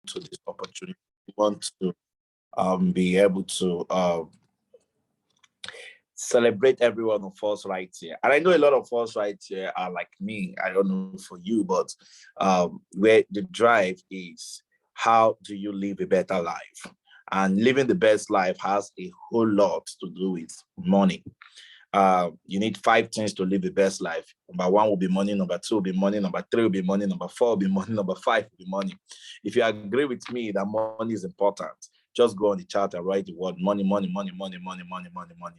to this opportunity. We want to be able to celebrate every one of us right here. And I know a lot of us right here are like me. I don't know for you, but where the drive is, how do you live a better life? And living the best life has a whole lot to do with money. You need five things to live the best life. Number one will be money. Number two will be money. Number three will be money. Number four will be money. Number five will be money. If you agree with me that money is important, just go on the chart and write the word money, money, money, money, money, money, money, money.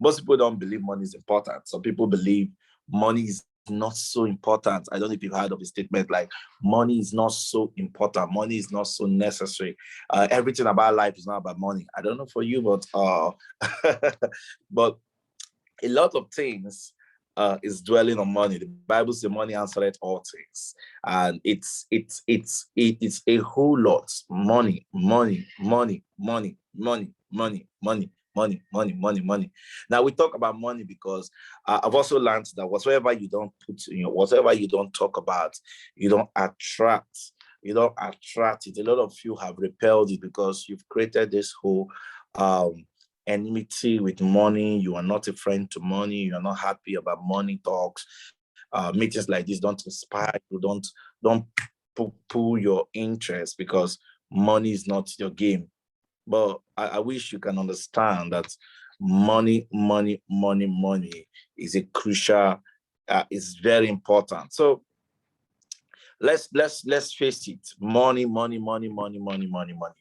Most people don't believe money is important. Some people believe money is not so important. I don't know if you've heard of a statement like money is not so important. Money is not so necessary. Everything about life is not about money. I don't know for you, but but a lot of things is dwelling on money. The Bible says money answereth all things, and it's a whole lot. Money, money, money, money, money, money, money, money, money, money, money. Now we talk about money because I've also learned that whatever you don't put, whatever you don't talk about, you don't attract. You don't attract it. A lot of you have repelled it because you've created this whole enmity with money. You are not a friend to money. You are not happy about money talks. Meetings like this don't inspire you. Don't pull your interest because money is not your game. But I wish you can understand that money, money, money, money is a crucial, is very important. So let's face it, money, money, money, money, money, money, money.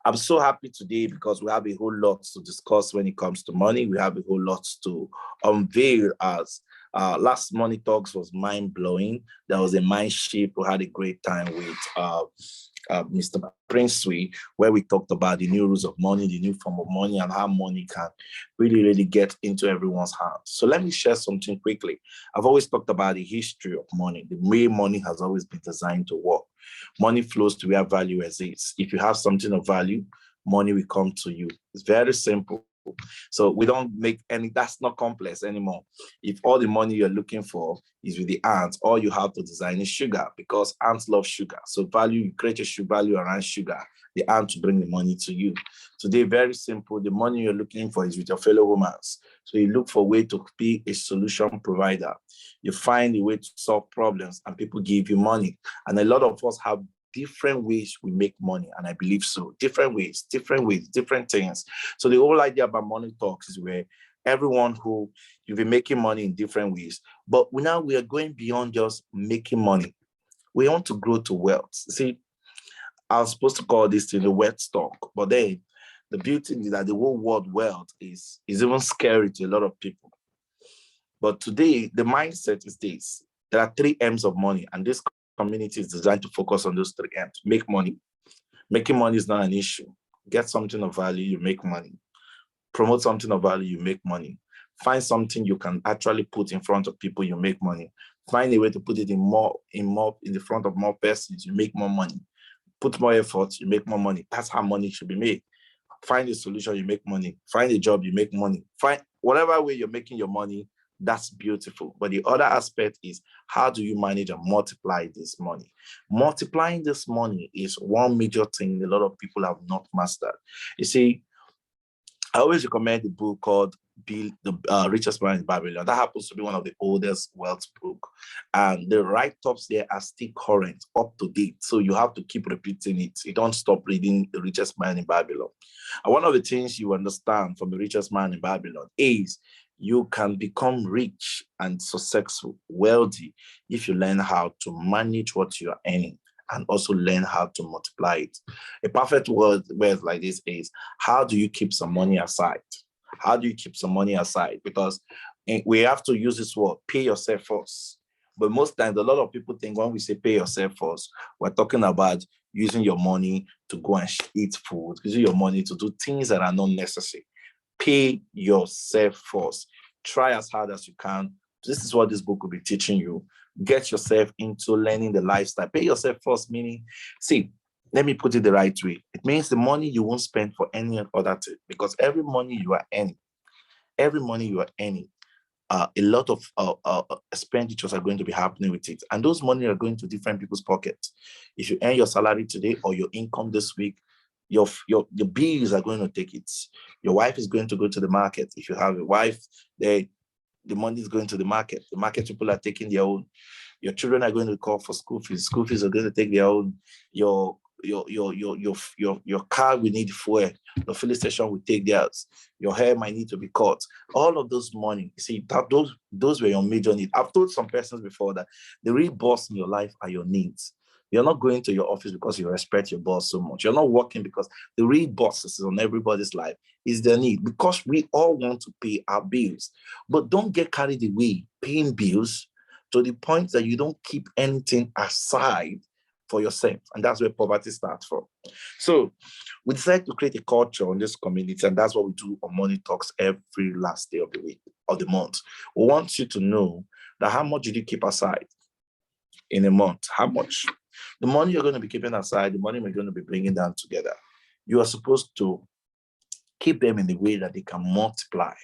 I'm so happy today because we have a whole lot to discuss when it comes to money. We have a whole lot to unveil as last Money Talks was mind-blowing. There was a mind shift. We had a great time with Mr. Princely, where we talked about the new rules of money, the new form of money, and how money can really, really get into everyone's hands. So let me share something quickly. I've always talked about the history of money, the way money has always been designed to work. Money flows to where value exists. If you have something of value, money will come to you. It's very simple. So we don't make any, that's not complex anymore. If all the money you're looking for is with the ants, all you have to design is sugar because ants love sugar. So value, you create your value around sugar. The ant to bring the money to you. Today, very simple. The money you're looking for is with your fellow humans. So you look for a way to be a solution provider. You find a way to solve problems and people give you money. And a lot of us have different ways we make money, and I believe so. Different ways, different things. So the whole idea about Money Talks is where everyone who you'll be making money in different ways, but now we are going beyond just making money. We want to grow to wealth. See, I was supposed to call this thing the wealth stock, but then the beauty is that the whole word wealth is even scary to a lot of people. But today, the mindset is this. There are three M's of money, and this community is designed to focus on those three M's. Make money. Making money is not an issue. Get something of value, you make money. Promote something of value, you make money. Find something you can actually put in front of people, you make money. Find a way to put it in the front of more persons, you make more money. Put more effort, you make more money. That's how money should be made. Find a solution, you make money. Find a job, you make money. Find whatever way you're making your money, that's beautiful. But the other aspect is how do you manage and multiply this money? Multiplying this money is one major thing a lot of people have not mastered. You see, I always recommend the book called Bill, the Richest Man in Babylon. That happens to be one of the oldest wealth book. And the write-ups there are still current, up to date. So you have to keep repeating it. You don't stop reading The Richest Man in Babylon. And one of the things you understand from The Richest Man in Babylon is you can become rich and successful, wealthy, if you learn how to manage what you are earning and also learn how to multiply it. A perfect word like this is, how do you keep some money aside? How do you keep some money aside? Because we have to use this word, pay yourself first. But most times, a lot of people think when we say pay yourself first, we're talking about using your money to go and eat food, using your money to do things that are not necessary. Pay yourself first. Try as hard as you can. This is what this book will be teaching you. Get yourself into learning the lifestyle. Pay yourself first, meaning, see, let me put it the right way. It means the money you won't spend for any other thing, because every money you are earning, a lot of expenditures are going to be happening with it. And those money are going to different people's pockets. If you earn your salary today or your income this week, your bills are going to take it. Your wife is going to go to the market. If you have a wife, the money is going to the market. The market people are taking their own. Your children are going to call for school fees. School fees are going to take their own. Your car will need fuel. The filling station will take theirs. Your hair might need to be cut. All of those money, you see, that those were your major needs. I've told some persons before that the real boss in your life are your needs. You're not going to your office because you respect your boss so much. You're not working because the real boss is on everybody's life is their need, because we all want to pay our bills. But don't get carried away paying bills to the point that you don't keep anything aside for yourself. And that's where poverty starts from. So we decided to create a culture in this community, and that's what we do on Money Talks every last day of the week, of the month. We want you to know that how much did you keep aside in a month? How much? The money you're going to be keeping aside, the money we're going to be bringing down together, you are supposed to keep them in the way that they can multiply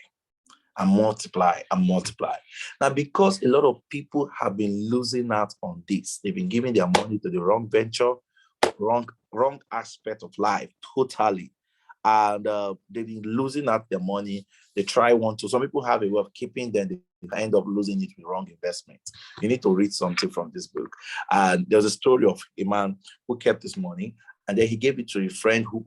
and multiply and multiply. Now, because a lot of people have been losing out on this, they've been giving their money to the wrong venture, wrong aspect of life, totally. And they've been losing out their money. They try one to. Some people have a way of keeping them. They end up losing it with wrong investment. You need to read something from this book. And there's a story of a man who kept his money, and then he gave it to a friend who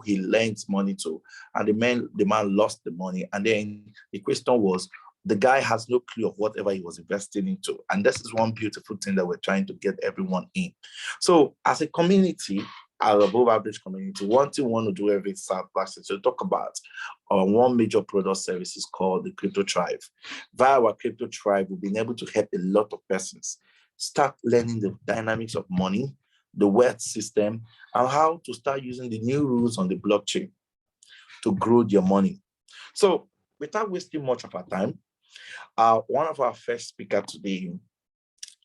he lent money to. And the man lost the money. And then the question was, the guy has no clue of whatever he was investing into. And this is one beautiful thing that we're trying to get everyone in. So as a community, as a above average community, one thing we want to do every Saturday is to talk about one major product service is called the Crypto Tribe. Via our Crypto Tribe, we've been able to help a lot of persons start learning the dynamics of money, the wealth system, and how to start using the new rules on the blockchain to grow their money. So without wasting much of our time, one of our first speakers today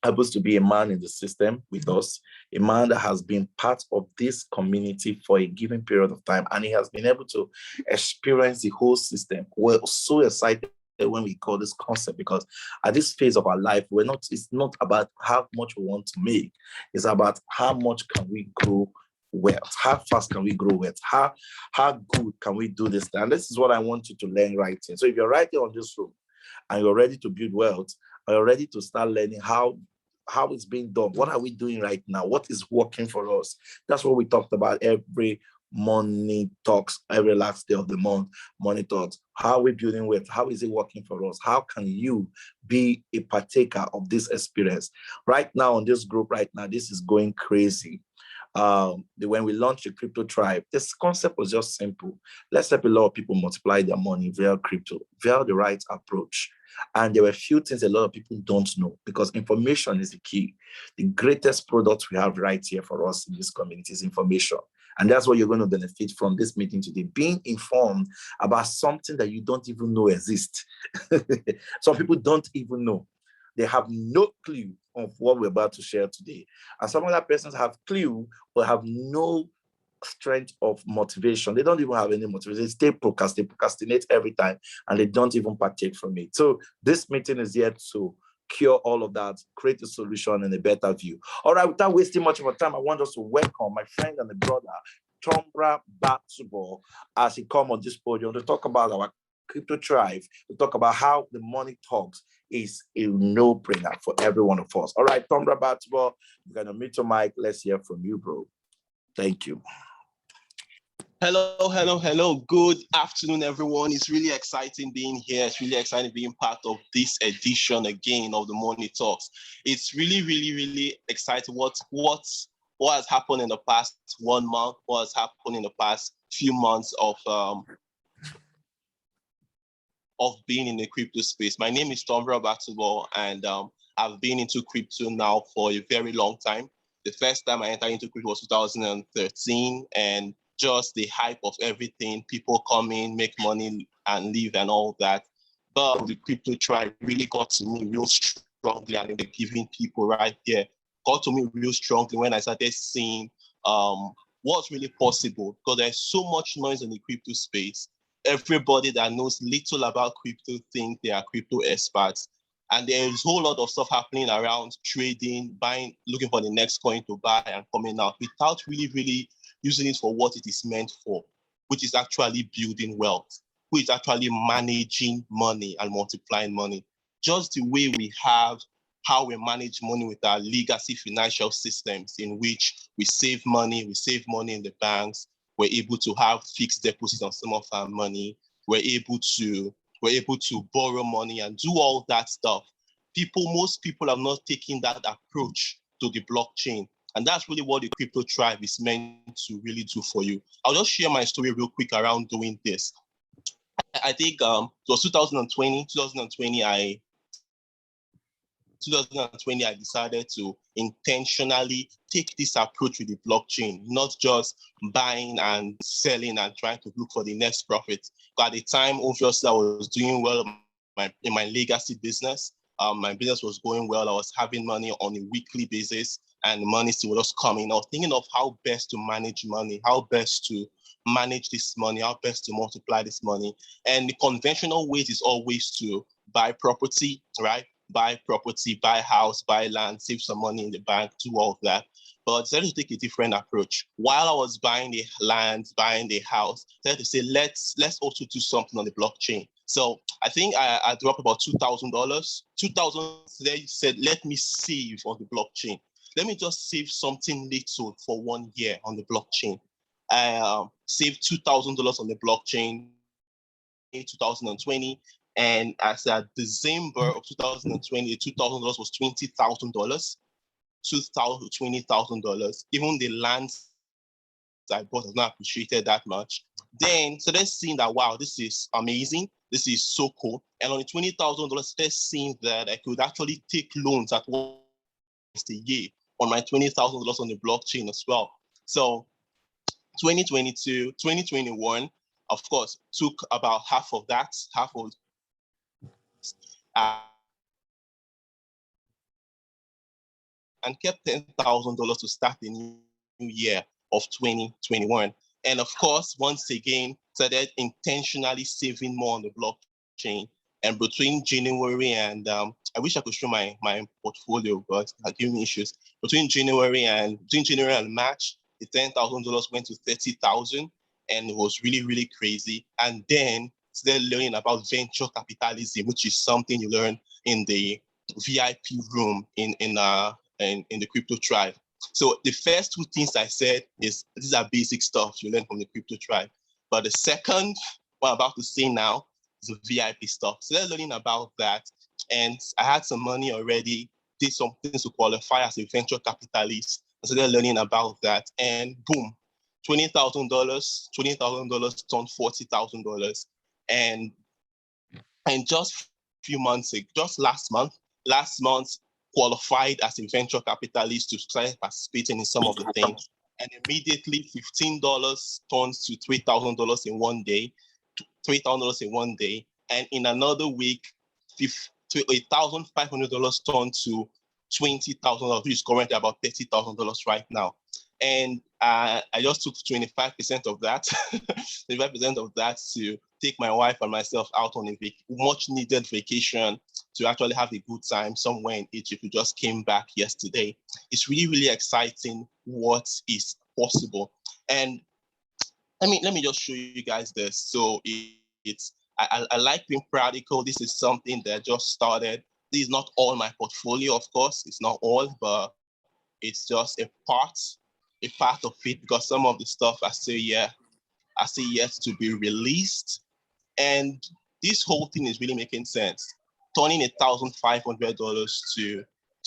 happens to be a man in the system with us, a man that has been part of this community for a given period of time, and he has been able to experience the whole system. We're so excited when we call this concept, because at this phase of our life, it's not about how much we want to make, it's about how much can we grow wealth, how fast can we grow wealth, how good can we do this. And this is what I want you to learn right here. So if you're right here on this room and you're ready to build wealth, or you're ready to start learning how it's being done, what are we doing right now, what is working for us, that's what we talked about every Money Talks, every last day of the month. Money Talks, how are we building wealth, how is it working for us, how can you be a partaker of this experience right now on this group right now? This is going crazy. When we launched the Crypto Tribe, this concept was just simple. Let's help a lot of people multiply their money via crypto, via the right approach. And there were a few things a lot of people don't know, because information is the key. The greatest product we have right here for us in this community is information. And that's what you're going to benefit from this meeting today, being informed about something that you don't even know exists. Some people don't even know. They have no clue of what we're about to share today. And some other persons have clue, but have no strength of motivation. They don't even have any motivation. They procrastinate every time, and they don't even partake from it. So this meeting is here to cure all of that, create a solution and a better view. All right, without wasting much of our time, I want us to welcome my friend and a brother, Tombra Batsubo, as he comes on this podium to talk about our Crypto Tribe, to talk about how the Money Talks is a no-brainer for every one of us. All right, Tombra Batsubo, you're going to mute your mic. Let's hear from you, bro. Thank you. Hello. Good afternoon, everyone. It's really exciting being here. It's really exciting being part of this edition again of the Money Talks. It's really exciting what has happened in the past 1 month, what has happened in the past few months of being in the crypto space. My name is Tombra Batsubo, and I've been into crypto now for a very long time. The first time I entered into crypto was 2013, and just the hype of everything, people come in, make money and leave and all that. But the Crypto Tribe really got to me real strongly, and the giving people right here got to me real strongly when I started seeing what's really possible, because there's so much noise in the crypto space. everybody that knows little about crypto think they are crypto experts. And there's a whole lot of stuff happening around trading, buying, looking for the next coin to buy and coming out without really using it for what it is meant for, which is actually building wealth, which is actually managing money and multiplying money. Just the way we have how we manage money with our legacy financial systems in which we save money in the banks, we're able to have fixed deposits on some of our money, we're able to borrow money and do all that stuff. Most people are not taking that approach to the blockchain. And that's really what the crypto tribe is meant to really do for you. I'll just share my story real quick around doing this. I think it was 2020, I decided to intentionally take this approach with the blockchain, not just buying and selling and trying to look for the next profit. But at the time, obviously, I was doing well in my legacy business. My business was going well. I was having money on a weekly basis and money still was coming. I was thinking of how best to manage money, how best to manage this money, how best to multiply this money. And the conventional ways is always to buy property, right? Buy property, buy house, buy land, save some money in the bank, do all of that. But I decided to take a different approach. While I was buying the land, buying the house, I decided to say, let's also do something on the blockchain. So I think I dropped about $2,000. 2,000, they said, let me save on the blockchain. Let me just save something little for 1 year on the blockchain. I saved $2,000 on the blockchain in 2020. And as at December of 2020, $2,000 was $20,000, $20,000. Even the land I bought has not appreciated that much. Then started seeing that, wow, this is amazing. This is so cool. And on the $20,000, started seeing that I could actually take loans at once a year on my $20,000 on the blockchain as well. So 2022, 2021, of course, took about half of uh, and kept $10,000 to start the new year of 2021. And of course, once again, started intentionally saving more on the blockchain. And between January and I wish I could show my portfolio, but it's giving me issues. Between January and March, the $10,000 went to 30,000, and it was really crazy. And then started learning about venture capitalism, which is something you learn in the VIP room in the crypto tribe. So the first two things I said is these are basic stuff you learn from the crypto tribe. But the second, what I'm about to say now, is the VIP stuff. So they're learning about that. And I had some money already, did some things to qualify as a venture capitalist. So they're learning about that. And boom, $20,000 turned $40,000. And just few months ago, just last month, qualified as a venture capitalist to start participating in some of the things. And immediately $15 turns to $3,000 in 1 day, $3,000 in 1 day. And in another week, $8,500 turned to $20,000, which is currently about $30,000 right now. And I just took 25% of that, 25% of that to take my wife and myself out on a much needed vacation to actually have a good time somewhere in Egypt. We just came back yesterday. It's really exciting what is possible. And let me just show you guys this. So I like being practical. This is something that just started. This is not all my portfolio, of course. It's not all, but it's just a part of it, because some of the stuff I still yet to be released. And this whole thing is really making sense. Turning $1,500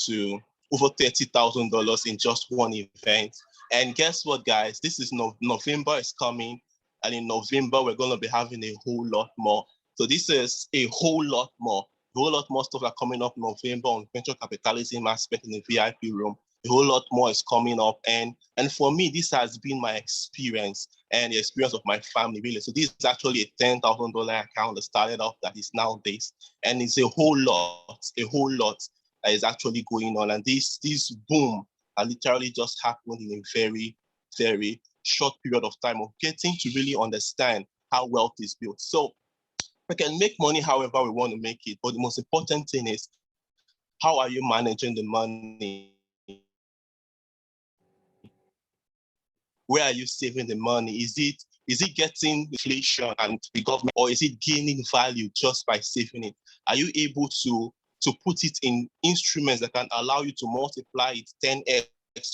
to over $30,000 in just one event. And guess what, guys? This is November is coming, and in November we're going to be having a whole lot more. So this is a whole lot more. A whole lot more stuff are coming up in November on venture capitalism aspect in the VIP room. A whole lot more is coming up, and for me, this has been my experience and the experience of my family, really. So this is actually a $10,000 account that started off that is now this, and it's a whole lot that is actually going on. And this boom literally just happened in a very short period of time of getting to really understand how wealth is built. So we can make money however we want to make it, but the most important thing is, how are you managing the money? Where are you saving the money? Is it getting inflation and the government, or is it gaining value just by saving it? Are you able to put it in instruments that can allow you to multiply it 10x,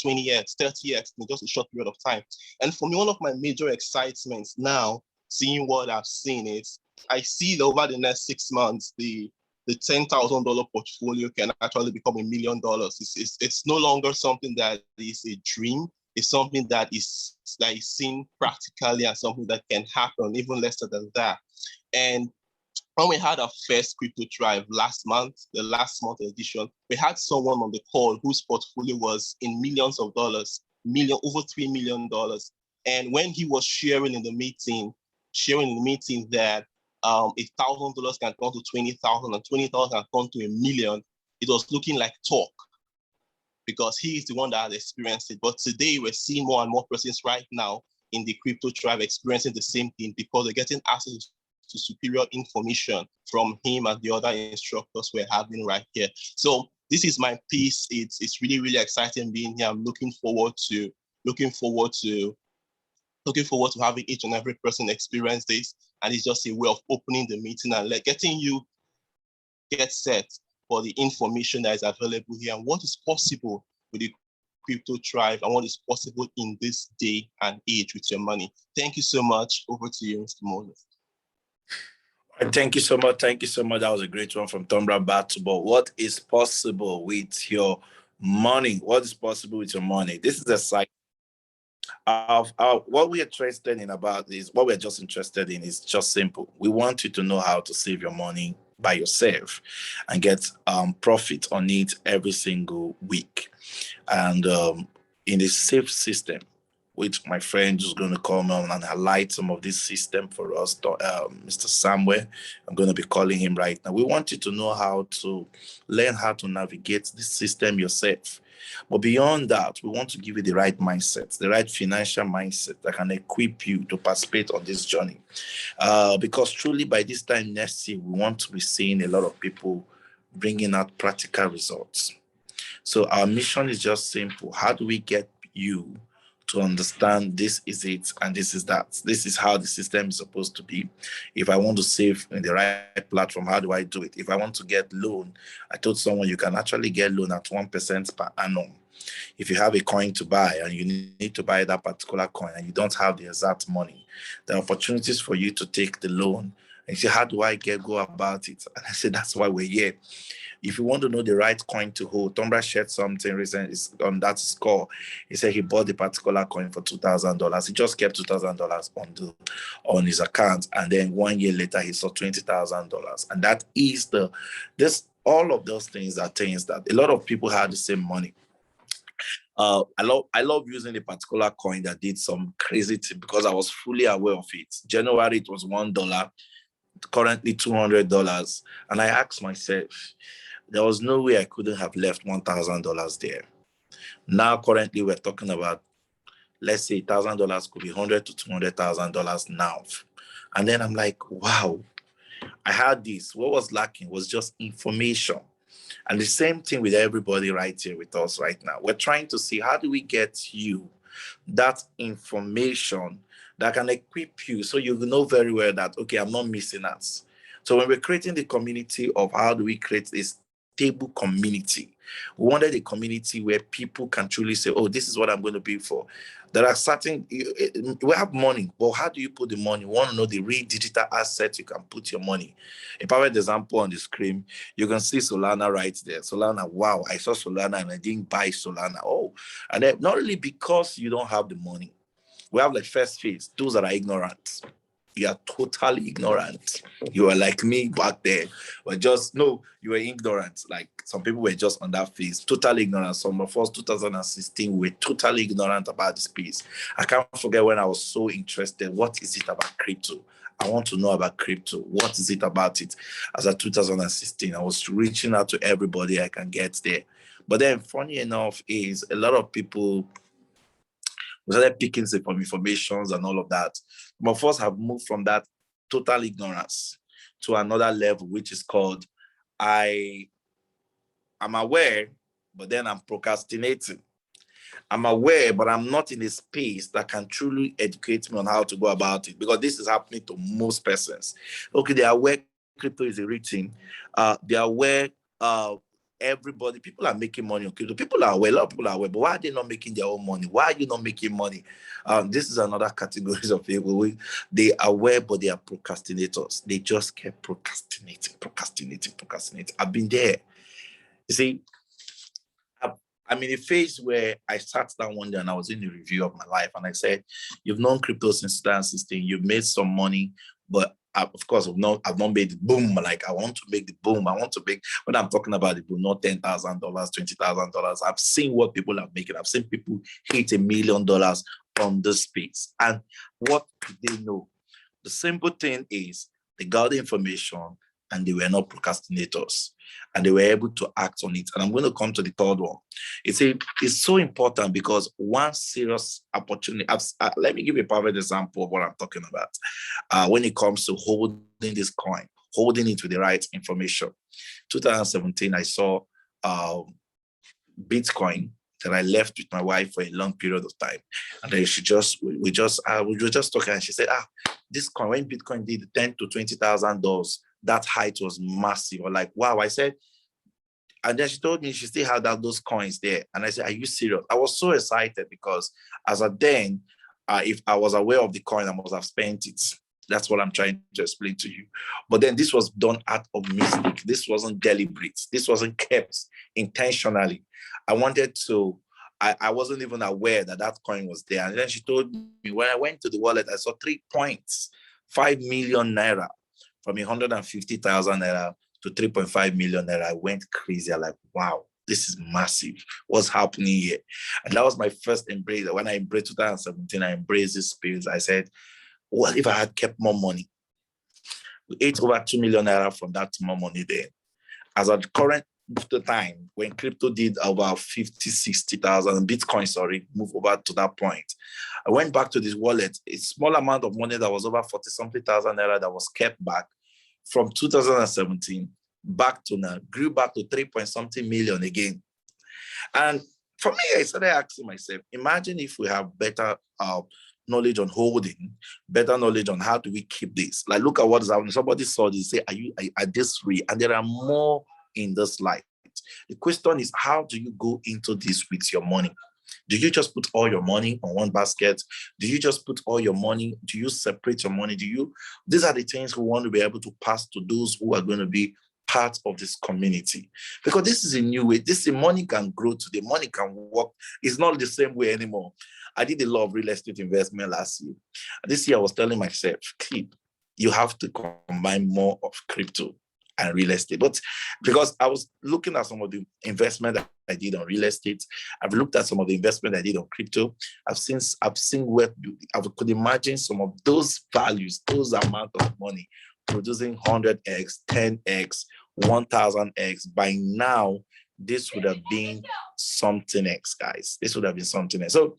20x, 30x in just a short period of time? And for me, one of my major excitements now, seeing what I've seen, is I see that over the next 6 months, the $10,000 portfolio can actually become $1 million. It's no longer something that is a dream. It's something that is seen practically and something that can happen even lesser than that. And when we had our first crypto drive last month, the last month edition, we had someone on the call whose portfolio was in millions of dollars, over $3 million. And when he was sharing in the meeting that $1,000 can turn to 20,000 and 20,000 can turn to $1 million, it was looking like talk, because he is the one that has experienced it. But today we're seeing more and more persons right now in the crypto tribe experiencing the same thing, because they're getting access to superior information from him and the other instructors we're having right here. So this is my piece. It's really, really exciting being here. I'm looking forward to having each and every person experience this. And it's just a way of opening the meeting and getting you get set for the information that is available here and what is possible with the crypto tribe and what is possible in this day and age with your money. Thank you so much. Over to you, Mr. Moses. Thank you so much. Thank you so much. That was a great one from Tombra Batubal. What is possible with your money? What is possible with your money? This is a site of what we are interested in about is what we're just interested in is just simple. We want you to know how to save your money by yourself and get profit on it every single week. And in a safe system, which my friend is going to come on and highlight some of this system for us, Mr. Samuel. I'm going to be calling him right now. We want you to know how to learn how to navigate this system yourself. But beyond that, we want to give you the right mindset, the right financial mindset that can equip you to participate on this journey. Because truly by this time next year, we want to be seeing a lot of people bringing out practical results. So our mission is just simple. How do we get you to understand this is it and this is that? This is how the system is supposed to be. If I want to save in the right platform, how do I do it? If I want to get loan, I told someone you can actually get loan at 1% per annum. If you have a coin to buy and you need to buy that particular coin and you don't have the exact money, there are opportunities for you to take the loan. And you say, how do I go about it? And I said, that's why we're here. If you want to know the right coin to hold, Tombra shared something recently on that score. He said he bought the particular coin for $2,000. He just kept $2,000 on his account, and then 1 year later he saw $20,000. And that is all of those things are things that a lot of people have the same money. I love using a particular coin that did some crazy thing because I was fully aware of it. January it was $1, currently $200, and I asked myself, there was no way I couldn't have left $1,000 there. Now, currently, we're talking about, let's say $1,000 could be $100,000 to $200,000 now. And then I'm like, wow, I had this. What was lacking was just information. And the same thing with everybody right here with us right now. We're trying to see how do we get you that information that can equip you so you know very well that, okay, I'm not missing out. So when we're creating the community of how do we create this stable community, we wanted a community where people can truly say, oh, this is what I'm going to be for. There are certain, we have money, but how do you put the money? We want to know the real digital asset you can put your money. A perfect example on the screen, you can see Solana right there. Solana, wow, I saw Solana and I didn't buy Solana. Oh, and then not only because you don't have the money. We have like first phase, those that are ignorant. You are totally ignorant. You were like me back there. But you were ignorant. Like some people were just on that phase, totally ignorant. Some of us, 2016, we were totally ignorant about this piece. I can't forget when I was so interested. What is it about crypto? I want to know about crypto. What is it about it? As of 2016, I was reaching out to everybody I can get there. But then funny enough is a lot of people we started picking some informations and all of that. Some of us have moved from that total ignorance to another level, which is called I'm aware, but then I'm procrastinating. I'm aware, but I'm not in a space that can truly educate me on how to go about it, because this is happening to most persons. Okay, they are aware crypto is a rich thing. They are aware everybody, people are making money on crypto. People are aware, a lot of people are aware, but why are they not making their own money? Why are you not making money? This is another category of people. They are aware, but they are procrastinators. They just kept procrastinating. I've been there. You see, I'm in a phase where I sat down one day and I was in a review of my life, and I said, "You've known crypto since 2016. You've made some money, but of course, I've not made the boom. Like I want to make the boom. I want to make, when I'm talking about the boom, not $10,000, $20,000. I've seen what people are making. I've seen people hit $1 million on this space. And what do they know? The simple thing is they got the information and they were not procrastinators, and they were able to act on it. And I'm going to come to the third one. It's so important because one serious opportunity, let me give you a perfect example of what I'm talking about. When it comes to holding this coin, holding it with the right information. 2017, I saw Bitcoin that I left with my wife for a long period of time. And then we were just talking, and she said, this coin, when Bitcoin did $10,000 to $20,000, that height was massive. Or like, wow. I said, and then she told me she still had those coins there. And I said, are you serious? I was so excited because as a then, if I was aware of the coin, I must have spent it. That's what I'm trying to explain to you. But then this was done out of mistake. This wasn't deliberate. This wasn't kept intentionally. I wasn't even aware that coin was there. And then she told me, when I went to the wallet, I saw 3 points, 5 million naira, from 150,000 naira to 3.5 million naira. I went crazy. I'm like, wow, this is massive. What's happening here? And that was my first embrace. When I embraced 2017, I embraced this space. I said, what if I had kept more money? We ate over 2 million naira from that more money there. As at current time, when crypto did about 50, 60,000, Bitcoin, move over to that point. I went back to this wallet, a small amount of money that was over 40 something thousand naira that was kept back from 2017 back to now, grew back to 3 point something million again. And for me, I started asking myself, imagine if we have better knowledge on holding, better knowledge on how do we keep this. Like, look at what is happening. Somebody saw this, say, are this free? And there are more in this light. The question is, how do you go into this with your money? Do you just put all your money on one basket? Do you just put all your money? Do you separate your money? These are the things we want to be able to pass to those who are going to be part of this community. Because this is a new way. Money can grow today. Money can work. It's not the same way anymore. I did a lot of real estate investment last year. This year I was telling myself, you have to combine more of crypto and real estate. But because I was looking at some of the investment that I did on real estate, I've looked at some of the investment I did on crypto. I've seen where I could imagine some of those values, those amount of money producing 100x, 10x, 1000x. By now, this would have been something else, guys. This would have been something else. So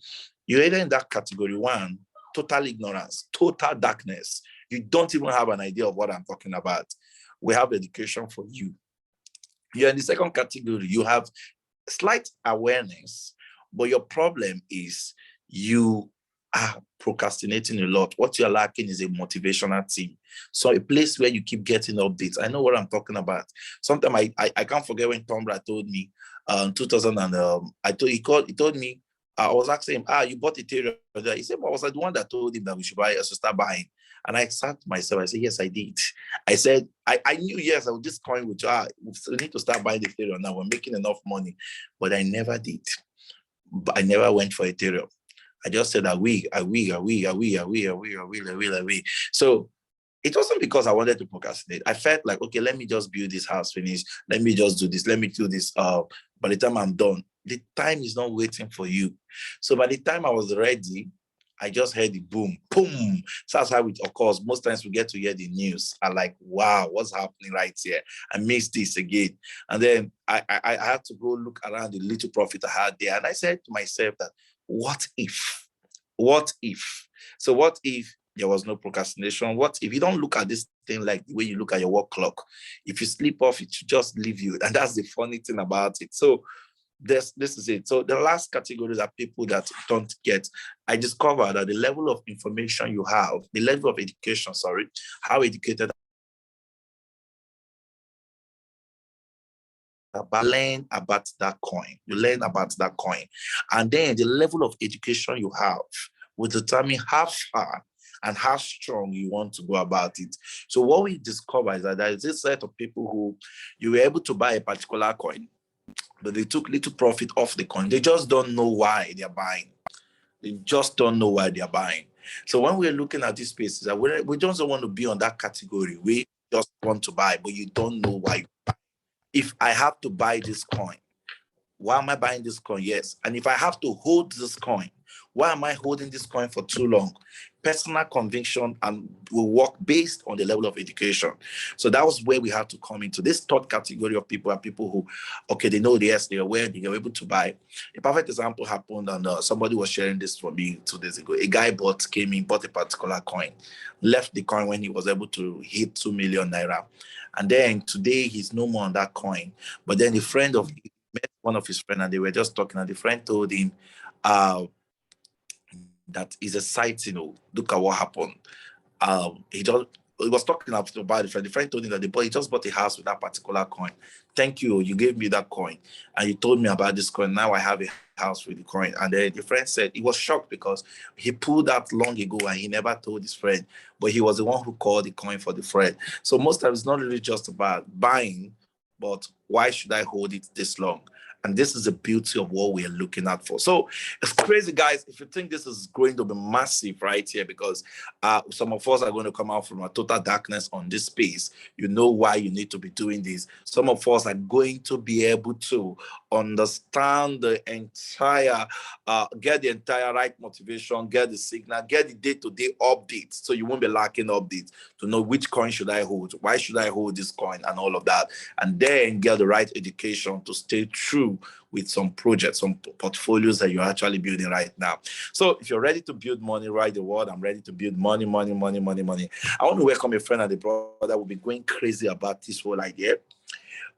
you're either in that category one, total ignorance, total darkness. You don't even have an idea of what I'm talking about. We have education for you. You're in the second category. You have slight awareness, but your problem is you are procrastinating a lot. What you're lacking is a motivational team. So a place where you keep getting updates. I know what I'm talking about. Sometimes I can't forget when Tom Brad told me 2000 and he told me, I was asking him, you bought Ethereum. He said, well, I was the one that told him that we should start buying. And I sat myself, I said, yes, I did. I said, I knew, yes, I would just coin with we need to start buying Ethereum now. We're making enough money. But I never did. But I never went for Ethereum. I just said, I will. So it wasn't because I wanted to procrastinate. I felt like, okay, let me just build this house, finish. Let me just do this. Let me do this. By the time I'm done, the time is not waiting for you. So by the time I was ready, I just heard the boom, boom. So that's how it occurs. Most times we get to hear the news. I'm like, wow, what's happening right here? I missed this again. And then I had to go look around the little profit I had there. And I said to myself that, what if? What if? So what if There was no procrastination. What if you don't look at this thing like the way you look at your work clock? If you sleep off, it should just leave you. And that's the funny thing about it. So this is it. So the last categories are people that don't get. I discovered that the level of information you have, the level of education, how educated learn about that coin. You learn about that coin. And then the level of education you have will determine how far and how strong you want to go about it. So what we discover is that there is this set of people who you were able to buy a particular coin, but they took little profit off the coin. They just don't know why they're buying. They just don't know why they're buying. So when we're looking at these spaces, we just don't want to be on that category. We just want to buy, but you don't know why. If I have to buy this coin, why am I buying this coin? Yes. And if I have to hold this coin, why am I holding this coin for too long? Personal conviction and will work based on the level of education. So that was where we had to come into. This third category of people are people who, okay, they know, yes, they're aware, they're able to buy. A perfect example happened, and somebody was sharing this for me 2 days ago. A guy came in, bought a particular coin, left the coin when he was able to hit 2 million naira. And then today he's no more on that coin. But then a friend of met one of his friends and they were just talking, and the friend told him that is a sight, look at what happened. He was talking about the friend. The friend told him that he just bought a house with that particular coin. Thank you, you gave me that coin. And you told me about this coin. Now I have a house with the coin. And then the friend said he was shocked because he pulled that long ago and he never told his friend. But he was the one who called the coin for the friend. So most times it's not really just about buying, but why should I hold it this long? And this is the beauty of what we're looking at for. So it's crazy, guys. If you think this is going to be massive right here, because some of us are going to come out from a total darkness on this space, you know why you need to be doing this. Some of us are going to be able to understand the entire, get the entire right motivation, get the signal, get the day-to-day updates. So you won't be lacking updates to know which coin should I hold, why should I hold this coin, and all of that. And then get the right education to stay true with some projects, some portfolios that you're actually building right now. So if you're ready to build money, write the word, I'm ready to build money, money, money, money, money. I want to welcome a friend and a brother that will be going crazy about this whole idea.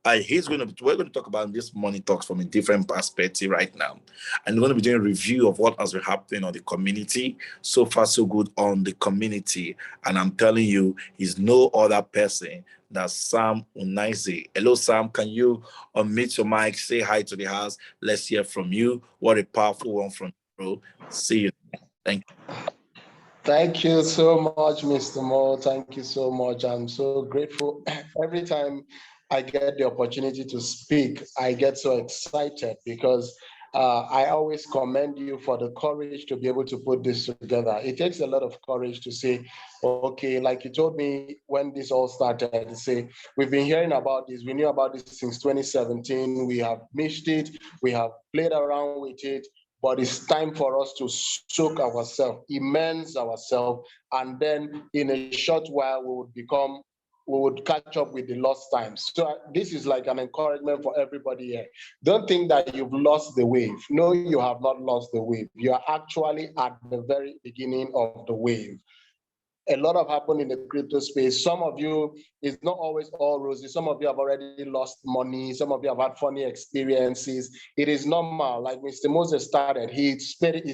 We're going to talk about this money talks from a different perspective right now. And we're going to be doing a review of what has been happening on the community. So far, so good on the community. And I'm telling you, he's no other person than Sam Unaise. Hello, Sam. Can you unmute your mic? Say hi to the house. Let's hear from you. What a powerful one from you, bro. See you. Thank you. Thank you so much, Mr. Mo. Thank you so much. I'm so grateful. Every time I get the opportunity to speak, I get so excited because I always commend you for the courage to be able to put this together. It takes a lot of courage to say, okay, like you told me when this all started, to say, we've been hearing about this, we knew about this since 2017, we have missed it, we have played around with it, but it's time for us to soak ourselves, immerse ourselves, and then in a short while we would catch up with the lost time. So this is like an encouragement for everybody here. Don't think that you've lost the wave. No, you have not lost the wave. You are actually at the very beginning of the wave. A lot have happened in the crypto space. Some of you, it's not always all rosy. Some of you have already lost money. Some of you have had funny experiences. It is normal. Like Mr. Moses started, he said it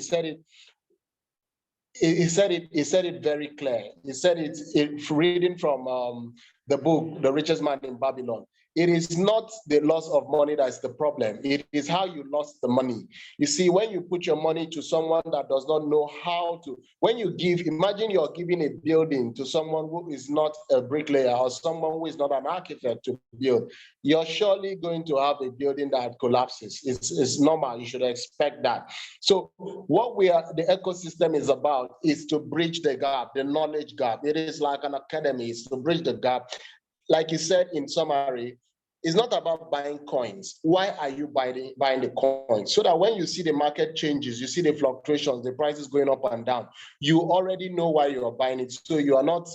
very clear. He said it reading from the book, The Richest Man in Babylon. It is not the loss of money that's the problem. It is how you lost the money. You see, when you put your money to someone that does not know how to, when you give, imagine you're giving a building to someone who is not a bricklayer or someone who is not an architect to build. You're surely going to have a building that collapses. It's normal. You should expect that. So what the ecosystem is about is to bridge the gap, the knowledge gap. It is like an academy. It's to bridge the gap. Like you said in summary, it's not about buying coins. Why are you buying the coins? So that when you see the market changes, you see the fluctuations, the prices going up and down, you already know why you're buying it. So you're not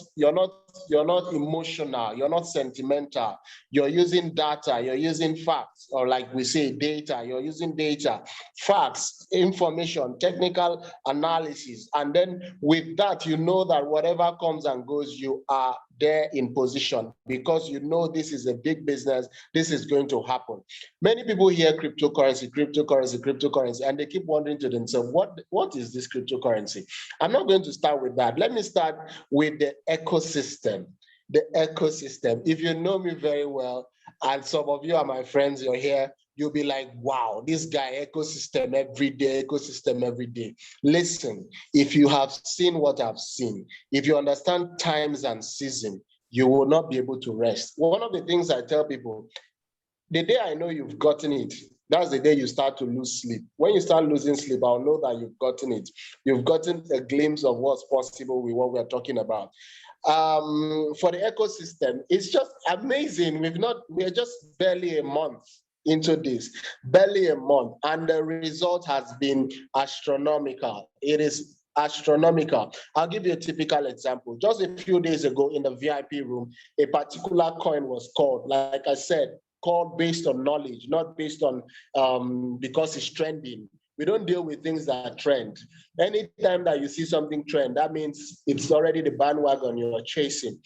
emotional, you're not sentimental. You're using data, you're using facts, or like we say, data. You're using data, facts, information, technical analysis, and then with that, you know that whatever comes and goes, you are there in position because you know this is a big business. This is going to happen. Many people hear cryptocurrency, cryptocurrency, cryptocurrency, and they keep wondering to themselves, what is this cryptocurrency? I'm not going to start with that. Let me start with the ecosystem. The ecosystem. If you know me very well, and some of you are my friends, you're here, you'll be like, wow, this guy, ecosystem every day, ecosystem every day. Listen, if you have seen what I've seen, if you understand times and season, you will not be able to rest. One of the things I tell people, the day I know you've gotten it, that's the day you start to lose sleep. When you start losing sleep, I'll know that you've gotten it. You've gotten a glimpse of what's possible with what we're talking about. For the ecosystem, it's just amazing. We're just barely a month into this, barely a month, and the result has been astronomical. It is astronomical. I'll give you a typical example. Just a few days ago in the VIP room, a particular coin was called, like I said, called based on knowledge, not based on because it's trending. We don't deal with things that trend. Anytime that you see something trend, that means it's already the bandwagon you're chasing.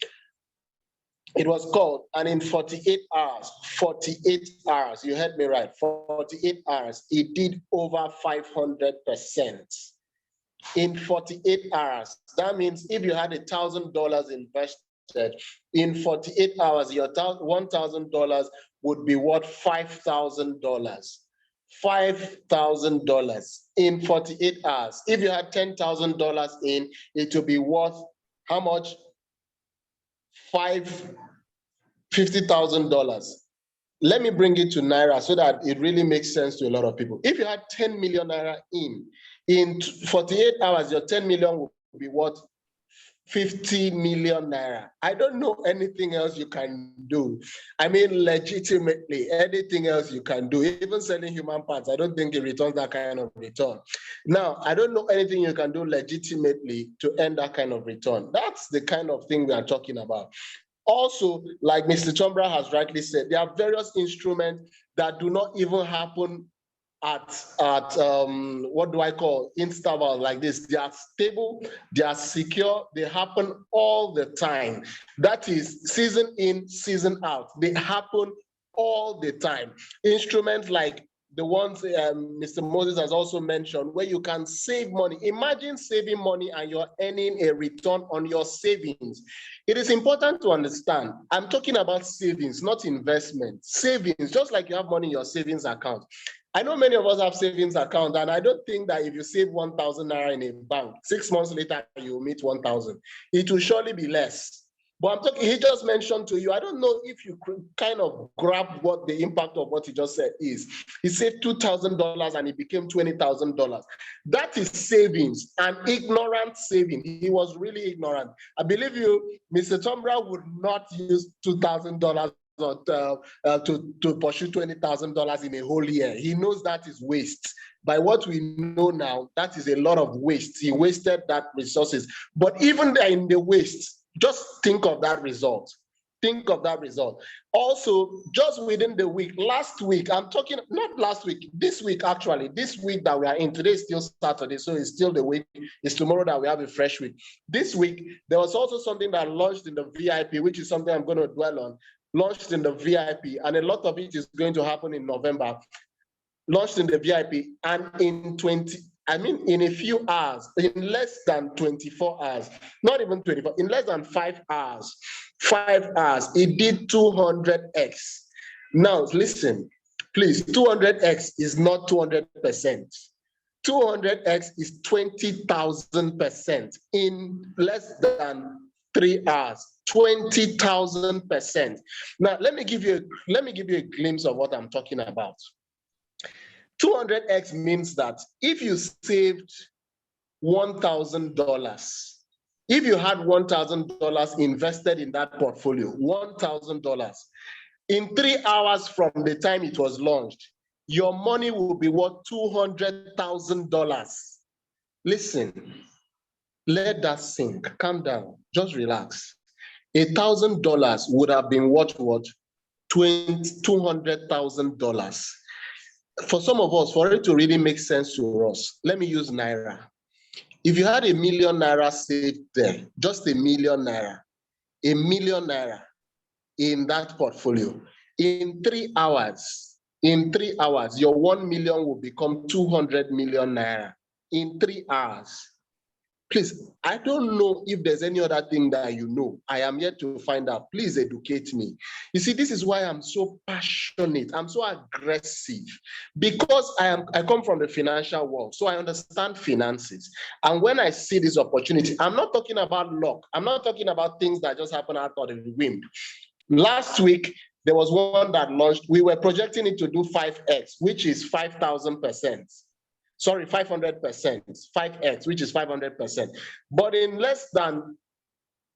It was called, and in 48 hours, you heard me right, 48 hours, it did over 500%. In 48 hours, that means if you had $1,000 invested, in 48 hours, your $1,000 would be worth $5,000. $5,000 in 48 hours. If you had $10,000 in, it would be worth how much? $50,000. Let me bring it to Naira so that it really makes sense to a lot of people. If you had 10 million Naira in 48 hours, your 10 million will be worth 50 million Naira. I don't know anything else you can do. I mean, legitimately, anything else you can do, even selling human parts, I don't think it returns that kind of return. Now, I don't know anything you can do legitimately to earn that kind of return. That's the kind of thing we are talking about. Also, like Mr. Chombra has rightly said, there are various instruments that do not even happen at what do I call intervals like this. They are stable, they are secure, they happen all the time. That is season in, season out. They happen all the time. Instruments like the ones Mr. Moses has also mentioned, where you can save money. Imagine saving money and you're earning a return on your savings. It is important to understand, I'm talking about savings, not investment. Savings, just like you have money in your savings account. I know many of us have savings account, and I don't think that if you save 1,000 Naira in a bank, 6 months later, you'll meet 1,000. It will surely be less. But I'm talking, he just mentioned to you, I don't know if you kind of grab what the impact of what he just said is. He saved $2,000 and it became $20,000. That is savings, and ignorant saving. He was really ignorant. I believe you, Mr. Tombra would not use $2,000 to pursue $20,000 in a whole year. He knows that is waste. By what we know now, that is a lot of waste. He wasted that resources. But even in the waste, just think of that result. Think of that result. Also, just within the week, last week, I'm talking, not last week, this week actually, this week that we are in, today is still Saturday, so it's still the week, it's tomorrow that we have a fresh week. This week, there was also something that launched in the VIP, which is something I'm going to dwell on, launched in the VIP, and a lot of it is going to happen in November, launched in the VIP, and in a few hours, in less than 24 hours, not even 24, in less than 5 hours, it did 200x. Now, listen, please, 200x is not 200%. 200x is 20,000% in less than 3 hours. 20,000%. Now, let me give you a glimpse of what I'm talking about. 200x means that if you saved $1,000, if you had $1,000 invested in that portfolio, $1,000, in 3 hours from the time it was launched, your money will be worth $200,000. Listen, let that sink, calm down, just relax. $1,000 would have been what? $200,000. For some of us, for it to really make sense to us, let me use Naira. If you had ₦1 million saved there, just ₦1 million, ₦1 million in that portfolio, in 3 hours, your 1 million will become 200 million naira in 3 hours. Please, I don't know if there's any other thing that you know. I am yet to find out. Please educate me. You see, this is why I'm so passionate. I'm so aggressive because I come from the financial world, so I understand finances. And when I see this opportunity, I'm not talking about luck. I'm not talking about things that just happen out of the wind. Last week, there was one that launched. We were projecting it to do 5x, which is 5,000%. Sorry, 500%, 5x, which is 500%. But in less than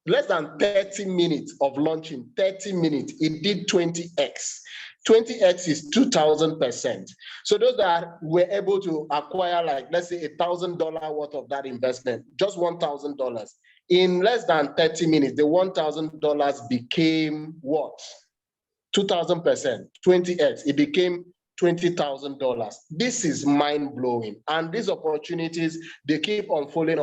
30 minutes of launching, 30 minutes, it did 20x. 20x is 2,000%. So those that were able to acquire, like, let's say $1,000 worth of that investment, just $1,000. In less than 30 minutes, the $1,000 became what? 2,000%, 20x. It became $20,000. This is mind-blowing. And these opportunities, they keep unfolding.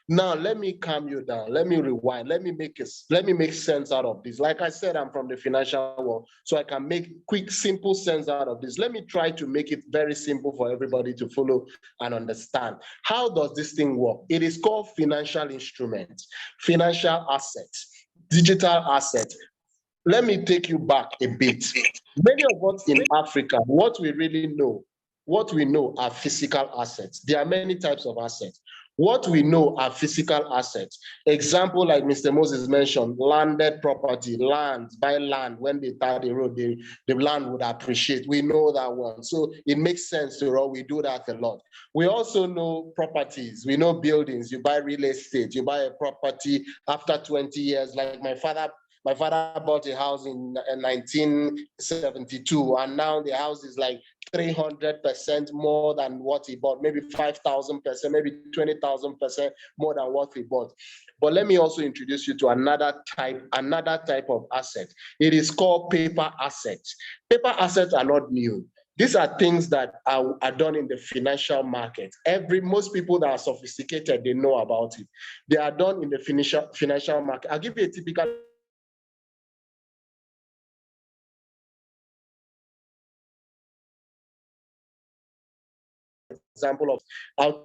Now, let me calm you down. Let me rewind. Let me make sense out of this. Like I said, I'm from the financial world, so I can make quick, simple sense out of this. Let me try to make it very simple for everybody to follow and understand. How does this thing work? It is called financial instruments, financial assets, digital assets. Let me take you back a bit. Many of us in Africa, what we know are physical assets. There are many types of assets. What we know are physical assets. Example, like Mr. Moses mentioned, landed property, buy land. When they tie the road, the land would appreciate. We know that one. So it makes sense to us. We do that a lot. We also know properties. We know buildings. You buy real estate. You buy a property after 20 years, like my father bought a house in 1972, and now the house is like 300% more than what he bought, maybe 5,000%, maybe 20,000% more than what he bought. But let me also introduce you to another type of asset. It is called paper assets. Paper assets are not new. These are things that are done in the financial market. Most people that are sophisticated, they know about it. They are done in the financial market. I'll give you a typical example of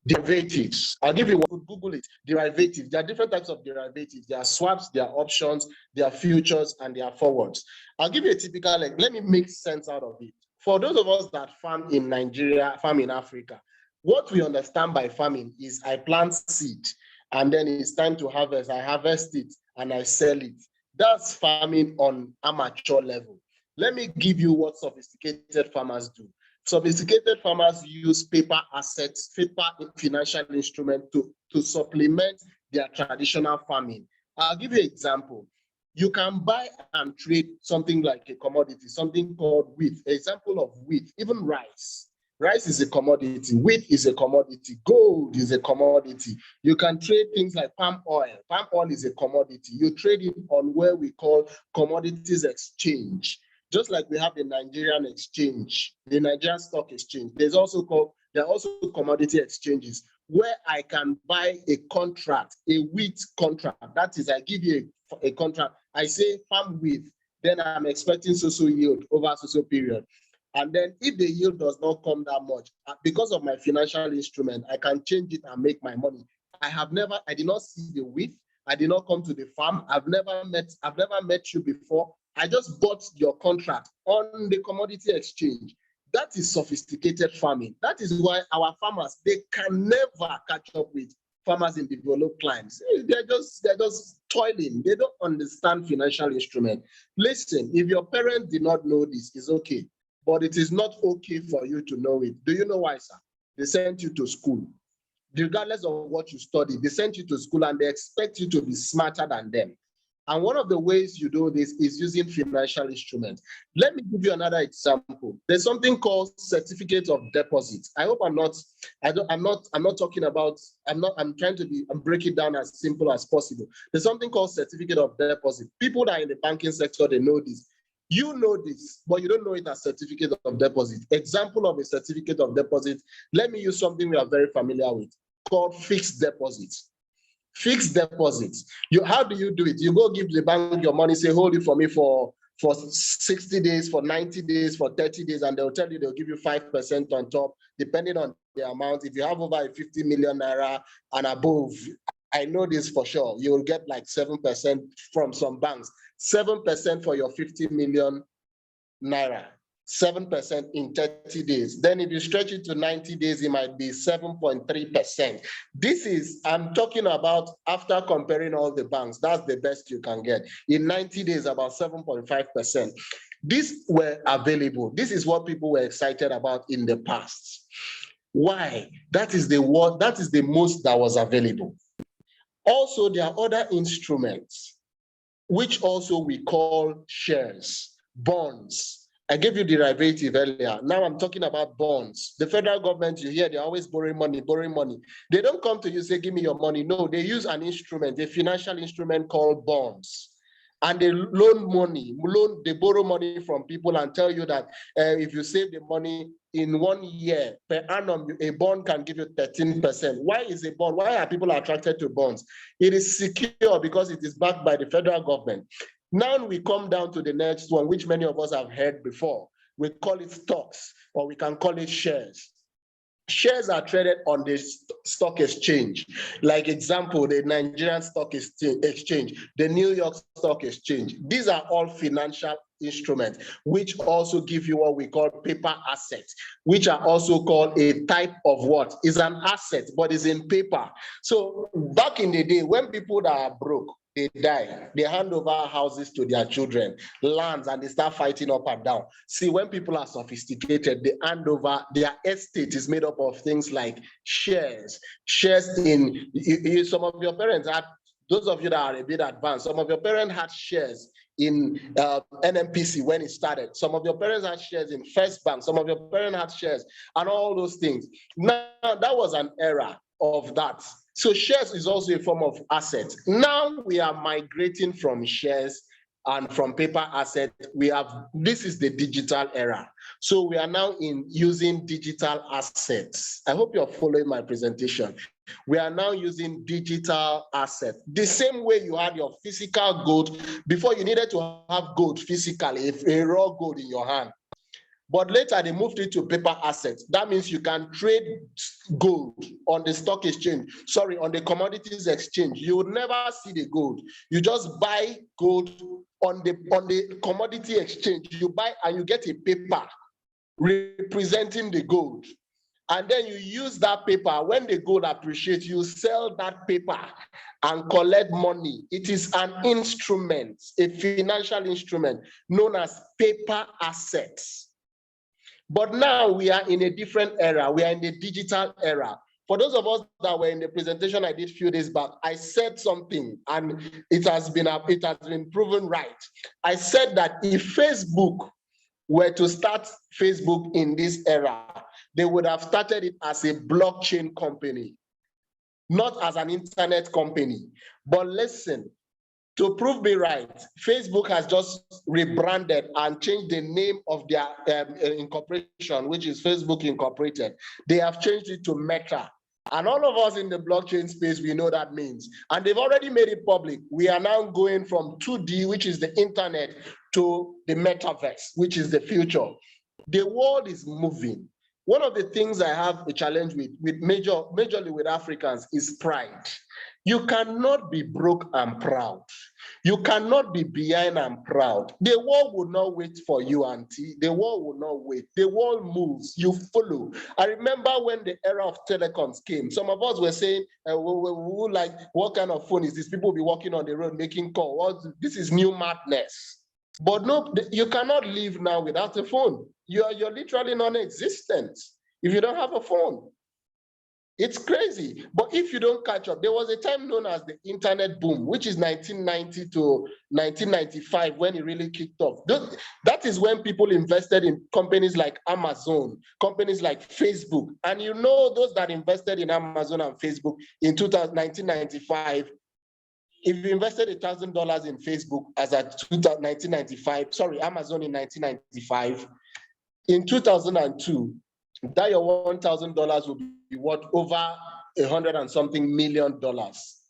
derivatives. I'll give you one. Google it. Derivatives. There are different types of derivatives. There are swaps, there are options, there are futures, and there are forwards. I'll give you a typical, let me make sense out of it. For those of us that farm in Nigeria, farm in Africa, what we understand by farming is I plant seed, and then it's time to harvest. I harvest it and I sell it. That's farming on amateur level. Let me give you what sophisticated farmers do. Sophisticated farmers use paper assets, paper financial instruments to supplement their traditional farming. I'll give you an example. You can buy and trade something like a commodity, something called wheat. An example of wheat, even rice. Rice is a commodity. Wheat is a commodity. Gold is a commodity. You can trade things like palm oil. Palm oil is a commodity. You trade it on where we call commodities exchange. Just like we have the Nigerian exchange, the Nigerian stock exchange. There are also commodity exchanges where I can buy a contract, a wheat contract. That is, I give you a contract. I say farm wheat, then I'm expecting so yield over so period. And then if the yield does not come that much, because of my financial instrument, I can change it and make my money. I did not see the wheat. I did not come to the farm. I've never met you before. I just bought your contract on the commodity exchange. That is sophisticated farming. That is why our farmers, they can never catch up with farmers in developed climes. They're just toiling. They don't understand financial instrument. Listen, if your parents did not know this, it's okay. But it is not okay for you to know it. Do you know why, sir? They sent you to school. Regardless of what you study, they sent you to school and they expect you to be smarter than them. And one of the ways you do this is using financial instruments. Let me give you another example. There's something called certificate of deposit. I hope I'm not talking about, I'm trying to break it down as simple as possible. There's something called certificate of deposit. People that are in the banking sector, they know this. You know this, but you don't know it as certificate of deposit. Example of a certificate of deposit, let me use something we are very familiar with, called fixed deposits. Fixed deposits. How do you do it? You go give the bank your money, say, hold it for me for 60 days, for 90 days, for 30 days, and they'll tell you they'll give you 5% on top, depending on the amount. If you have over 50 million naira and above, I know this for sure, you will get like 7% from some banks. 7% for your 50 million naira. 7% in 30 days. Then if you stretch it to 90 days, it might be 7.3%. This is, I'm talking about after comparing all the banks, that's the best you can get. In 90 days, about 7.5%. These were available. This is what people were excited about in the past. Why? That is the most that was available. Also, there are other instruments, which also we call shares, bonds. I gave you derivative earlier. Now I'm talking about bonds. The federal government, you hear, they're always borrowing money, borrowing money. They don't come to you and say, give me your money. No, they use an instrument, a financial instrument called bonds. And they they borrow money from people and tell you that if you save the money in 1 year per annum, a bond can give you 13%. Why is a bond? Why are people attracted to bonds? It is secure because it is backed by the federal government. Now we come down to the next one, which many of us have heard before. We call it stocks, or we can call it shares. Shares are traded on the stock exchange. Like example, the Nigerian Stock Exchange, the New York Stock Exchange. These are all financial instruments, which also give you what we call paper assets, which are also called a type of what? Is an asset, but is in paper. So back in the day, when people that are broke, they die, they hand over houses to their children, lands, and they start fighting up and down. See, when people are sophisticated, they hand over, their estate is made up of things like shares. Shares in, some of your parents had, those of you that are a bit advanced, some of your parents had shares in NMPC when it started. Some of your parents had shares in First Bank. Some of your parents had shares and all those things. Now, that was an era of that. So shares is also a form of asset. Now we are migrating from shares and from paper assets. This is the digital era. So we are now using digital assets. I hope you're following my presentation. We are now using digital assets. The same way you had your physical gold, before you needed to have gold physically, a raw gold in your hand. But later they moved it to paper assets. That means you can trade gold on the stock exchange, on the commodities exchange. You would never see the gold. You just buy gold on the commodity exchange. You buy and you get a paper representing the gold. And then you use that paper. When the gold appreciates, you sell that paper and collect money. It is an instrument, a financial instrument known as paper assets. But now we are in a different era. We are in the digital era. For those of us that were in the presentation I did a few days back, I said something and it has been proven right. I said that if Facebook were to start Facebook in this era, they would have started it as a blockchain company, not as an internet company. But listen, to prove me right, Facebook has just rebranded and changed the name of their incorporation, which is Facebook Incorporated. They have changed it to Meta. And all of us in the blockchain space, we know that means. And they've already made it public. We are now going from 2D, which is the internet, to the metaverse, which is the future. The world is moving. One of the things I have a challenge with majorly with Africans is pride. You cannot be broke and proud. You cannot be behind and proud. The world will not wait for you, auntie. The world will not wait. The world moves. You follow. I remember when the era of telecoms came, some of us were saying, like, what kind of phone is this? People will be walking on the road making calls. This is new madness. But no, you cannot live now without a phone. You're literally non-existent if you don't have a phone. It's crazy. But if you don't catch up, there was a time known as the internet boom, which is 1990 to 1995 when it really kicked off. That is when people invested in companies like Amazon, companies like Facebook. And you know, those that invested in Amazon and Facebook in 1995, if you invested $1,000 in Facebook as at 1995, sorry, Amazon in 1995, in 2002, that your $1,000 will be worth over $100 and something million.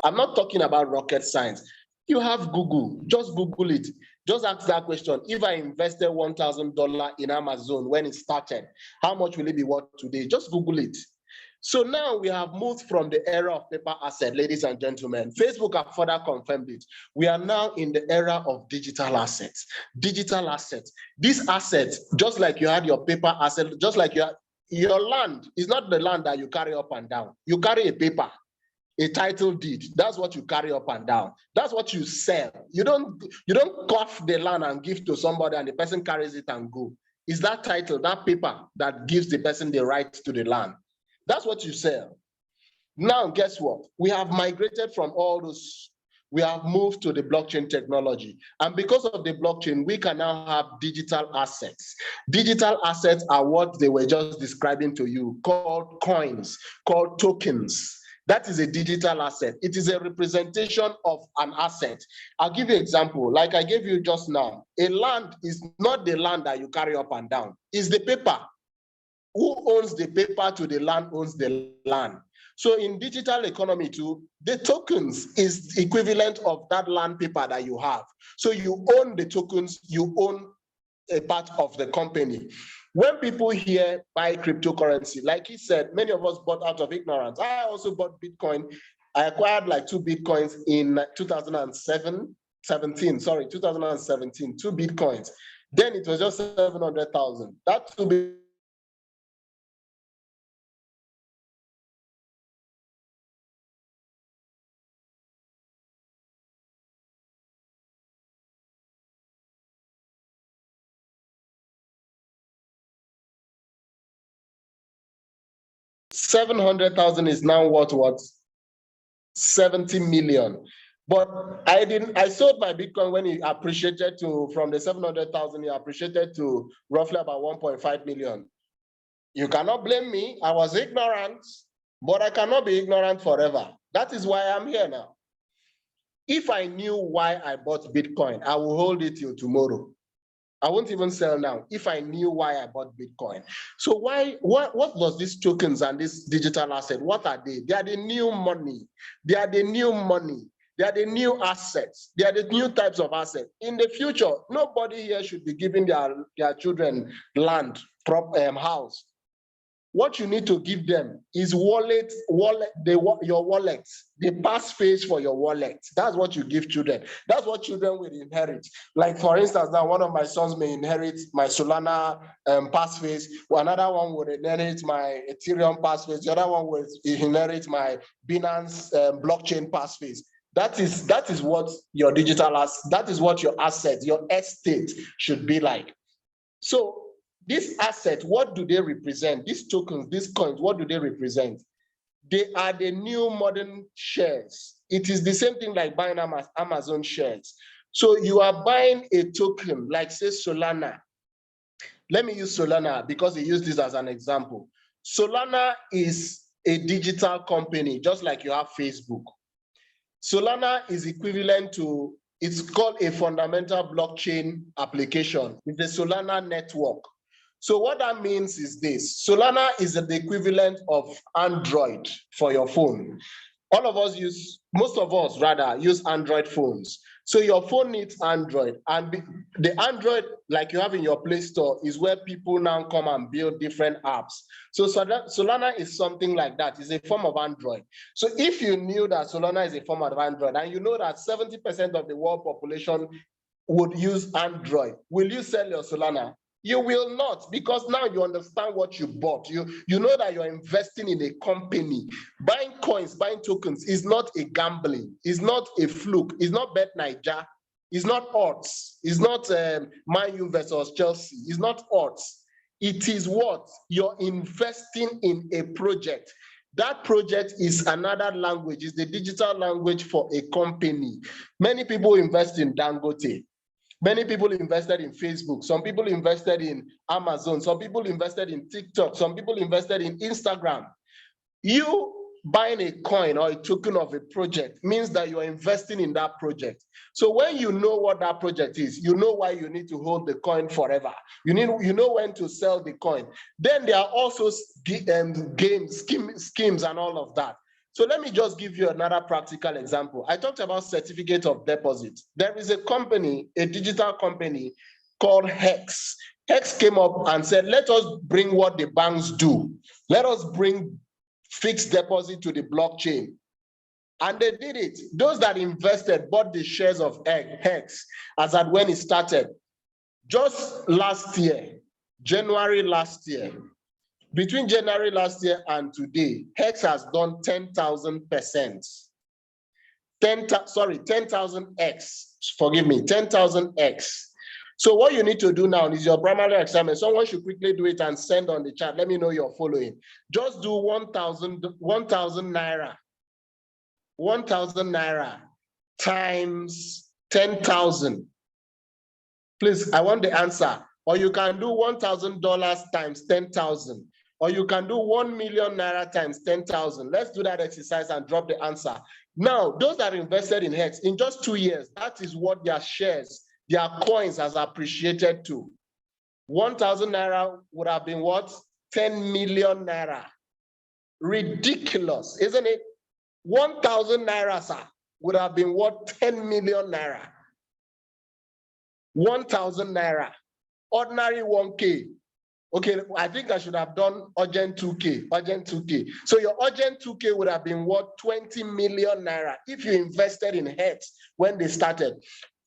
I'm not talking about rocket science. You have Google, just Google it. Just ask that question. If I invested $1,000 in Amazon when it started, how much will it be worth today? Just Google it. So now we have moved from the era of paper asset, ladies and gentlemen. Facebook have further confirmed it. We are now in the era of digital assets. Digital assets. These assets, just like you had your paper asset, just like your land is not the land that you carry up and down. You carry a paper, a title deed. That's what you carry up and down. That's what you sell. You don't cough the land and give to somebody and the person carries it and go. It's that title, that paper that gives the person the right to the land. That's what you sell. Now, guess what? We have migrated from all those. We have moved to the blockchain technology. And because of the blockchain, we can now have digital assets. Digital assets are what they were just describing to you, called coins, called tokens. That is a digital asset. It is a representation of an asset. I'll give you an example. Like I gave you just now, a land is not the land that you carry up and down. It's the paper. Who owns the paper to the land owns the land. So in digital economy too, the tokens is equivalent of that land paper that you have. So you own the tokens, you own a part of the company. When people hear buy cryptocurrency, like he said, many of us bought out of ignorance. I also bought Bitcoin. I acquired like 2 Bitcoins in 2017, 2 Bitcoins. Then it was just 700,000. That 2 700,000 is now worth what? 70 million. But I sold my Bitcoin when it appreciated to, from the 700,000, it appreciated to roughly about 1.5 million. You cannot blame me. I was ignorant, but I cannot be ignorant forever. That is why I'm here now. If I knew why I bought Bitcoin, I will hold it till tomorrow. I won't even sell now if I knew why I bought Bitcoin. So what was these tokens and this digital asset? What are they? They are the new money. They are the new money. They are the new assets. They are the new types of assets. In the future, nobody here should be giving their children land, house. What you need to give them is your wallet, the passphrase for your wallet. That's what you give children. That's what children will inherit. Like for instance, now one of my sons may inherit my Solana passphrase. Another one will inherit my Ethereum passphrase. The other one will inherit my Binance blockchain passphrase. That is what your that is what your asset, your estate should be like. So this asset, what do they represent? These tokens, these coins, what do they represent? They are the new modern shares. It is the same thing like buying Amazon shares. So you are buying a token, like say Solana. Let me use Solana because they use this as an example. Solana is a digital company, just like you have Facebook. Solana is equivalent to, it's called a fundamental blockchain application. It's the Solana network. So what that means is this: Solana is the equivalent of Android for your phone. Most of us rather use Android phones. So your phone needs Android, and the Android, like you have in your Play Store, is where people now come and build different apps. So Solana is something like that. It's a form of Android. So if you knew that Solana is a form of Android, and you know that 70% of the world population would use Android, will you sell your Solana? You will not, because now you understand what you bought. You know that you're investing in a company. Buying coins, buying tokens is not a gambling. It's not a fluke. It's not Bet Naija. It's not odds. It's not Man U versus Chelsea. It's not odds. It is what? You're investing in a project. That project is another language, it's the digital language for a company. Many people invest in Dangote. Many people invested in Facebook. Some people invested in Amazon. Some people invested in TikTok. Some people invested in Instagram. You buying a coin or a token of a project means that you are investing in that project. So when you know what that project is, you know why you need to hold the coin forever. You know when to sell the coin. Then there are also schemes and all of that. So let me just give you another practical example. I talked about certificate of deposit. There is a company, a digital company called Hex. Hex came up and said, let us bring what the banks do. Let us bring fixed deposit to the blockchain. And they did it. Those that invested bought the shares of Hex as at when it started. Just last year, January last year, between January last year and today, Hex has done 10,000%. 10,000x, forgive me, 10,000x. So what you need to do now is your primary assignment. Someone should quickly do it and send on the chat. Let me know you're following. Just do 1,000 naira. 1,000 naira times 10,000. Please, I want the answer. Or you can do $1,000 times 10,000. Or you can do 1 million naira times 10,000. Let's do that exercise and drop the answer. Now, those that invested in Hex, in just 2 years, that is what their shares, their coins has appreciated to. 1,000 naira would have been what? 10 million naira. Ridiculous, isn't it? 1,000 naira, sir, would have been what? 10 million naira. 1,000 naira. Ordinary 1K. Okay, I think I should have done urgent 2K, urgent 2K. So your urgent 2K would have been what? 20 million naira if you invested in Hex when they started.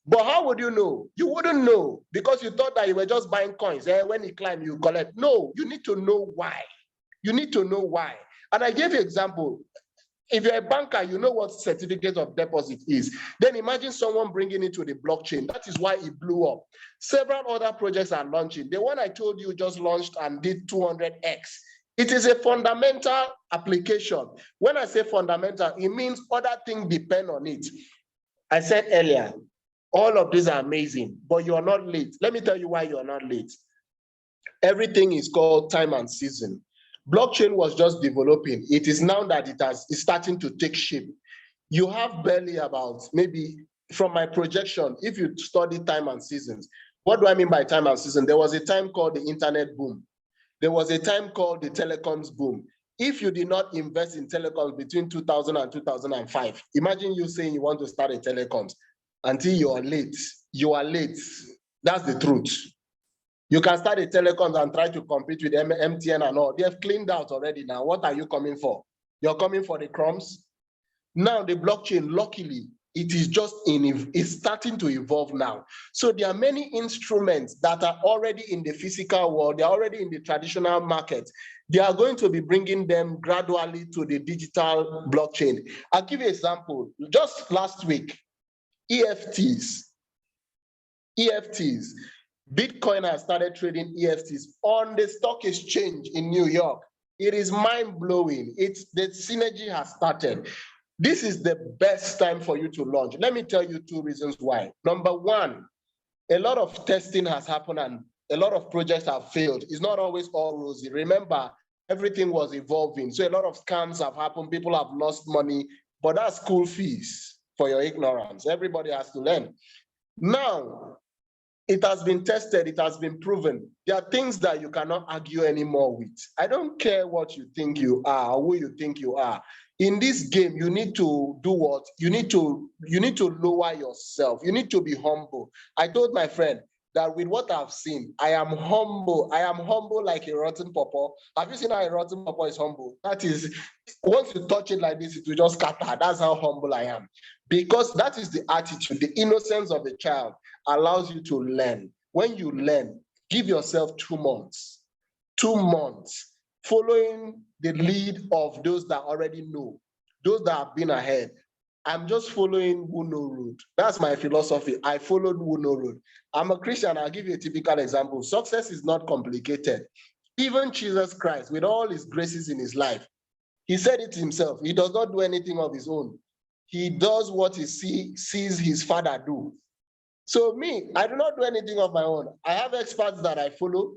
But how would you know? You wouldn't know because you thought that you were just buying coins. When it climbed, you collect. No, you need to know why. You need to know why. And I gave you an example. If you're a banker, you know what certificate of deposit is. Then imagine someone bringing it to the blockchain. That is why it blew up. Several other projects are launching. The one I told you just launched and did 200x. It is a fundamental application. When I say fundamental, it means other things depend on it. I said earlier, all of these are amazing, but you are not late. Let me tell you why you are not late. Everything is called time and season. Blockchain was just developing. It is now that it's starting to take shape. You have barely about, maybe from my projection, if you study time and seasons, what do I mean by time and season? There was a time called the internet boom. There was a time called the telecoms boom. If you did not invest in telecoms between 2000 and 2005, imagine you saying you want to start a telecoms until you are late. You are late. That's the truth. You can start a telecoms and try to compete with MTN and all. They have cleaned out already now. What are you coming for? You're coming for the crumbs? Now the blockchain, luckily, it is just it's starting to evolve now. So there are many instruments that are already in the physical world. They're already in the traditional market. They are going to be bringing them gradually to the digital blockchain. I'll give you an example. Just last week, EFTs. Bitcoin has started trading EFTs on the stock exchange in New York. It is mind-blowing. The synergy has started. This is the best time for you to launch. Let me tell you 2 reasons why. Number one, a lot of testing has happened and a lot of projects have failed. It's not always all rosy. Remember, everything was evolving. So a lot of scams have happened. People have lost money, but that's school fees for your ignorance. Everybody has to learn. Now, it has been tested, it has been proven. There are things that you cannot argue anymore with. I don't care what you think you are or who you think you are. In this game, you need to do what? You need to lower yourself. You need to be humble. I told my friend that with what I've seen, I am humble. I am humble like a rotten pawpaw. Have you seen how a rotten pawpaw is humble? That is, once you touch it like this, it will just scatter. That's how humble I am. Because that is the attitude, the innocence of a child allows you to learn. When you learn, give yourself 2 months. 2 months. Following the lead of those that already know, those that have been ahead. I'm just following who know road. That's my philosophy. I followed who know road. I'm a Christian. I'll give you a typical example. Success is not complicated. Even Jesus Christ, with all his graces in his life, He said it himself. He does not do anything of his own. He does what he sees his father do. So me, I do not do anything of my own. I have experts that I follow.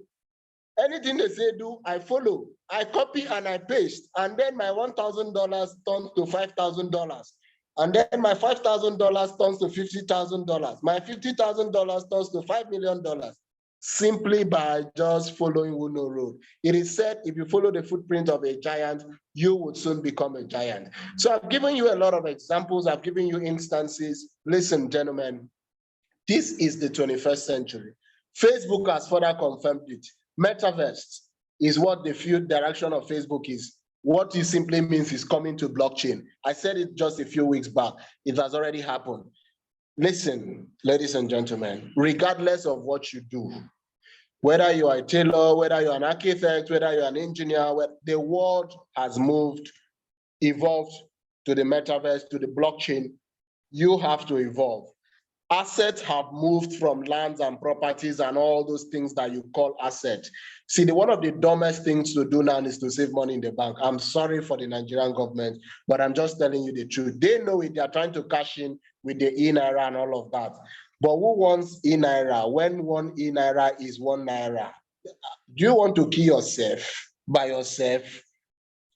Anything they say do, I follow. I copy and I paste. And then my $1,000 turns to $5,000. And then my $5,000 turns to $50,000. My $50,000 turns to $5 million. Simply by just following Uno Road. It is said, if you follow the footprint of a giant, you would soon become a giant. So I've given you a lot of examples. I've given you instances. Listen, gentlemen, this is the 21st century. Facebook has further confirmed it. Metaverse is what the future direction of Facebook is. What it simply means is coming to blockchain. I said it just a few weeks back. It has already happened. Listen, ladies and gentlemen, regardless of what you do, whether you are a tailor, whether you're an architect, whether you're an engineer, the world has moved, evolved to the metaverse, to the blockchain. You have to evolve. Assets have moved from lands and properties and all those things that you call assets. See, one of the dumbest things to do now is to save money in the bank. I'm sorry for the Nigerian government, but I'm just telling you the truth. They know it. They're trying to cash in with the e-naira and all of that. But who wants e-naira when one e-naira is 1 naira? Do you want to kill yourself by yourself?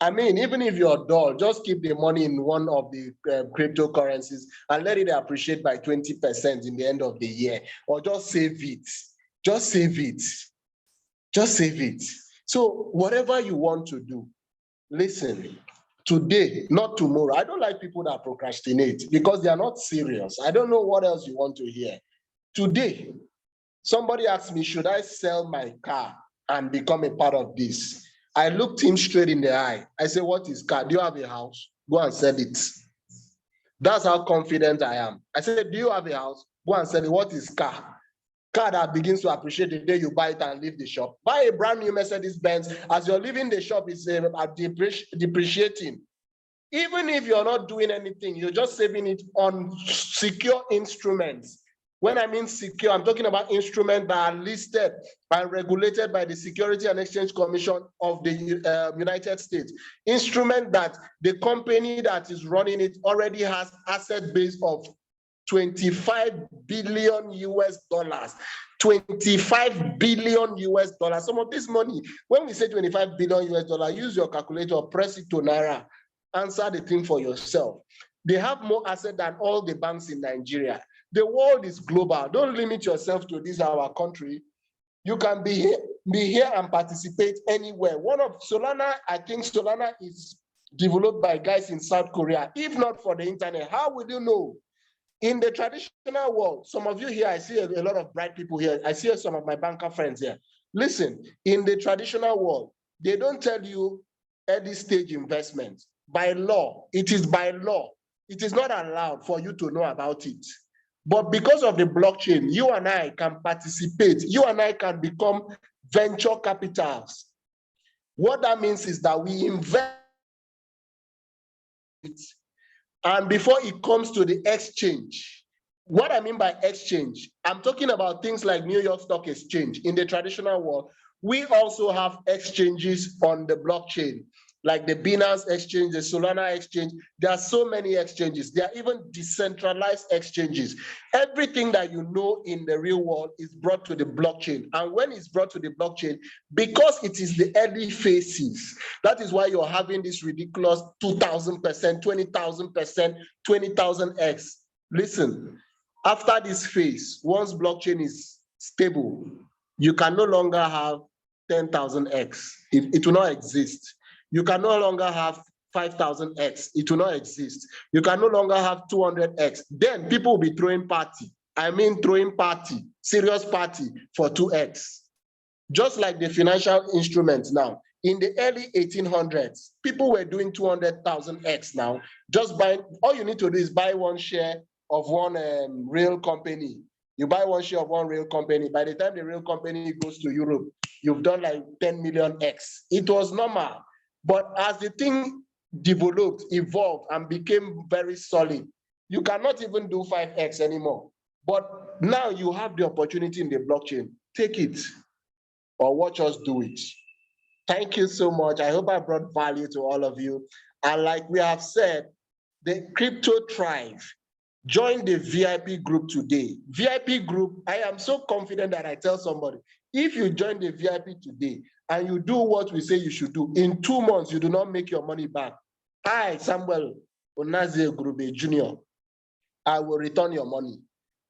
I mean, even if you're dull, just keep the money in one of the cryptocurrencies and let it appreciate by 20% in the end of the year, or just save it. Just save it. Just save it. So whatever you want to do, listen, today, not tomorrow. I don't like people that procrastinate because they are not serious. I don't know what else you want to hear. Today, somebody asked me, should I sell my car and become a part of this? I looked him straight in the eye. I said, what is car? Do you have a house? Go and sell it. That's how confident I am. I said, do you have a house? Go and sell it. What is car? Car that begins to appreciate the day you buy it and leave the shop. Buy a brand new Mercedes Benz. As you're leaving the shop, it's depreciating. Even if you're not doing anything, you're just saving it on secure instruments. When I mean secure, I'm talking about instruments that are listed and regulated by the Security and Exchange Commission of the United States. Instrument that the company that is running it already has asset base of 25 billion US dollars. 25 billion US dollars. Some of this money, when we say 25 billion US dollars, use your calculator, press it to Naira, answer the thing for yourself. They have more assets than all the banks in Nigeria. The world is global. Don't limit yourself to this, our country. You can be here and participate anywhere. One of Solana, I think Solana is developed by guys in South Korea. If not for the internet, how would you know? In the traditional world, some of you here, I see a lot of bright people here. I see some of my banker friends here. Listen, in the traditional world, they don't tell you early stage investments. By law, it is by law. It is not allowed for you to know about it. But because of the blockchain, you and I can participate. You and I can become venture capitals. What that means is that we invest, and before it comes to the exchange. What I mean by exchange, I'm talking about things like New York Stock Exchange. In the traditional world, we also have exchanges on the blockchain, like the Binance exchange, the Solana exchange. There are so many exchanges. There are even decentralized exchanges. Everything that you know in the real world is brought to the blockchain. And when it's brought to the blockchain, because it is the early phases, that is why you're having this ridiculous 2,000%, 20,000%, 20,000x. Listen, after this phase, once blockchain is stable, you can no longer have 10,000x. It will not exist. You can no longer have 5,000x. It will not exist. You can no longer have 200x. Then people will be throwing party. I mean throwing party, serious party for 2x. Just like the financial instruments now. In the early 1800s, people were doing 200,000x now. Just buying, all you need to do is buy one share of one real company. You buy one share of one real company. By the time the real company goes to Europe, you've done like 10 million X. It was normal. But as the thing developed, evolved, and became very solid, you cannot even do 5x anymore. But now you have the opportunity in the blockchain. Take it or watch us do it. Thank you so much. I hope I brought value to all of you. And like we have said, the crypto thrive. Join the VIP group today. VIP group, I am so confident that I tell somebody, if you join the VIP today and you do what we say you should do, in 2 months, you do not make your money back. I, Samuel Onazie Grube Jr., I will return your money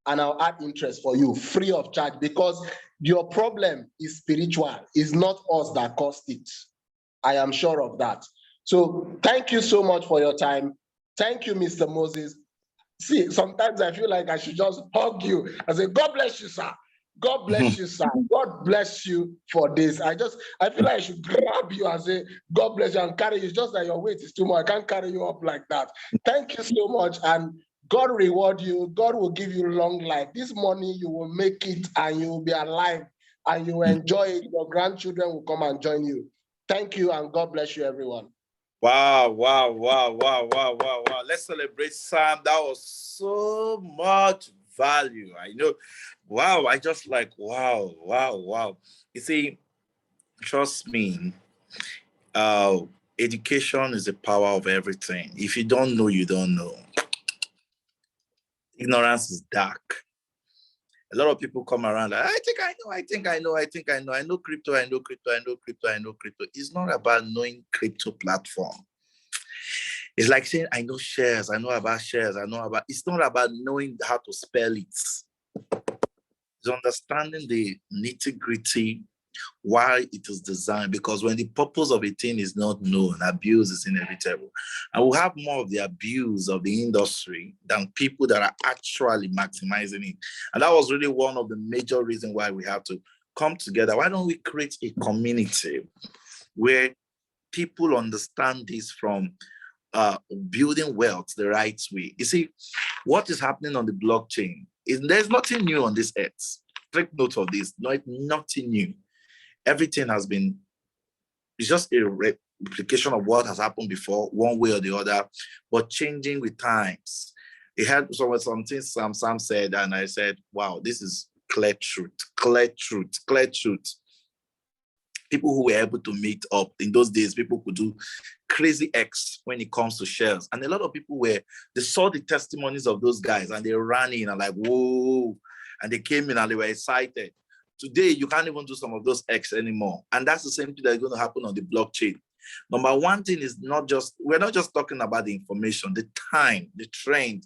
and I'll add interest for you free of charge, because your problem is spiritual. It's not us that caused it. I am sure of that. So thank you so much for your time. Thank you, Mr. Moses. See, sometimes I feel like I should just hug you and say, God bless you, sir. God bless you, sir. God bless you for this. I feel like I should grab you and say, God bless you, and carry you. It's just that your weight is too much. I can't carry you up like that. Thank you so much. And God reward you. God will give you long life. This money, you will make it and you will be alive and you will enjoy it. Your grandchildren will come and join you. Thank you, and God bless you, everyone. Wow, wow, wow, wow, wow, wow, wow. Let's celebrate Sam. That was so much value. I know. Wow, I just like, wow, wow, wow. You see, trust me, education is the power of everything. If you don't know, you don't know. Ignorance is dark. A lot of people come around like, I think I know, I think I know, I think I know. I know crypto, I know crypto, I know crypto, I know crypto. It's not about knowing crypto platform. It's like saying, I know shares, I know about shares, I know about, it's not about knowing how to spell it. It's understanding the nitty-gritty, why it is designed, because when the purpose of a thing is not known, abuse is inevitable. And we'll have more of the abuse of the industry than people that are actually maximizing it. And that was really one of the major reasons why we have to come together. Why don't we create a community where people understand this from building wealth the right way? You see, what is happening on the blockchain is there's nothing new on this earth. Take note of this, nothing new. Everything has been, it's just a replication of what has happened before, one way or the other, but changing with times. It had something Sam said, and I said, wow, this is clear truth, clear truth, clear truth. People who were able to meet up in those days, people could do crazy X when it comes to shares. And a lot of people they saw the testimonies of those guys and they ran in and like, whoa, and they came in and they were excited. Today, you can't even do some of those X anymore. And that's the same thing that's going to happen on the blockchain. Number one thing is we're not just talking about the information, the time, the trend.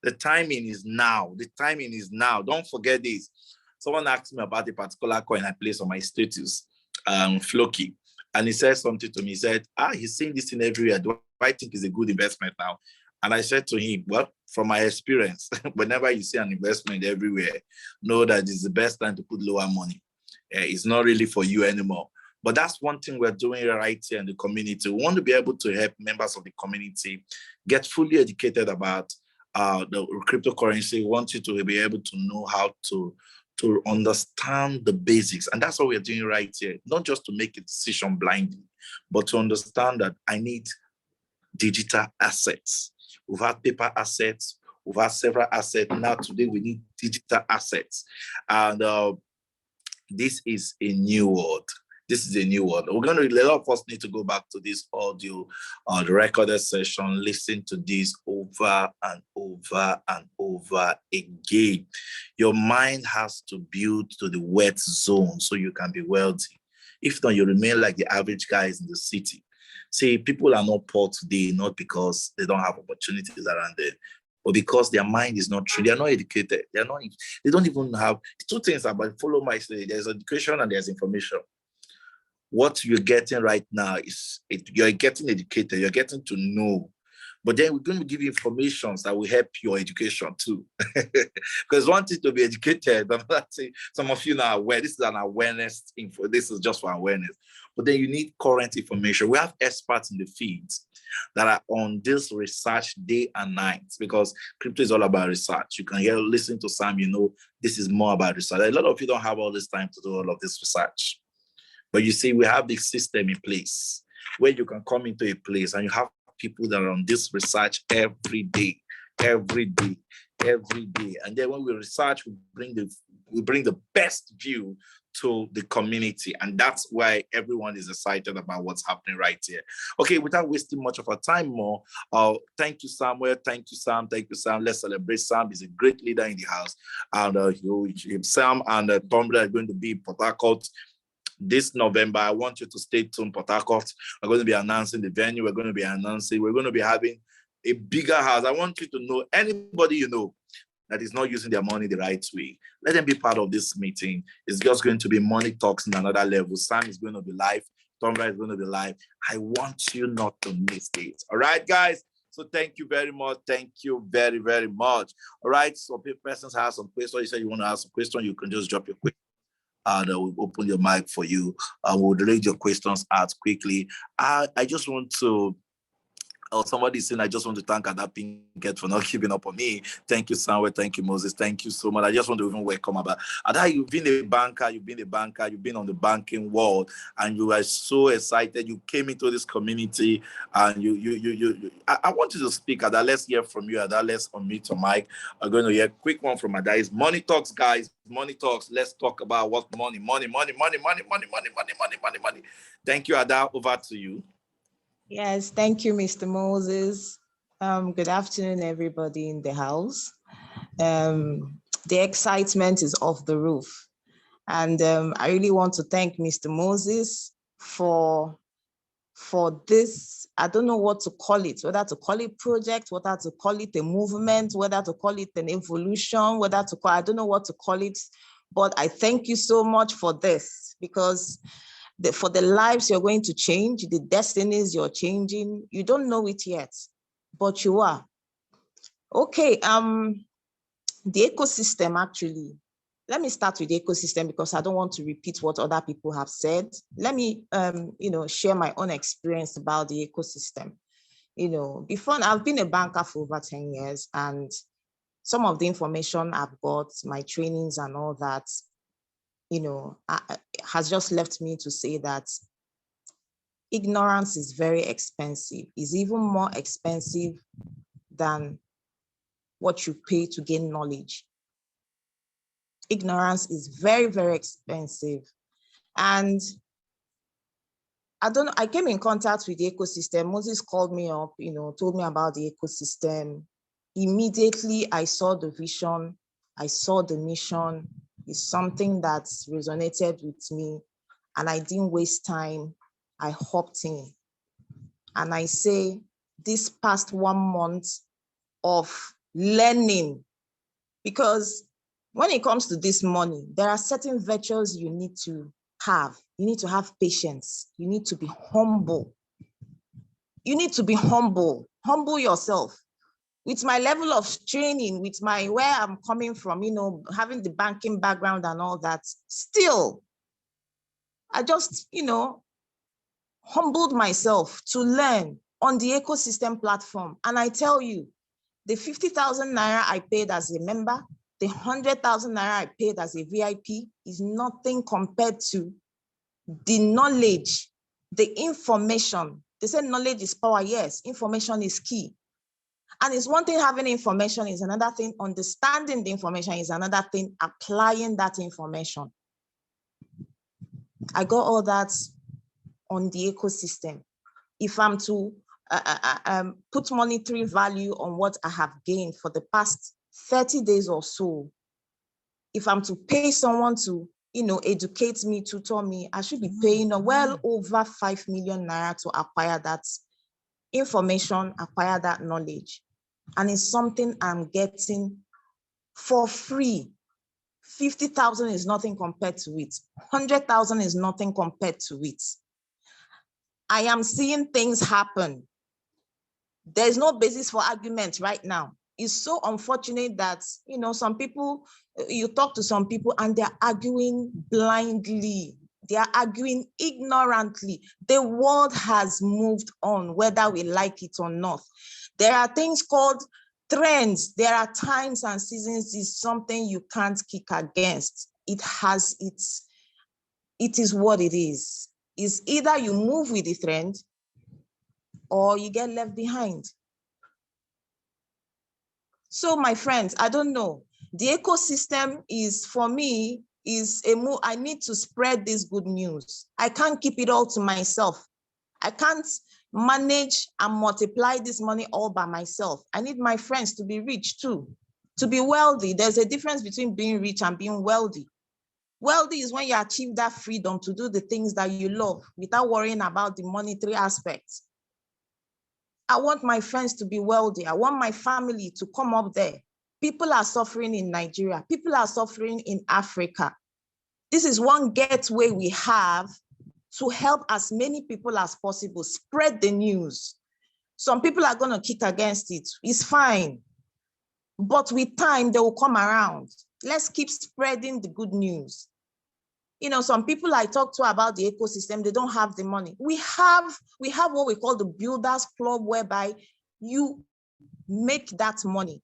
The timing is now. The timing is now. Don't forget this. Someone asked me about a particular coin I placed on my status, Floki. And he said something to me. He said, he's seeing this thing everywhere. Do I think it's a good investment now? And I said to him, well, from my experience, whenever you see an investment everywhere, know that it's the best time to put lower money. It's not really for you anymore. But that's one thing we're doing right here in the community. We want to be able to help members of the community get fully educated about the cryptocurrency. We want you to be able to know how to understand the basics. And that's what we're doing right here. Not just to make a decision blindly, but to understand that I need digital assets. We've had paper assets. We've had several assets. Now today we need digital assets. And this is a new world. This is a new world. A lot of us need to go back to this audio, the recorded session, listen to this over and over and over again. Your mind has to build to the wet zone so you can be wealthy. If not, you remain like the average guys in the city. See, people are not poor today, not because they don't have opportunities around them, but because their mind is not true. They are not educated. They don't even have two things about follow my study. There's education and there's information. What you're getting right now is you're getting educated, you're getting to know. But then we're going to give you information that will help your education too. Because one thing to be educated, some of you now are aware, this is an awareness info. This is just for awareness. But then you need current information. We have experts in the fields that are on this research day and night, because crypto is all about research. You can listen to Sam, this is more about research. A lot of you don't have all this time to do all of this research. But you see, we have this system in place where you can come into a place and you have people that are on this research every day, every day. And then when we research, we bring the best view to the community. And that's why everyone is excited about what's happening right here. Okay, without wasting much of our time more, thank you, Samuel. Thank you, Sam. Thank you, Sam. Let's celebrate Sam. He's a great leader in the house. And Sam and Tom are going to be in Port Harcourt this November. I want you to stay tuned, Port Harcourt. We're going to be announcing the venue. We're going to be having a bigger house. I want you to know, anybody you know that is not using their money the right way, let them be part of this meeting. It's just going to be money talks in another level. Sam is going to be live. Tomra is going to be live. I want you not to miss it. All right, guys? So thank you very much. Thank you very, very much. All right, so if persons have some questions, you said you want to ask a question, you can just drop your question. And we'll open your mic for you. We'll read your questions out quickly. I just want to, somebody saying, I just want to thank Ada Pinkett for not giving up on me. Thank you, Samuel. Thank you, Moses. Thank you so much. I just want to even welcome Ada. Ada, you've been a banker. You've been on the banking world, and you are so excited. You came into this community, and I want you to speak, Ada. Let's hear from you, Ada. Let's unmute your mic. I'm going to hear a quick one from Ada. It's Money Talks, guys. Money Talks. Let's talk about what money. Thank you, Ada. Over to you. Yes, thank you, Mr. Moses. Good afternoon, everybody in the house. The excitement is off the roof. And I really want to thank Mr. Moses for this. I don't know what to call it, whether to call it project, whether to call it a movement, whether to call it an evolution, I don't know what to call it, but I thank you so much for this, because for the lives you're going to change, the destinies you're changing, you don't know it yet, but you are. Okay, the ecosystem, actually, let me start with the ecosystem because I don't want to repeat what other people have said. Let me, share my own experience about the ecosystem. Before, I've been a banker for over 10 years, and some of the information I've got, my trainings and all that, has just left me to say that ignorance is very expensive. It's even more expensive than what you pay to gain knowledge. Ignorance is very, very expensive. And I came in contact with the ecosystem. Moses called me up, told me about the ecosystem. Immediately, I saw the vision, I saw the mission. It's something that resonated with me, and I didn't waste time. I hopped in. And I say, this past 1 month of learning, because when it comes to this money, there are certain virtues you need to have. You need to have patience. You need to be humble. You need to be humble. Humble yourself. With my level of training, with where I'm coming from, having the banking background and all that, still, I just, humbled myself to learn on the ecosystem platform. And I tell you, the 50,000 Naira I paid as a member, the 100,000 Naira I paid as a VIP is nothing compared to the knowledge, the information. They say knowledge is power. Yes, information is key. And it's one thing having information, is another thing understanding the information, is another thing applying that information. I got all that on the ecosystem. If I'm to put monetary value on what I have gained for the past 30 days or so, if I'm to pay someone to, educate me, tutor me, I should be paying well over 5 million Naira to acquire that information, acquire that knowledge. And it's something I'm getting for free. 50,000 is nothing compared to it. 100,000 is nothing compared to it. I am seeing things happen. There's no basis for argument right now. It's so unfortunate that, some people, you talk to some people and they're arguing blindly. They are arguing ignorantly. The world has moved on, whether we like it or not. There are things called trends. There are times and seasons. Is something you can't kick against. It is what it is. It's either you move with the trend or you get left behind. So my friends, I don't know. The ecosystem is, for me, is a move. I need to spread this good news. I can't keep it all to myself. I can't manage and multiply this money all by myself. I need my friends to be rich too, to be wealthy. There's a difference between being rich and being wealthy. Wealthy is when you achieve that freedom to do the things that you love without worrying about the monetary aspects. I want my friends to be wealthy. I want my family to come up there. People are suffering in Nigeria. People are suffering in Africa. This is one gateway we have to help as many people as possible. Spread the news. Some people are going to kick against it. It's fine. But with time, they will come around. Let's keep spreading the good news. You know, some people I talk to about the ecosystem, they don't have the money. We have what we call the Builders Club, whereby you make that money.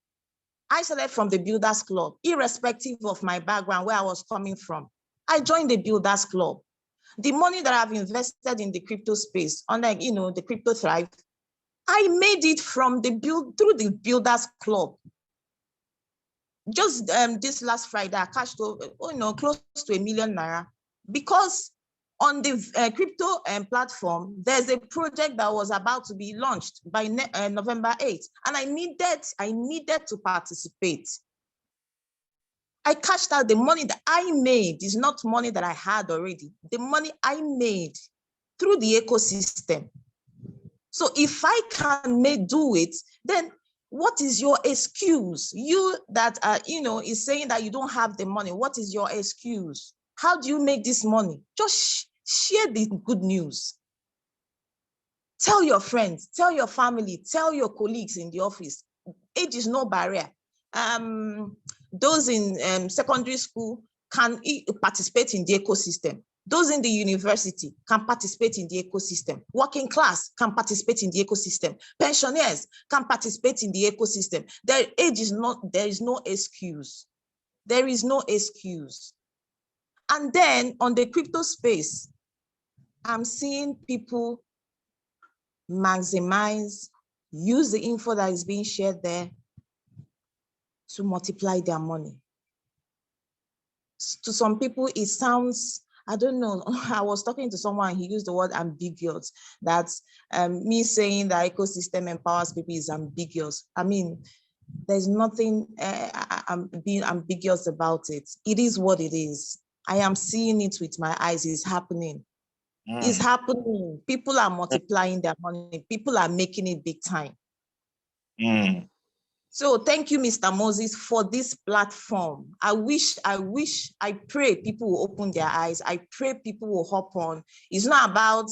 I started from the Builders Club, irrespective of my background, where I was coming from. I joined the Builders Club. The money that I've invested in the crypto space, under, you know, the Crypto Thrive, I made it from through the Builders Club. Just this last Friday, I cashed over, close to ₦1 million, because on the crypto platform, there's a project that was about to be launched by November 8th, and I needed to participate. I cashed out the money that I made. Is not money that I had already. The money I made through the ecosystem. So if I can do it, then what is your excuse? You that is saying that you don't have the money. What is your excuse? How do you make this money? Just share the good news. Tell your friends, tell your family, tell your colleagues in the office. Age is no barrier. Those in secondary school can participate in the ecosystem. Those in the university can participate in the ecosystem. Working class can participate in the ecosystem. Pensioners can participate in the ecosystem. There is no excuse. There is no excuse. And then on the crypto space, I'm seeing people maximize, use the info that is being shared there to multiply their money. To some people, it sounds, I don't know. I was talking to someone, he used the word ambiguous, that me saying that ecosystem empowers people is ambiguous. I mean, there's nothing being ambiguous about it. It is what it is. I am seeing it with my eyes. It's happening. It's happening. People are multiplying their money. People are making it big time. So thank you, Mr. Moses, for this platform. I pray people will open their eyes. I pray people will hop on. It's not about,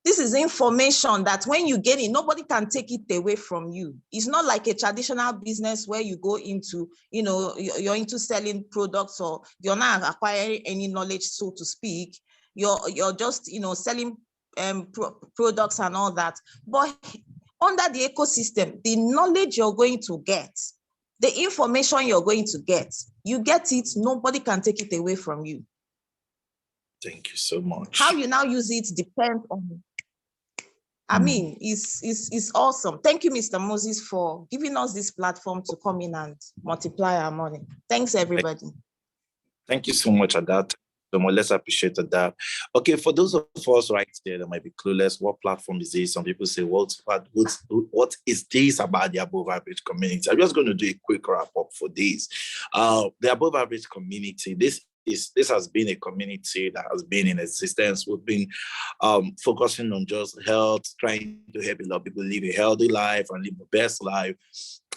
this is information that when you get it, nobody can take it away from you. It's not like a traditional business where you go into, you're into selling products, or you're not acquiring any knowledge, so to speak. You're just, selling products and all that. But under the ecosystem, the knowledge you're going to get, the information you're going to get, you get it, nobody can take it away from you. Thank you so much. How you now use it depends on, I mean, it's awesome. Thank you, Mr. Moses, for giving us this platform to come in and multiply our money. Thanks, everybody. Thank you so much, Adat. So much. Let's appreciate that. Okay, for those of us right there that might be clueless, what platform is this? Some people say, what is this about the above average community? I'm just going to do a quick wrap up for this. The above average community, this has been a community that has been in existence. We've been focusing on just health, trying to help a lot of people live a healthy life and live the best life.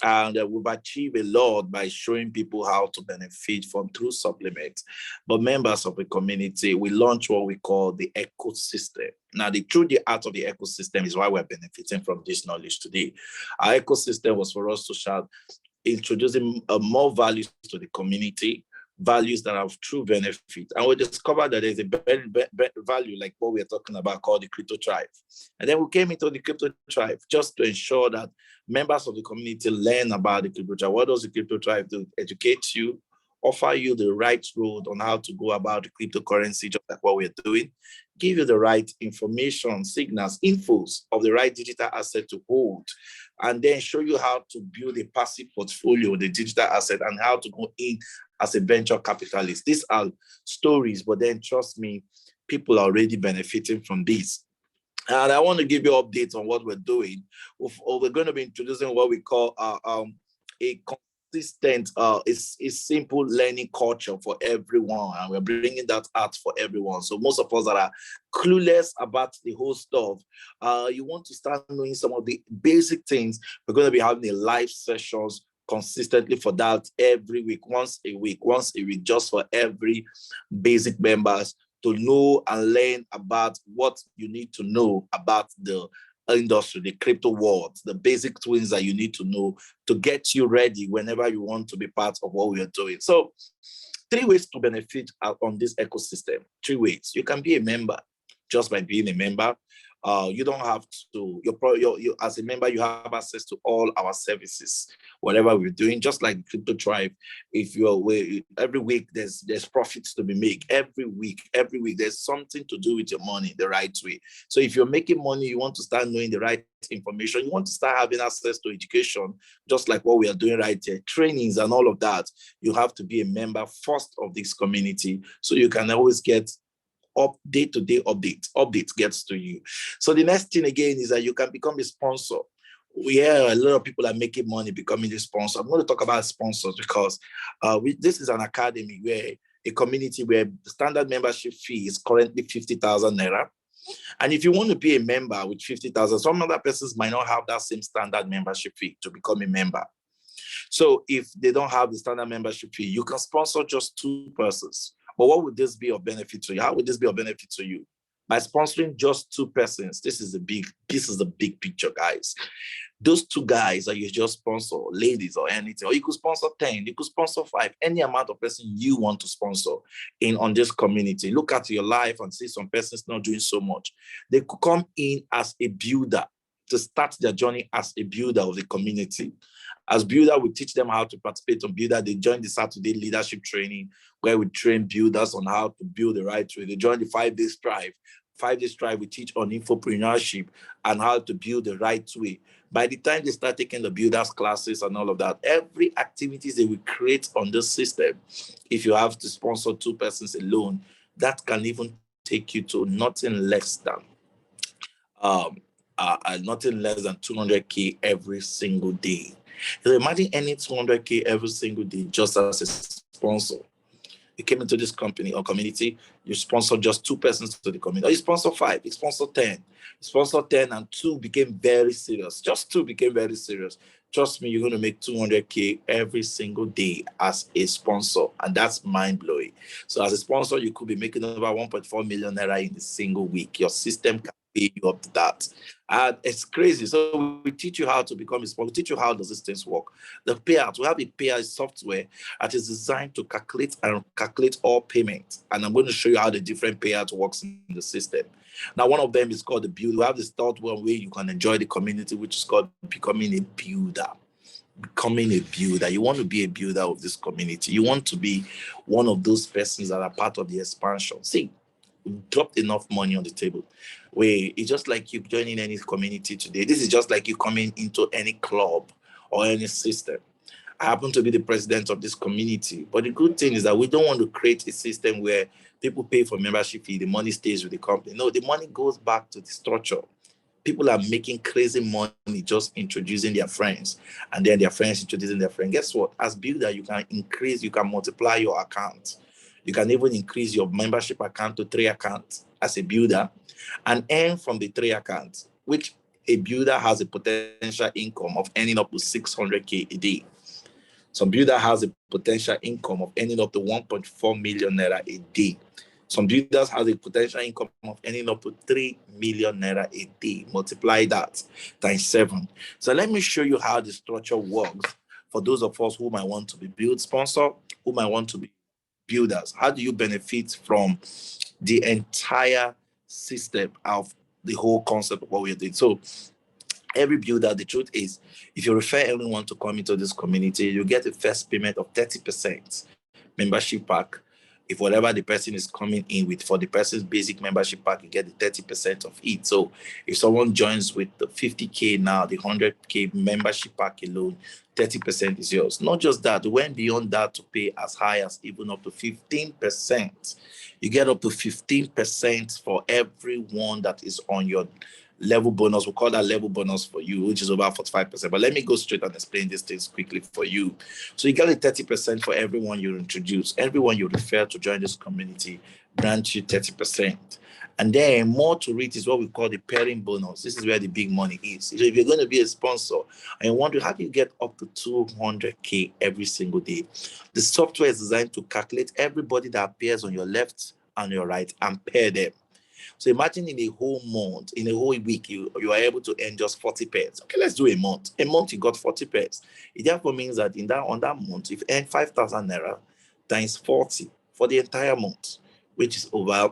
And we've achieved a lot by showing people how to benefit from true supplements. But members of the community, we launched what we call the ecosystem. Now, the art of the ecosystem is why we're benefiting from this knowledge today. Our ecosystem was for us to start introducing more values to the community, values that have true benefit. And we discovered that there's a value like what we're talking about called the Crypto Thrive. And then we came into the Crypto Thrive just to ensure that members of the community learn about the Crypto Thrive. What does the Crypto Thrive do? Educate you offer you the right road on how to go about the cryptocurrency, just like what we're doing, give you the right information, signals, infos of the right digital asset to hold, and then show you how to build a passive portfolio with the digital asset and how to go in as a venture capitalist. These are stories, but then trust me, people are already benefiting from this. And I want to give you updates on what we're doing. We're going to be introducing what we call a consistent, it's simple learning culture for everyone, and we're bringing that out for everyone. So most of us that are clueless about the whole stuff, you want to start knowing some of the basic things. We're going to be having a live sessions consistently for that every week, once a week, just for every basic members to know and learn about what you need to know about the industry, the crypto world, the basic things that you need to know to get you ready whenever you want to be part of what we are doing. So 3 ways to benefit on this ecosystem. 3 ways. You can be a member just by being a member. You don't have to, you're as a member, you have access to all our services, whatever we're doing, just like Crypto Tribe. If you're away, every week there's profits to be made. Every week, there's something to do with your money the right way. So if you're making money, you want to start knowing the right information, you want to start having access to education, just like what we are doing right here, trainings and all of that, you have to be a member first of this community so you can always get day-to-day updates gets to you. So the next thing again is that you can become a sponsor. We hear a lot of people are making money becoming a sponsor. I'm going to talk about sponsors because this is an academy where a community where the standard membership fee is currently 50,000 naira. And if you want to be a member with 50,000, some other persons might not have that same standard membership fee to become a member. So if they don't have the standard membership fee, you can sponsor just 2 persons. But what would this be of benefit to you? How would this be of benefit to you? By sponsoring just 2 persons, this is the big picture, guys. Those 2 guys that you just sponsor, ladies or anything, or you could sponsor 10, you could sponsor 5, any amount of person you want to sponsor on this community. Look at your life and see some persons not doing so much. They could come in as a builder to start their journey as a builder of the community. As builder, we teach them how to participate on builder. They join the Saturday leadership training where we train builders on how to build the right way. They join the 5-day strive. 5-day strive, we teach on infopreneurship and how to build the right way. By the time they start taking the builders classes and all of that, every activities they will create on this system, if you have to sponsor 2 persons alone, that can even take you to nothing less than 200K every single day. So imagine earning 200K every single day just as a sponsor. You came into this company or community, you sponsor just 2 persons to the community, or you sponsor 5, you sponsor 10. You sponsor 10 and 2 became very serious. Just 2 became very serious. Trust me, you're going to make 200K every single day as a sponsor, and that's mind-blowing. So as a sponsor, you could be making over 1.4 million naira in a single week. Your system can pay you up to that. And it's crazy. So we teach you how to become a sponsor. We teach you how does these things work. The payout, we have a payout software that is designed to calculate all payments. And I'm going to show you how the different payouts works in the system. Now, one of them is called the build. We have this third one where you can enjoy the community, which is called becoming a builder. Becoming a builder. You want to be a builder of this community. You want to be one of those persons that are part of the expansion. See, we've dropped enough money on the table. Where it's just like you joining any community today. This is just like you coming into any club or any system. I happen to be the president of this community. But the good thing is that we don't want to create a system where people pay for membership fee, the money stays with the company. No, the money goes back to the structure. People are making crazy money just introducing their friends, and then their friends introducing their friends. Guess what? As builder, you can multiply your account. You can even increase your membership account to 3 accounts as a builder and earn from the 3 accounts, which a builder has a potential income of earning up to 600K a day. Some builder has a potential income of earning up to 1.4 million naira a day. Some builders have a potential income of earning up to 3 million naira a day. Multiply that times 7. So let me show you how the structure works for those of us who might want to be build sponsor, who might want to be builders. How do you benefit from the entire system of the whole concept of what we're doing? So every builder, the truth is, if you refer anyone to come into this community, you get a first payment of 30%. membership pack. If whatever the person is coming in with for the person's basic membership pack, you get the 30% of it. So if someone joins with the 50K now, the 100K membership pack alone, 30% is yours. Not just that, we went beyond that to pay as high as even up to 15%. You get up to 15% for everyone that is on your level bonus. We'll call that level bonus for you, which is about 45%. But let me go straight and explain these things quickly for you. So you get a 30% for everyone you introduce, everyone you refer to join this community, grant you 30%. And then more to it is what we call the pairing bonus. This is where the big money is. So if you're going to be a sponsor and you wonder how do you get up to 200K every single day, the software is designed to calculate everybody that appears on your left and your right and pair them. So imagine in a whole month, in a whole week, you are able to earn just 40 pairs. Okay, let's do a month. A month you got 40 pairs. It therefore means that on that month, you've earned 5,000 naira times 40 for the entire month, which is over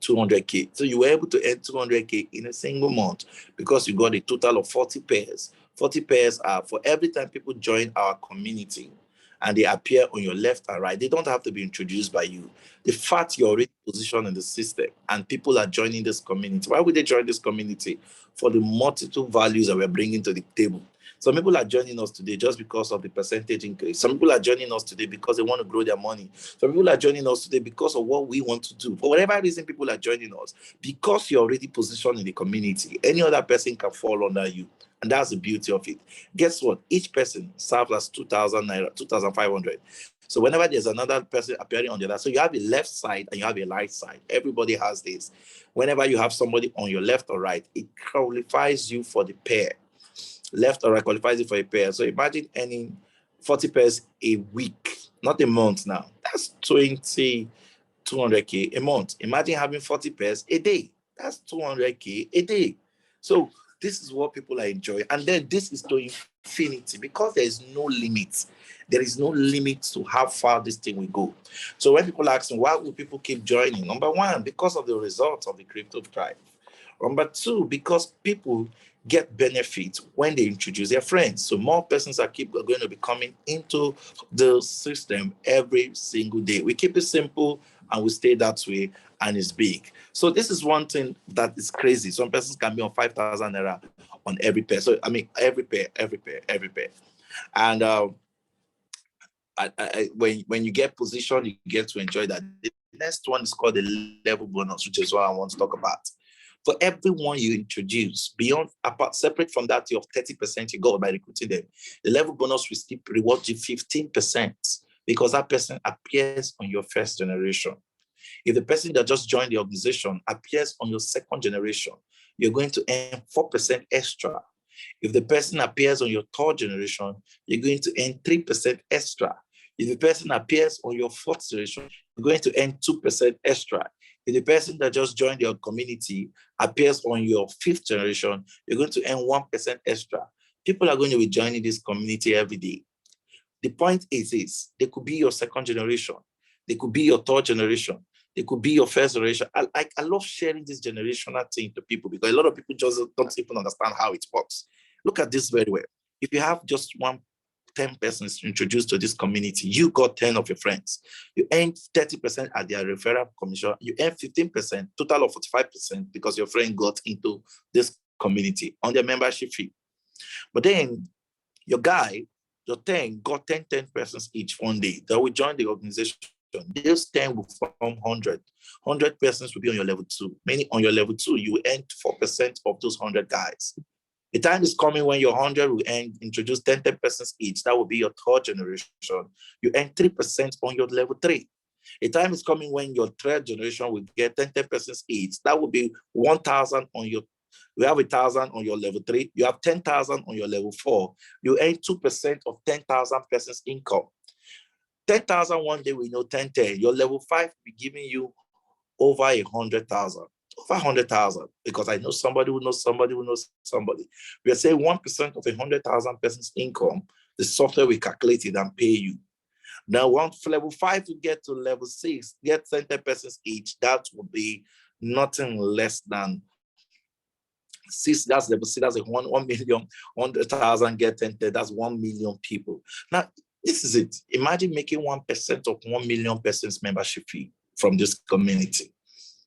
200K. So you were able to earn 200K in a single month because you got a total of 40 pairs. 40 pairs are for every time people join our community and they appear on your left and right. They don't have to be introduced by you. The fact you're already positioned in the system and people are joining this community. Why would they join this community? For the multitude values that we're bringing to the table. Some people are joining us today just because of the percentage increase. Some people are joining us today because they want to grow their money. Some people are joining us today because of what we want to do. For whatever reason, people are joining us because you're already positioned in the community. Any other person can fall under you. And that's the beauty of it. Guess what? Each person serves as 2,000 naira, 2,500. So whenever there's another person appearing on the other, so you have a left side and you have a right side. Everybody has this. Whenever you have somebody on your left or right, it qualifies you for the pair. Left or right qualifies you for a pair. So imagine earning 40 pairs a week, not a month now. That's 200K a month. Imagine having 40 pairs a day. That's 200K a day. So this is what people are enjoying. And then this is to infinity because there is no limit. There is no limit to how far this thing will go. So when people ask me, why will people keep joining? Number one, because of the results of the crypto tribe. Number two, because people get benefits when they introduce their friends. So more persons are going to be coming into the system every single day. We keep it simple and we stay that way, and it's big. So this is one thing that is crazy. Some persons can be on 5,000 naira on every pair. So I mean, every pair. And when you get positioned, you get to enjoy that. The next one is called the level bonus, which is what I want to talk about. For everyone you introduce, separate from that, you have 30% you got by recruiting them. The level bonus will still reward you 15% because that person appears on your first generation. If the person that just joined the organization appears on your second generation, you're going to earn 4% extra. If the person appears on your third generation, you're going to earn 3% extra. If the person appears on your fourth generation, you're going to earn 2% extra. If the person that just joined your community appears on your fifth generation, you're going to earn 1% extra. People are going to be joining this community every day. The point is they could be your second generation. They could be your third generation. They could be your first generation. I love sharing this generational thing to people because a lot of people just don't even understand how it works. Look at this very well. If you have just 10 persons introduced to this community, you got 10 of your friends. You earn 30% at their referral commission. You earn 15%, total of 45% because your friend got into this community on their membership fee. But then your 10 got 10 persons each one day that will join the organization. Those 10 will form 100. 100 persons will be on your level 2. Meaning on your level 2, you will earn 4% of those 100 guys. The time is coming when your 100 will introduce 10 persons each. That will be your third generation. You earn 3% on your level 3. The time is coming when your third generation will get 10 persons each. That will be 1,000 on your. You have 1,000 on your level 3. You have 10,000 on your level 4. You earn 2% of 10,000 persons income. 10,000 one day we know 10. Your level 5 will be giving you over 100,000. Over 100,000, because I know somebody who knows somebody who knows somebody. We are saying 1% of 100,000 persons income, the software will calculate it and pay you. Now, once level 5 to get to level 6, get 10 persons each, that would be nothing less than 6. That's level 6. That's 1 million, 100,000 get 10. That's 1 million people. Now, This is it. Imagine making 1% of 1 million persons membership fee from this community.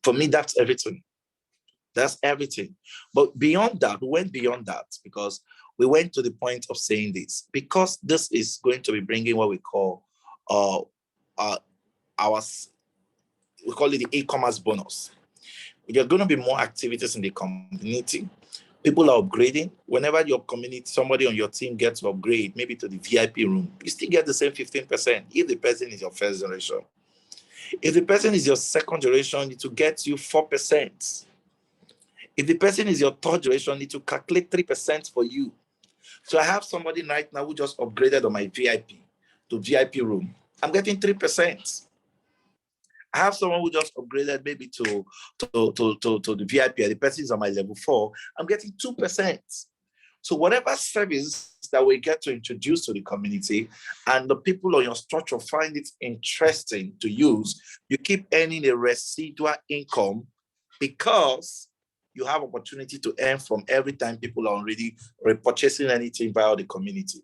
For me, that's everything. That's everything. But beyond that, we went beyond that because we went to the point of saying this. Because this is going to be bringing what we call our, we call it the e-commerce bonus. There are going to be more activities in the community. People are upgrading. Whenever your community, somebody on your team gets to upgrade, maybe to the VIP room, you still get the same 15% if the person is your first generation. If the person is your second generation, it will get you 4%. If the person is your third generation, it will calculate 3% for you. So I have somebody right now who just upgraded on my VIP to VIP room. I'm getting 3%. I have someone who just upgraded maybe to the VIP, and the person is on my level 4. I'm getting 2%. So whatever service that we get to introduce to the community and the people on your structure find it interesting to use, you keep earning a residual income because you have opportunity to earn from every time people are already repurchasing anything via the community.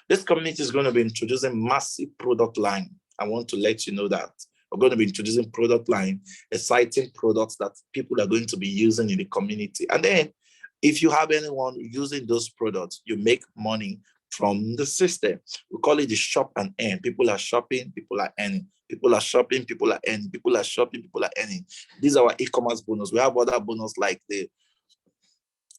This community is going to be introducing massive product line. I want to let you know that. We're going to be introducing product line, exciting products that people are going to be using in the community. And then if you have anyone using those products, you make money from the system. We call it the shop and earn. People are shopping, people are earning. People are shopping, people are earning. People are shopping, people are earning. These are our e-commerce bonus. We have other bonus like the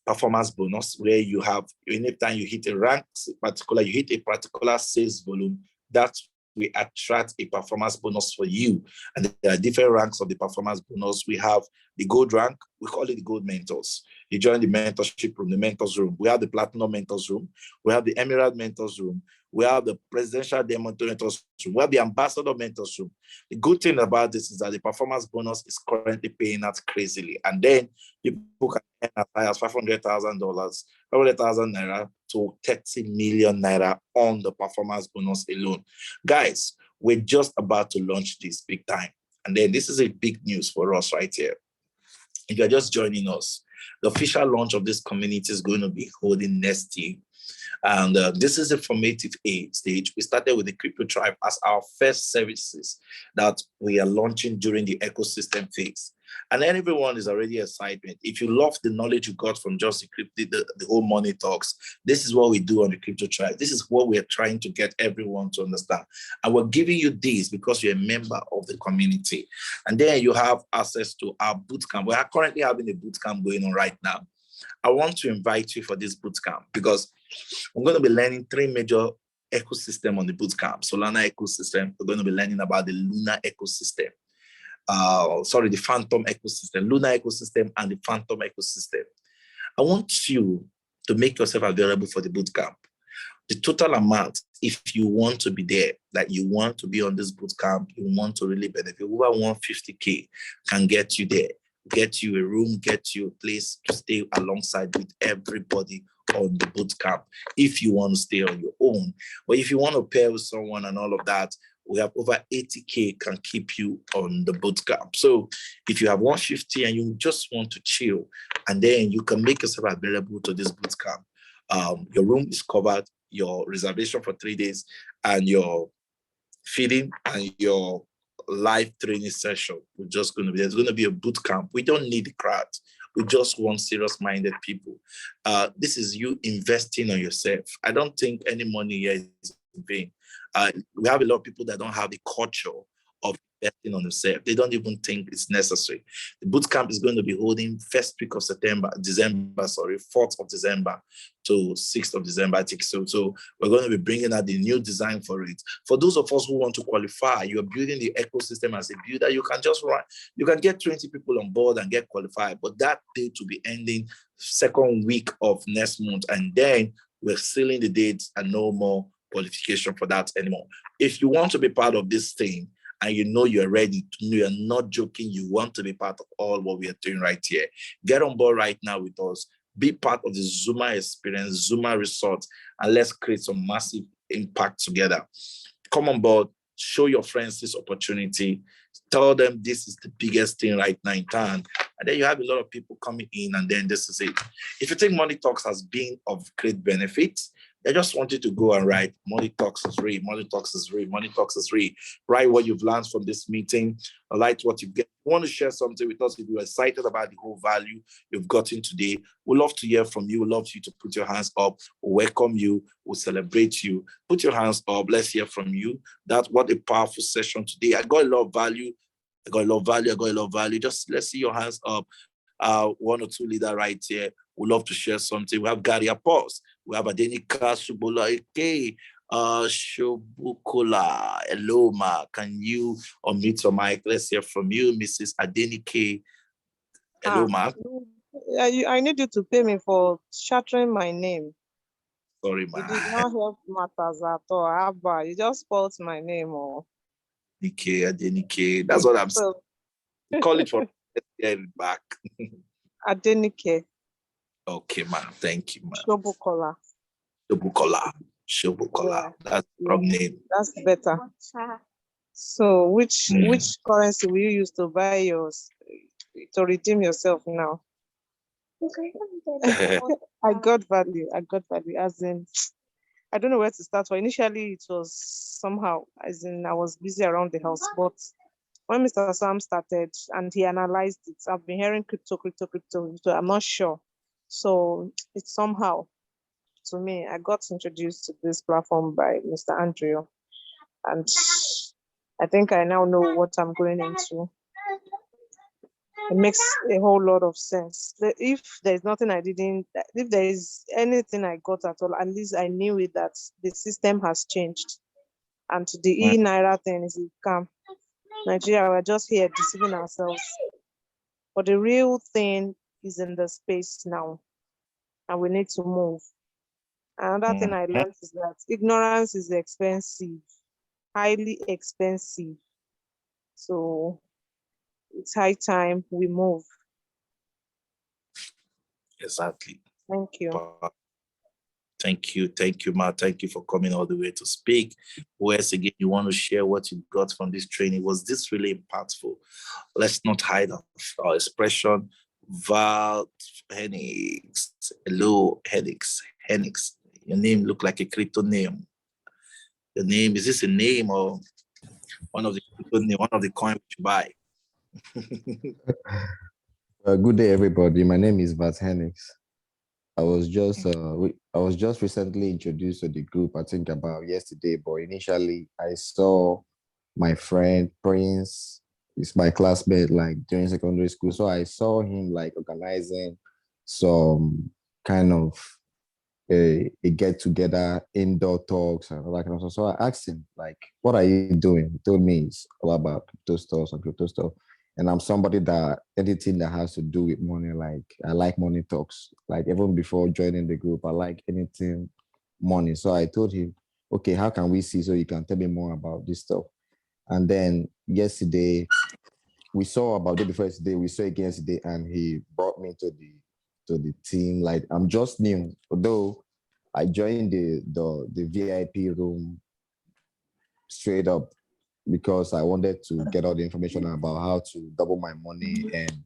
performance bonus, where you have, anytime you hit a rank, you hit a particular sales volume, that's we attract a performance bonus for you. And there are different ranks of the performance bonus. We have the gold rank, we call it the gold mentors. You join the mentorship room, the mentors room. We have the platinum mentors room. We have the emerald mentors room. We have the presidential mentors room. We have the ambassador mentors room. The good thing about this is that the performance bonus is currently paying out crazily. And then people can earn as high as $500,000, 500,000 naira to 30 million naira on the performance bonus alone. Guys, we're just about to launch this big time. And then this is a big news for us right here. If you're just joining us, the official launch of this community is going to be holding next year. And this is a formative stage. We started with the Crypto Tribe as our first services that we are launching during the ecosystem phase. And then everyone is already excited. If you love the knowledge you got from just the whole money talks, this is what we do on the Crypto Tribe. This is what we're trying to get everyone to understand. And we're giving you this because you're a member of the community. And then you have access to our bootcamp. We are currently having a bootcamp going on right now. I want to invite you for this bootcamp because we're going to be learning 3 major ecosystems on the bootcamp. Solana ecosystem. We're going to be learning about the Luna ecosystem. The Phantom ecosystem, Luna ecosystem, and the Phantom ecosystem. I want you to make yourself available for the bootcamp. The total amount, if you want to be there, that you want to be on this bootcamp, you want to really benefit, over 150K can get you there, get you a room, get you a place to stay alongside with everybody on the bootcamp if you want to stay on your own. But if you want to pair with someone and all of that, we have over 80K can keep you on the bootcamp. So if you have 150 and you just want to chill, and then you can make yourself available to this bootcamp. Your room is covered, your reservation for 3 days, and your feeding and your live training session. There's going to be a bootcamp. We don't need the crowd. We just want serious-minded people. This is you investing on yourself. I don't think any money here is in vain. We have a lot of people that don't have the culture of investing on themselves. They don't even think it's necessary. The bootcamp is going to be holding first week of December, 4th of December to 6th of December, I think so. So we're going to be bringing out the new design for it. For those of us who want to qualify, you're building the ecosystem as a builder, you can just run. You can get 20 people on board and get qualified, but that date will be ending second week of next month. And then we're sealing the dates and no more qualification for that anymore. If you want to be part of this thing and you know you're ready, you're not joking, you want to be part of all what we are doing right here, get on board right now with us. Be part of the Zuma experience, Zuma resort, and let's create some massive impact together. Come on board, show your friends this opportunity, tell them this is the biggest thing right now in town. And then you have a lot of people coming in, and then this is it. If you think Money Talks has been of great benefit, I just want you to go and write Money Talks is real, Money Talks is real, Money Talks is real. Write what you've learned from this meeting. Write what you get. You want to share something with us if you're excited about the whole value you've gotten today. We'd love to hear from you. We'd love you to put your hands up. We'll welcome you. We'll celebrate you. Put your hands up. Let's hear from you. That's what a powerful session today. I got a lot of value. I got a lot of value. I got a lot of value. Just let's see your hands up. One or two leaders right here. We'd love to share something. We have Gary Apos. We have Adenika Subola Eke. Shobukola. Hello, ma. Can you unmute your mic? Let's hear from you, Mrs. Adenike. Hello, ma. I need you to pay me for shattering my name. Sorry, ma. You did not help matters at all. Abba, you just spoiled my name. Oh. Adenike. That's what I'm saying. Call it for let's get it back. Adenike. Okay, ma. Thank you, ma. Shobukola. Shobukola. Yeah. That's the wrong name. That's better. So which currency will you use to buy yours, to redeem yourself now? I got value. As in, I don't know where to start. For initially, it was somehow, as in, I was busy around the house. But when Mr. Sam started and he analyzed it, I've been hearing crypto. So I'm not sure. So it's somehow, to me, I got introduced to this platform by Mr. Andrew. And I think I now know what I'm going into. It makes a whole lot of sense. If there's nothing if there is anything I got at all, at least I knew it that the system has changed. And the e-Naira thing is come. Nigeria, we're just here deceiving ourselves. But the real thing is in the space now. And we need to move. Another thing I learned is that ignorance is expensive, highly expensive. So it's high time we move. Exactly. Thank you. Thank you, ma. Thank you for coming all the way to speak. Once again, you want to share what you got from this training. Was this really impactful? Let's not hide our expression. Val Henix. Hello, Henix. Your name look like a crypto name. The name, is this a name or one of the crypto name, one of the coins you buy? Good day, everybody. My name is Vat Henix. I was just recently introduced to the group, I think about yesterday, but initially I saw my friend Prince, he's my classmate, like during secondary school. So I saw him like organizing some kind of a get together, indoor talks and all that kind of stuff. So I asked him, like, what are you doing? He told me it's all about crypto stuff. And I'm somebody that anything that has to do with money, like I like money talks. Like even before joining the group, I like anything money. So I told him, okay, how can we see so you can tell me more about this stuff? And then yesterday, we saw about day before yesterday, we saw again yesterday, and he brought me to the team. Like I'm just new, although I joined the VIP room straight up because I wanted to get all the information about how to double my money and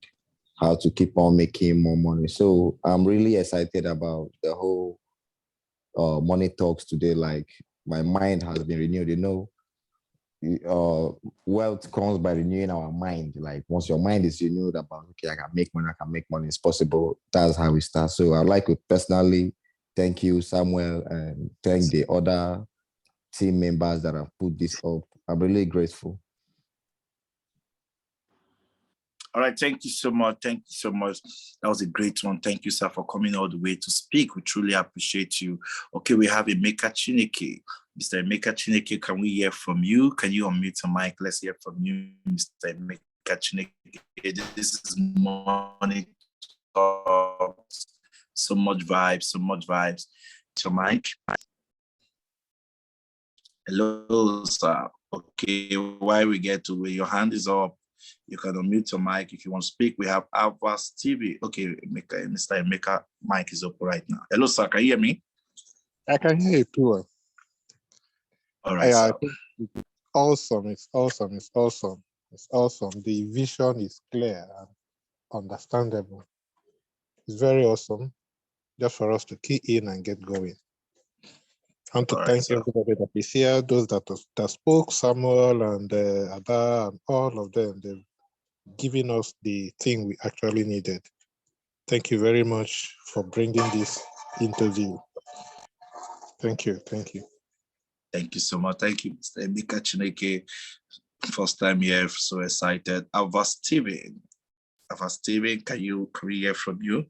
how to keep on making more money. So I'm really excited about the whole money talks today. Like my mind has been renewed. Wealth comes by renewing our mind. Like once your mind is renewed about, okay, I can make money, it's possible. That's how we start. So I'd like to personally thank you, Samuel, and thank the other team members that have put this up. I'm really grateful. All right, thank you so much. That was a great one. Thank you, sir, for coming all the way to speak. We truly appreciate you. Okay, we have Emeka Chineke. Mr. Emeka Chineke, can we hear from you? Can you unmute your mic? Let's hear from you, Mr. Emeka Chineke. This is Money Talks. So much vibes. To mic. Hello, sir. Okay, while we get to where your hand is up, you can unmute your mic if you want to speak. We have Alvas TV. Okay, Mr. Emeka, mic is up right now. Hello, sir. Can you hear me? I can hear you too well. All right, I sir. think it's awesome. It's awesome. The vision is clear and understandable. It's very awesome. Just for us to key in and get going. I want to All right, thank sir. everybody that is here, those that spoke, Samuel and Ada, and all of them. They've given us the thing we actually needed. Thank you very much for bringing this interview. Thank you. Thank you. Thank you so much. Thank you, Mr. Emeka Chineke. First time here, so excited. Ava Steven, can we hear from you?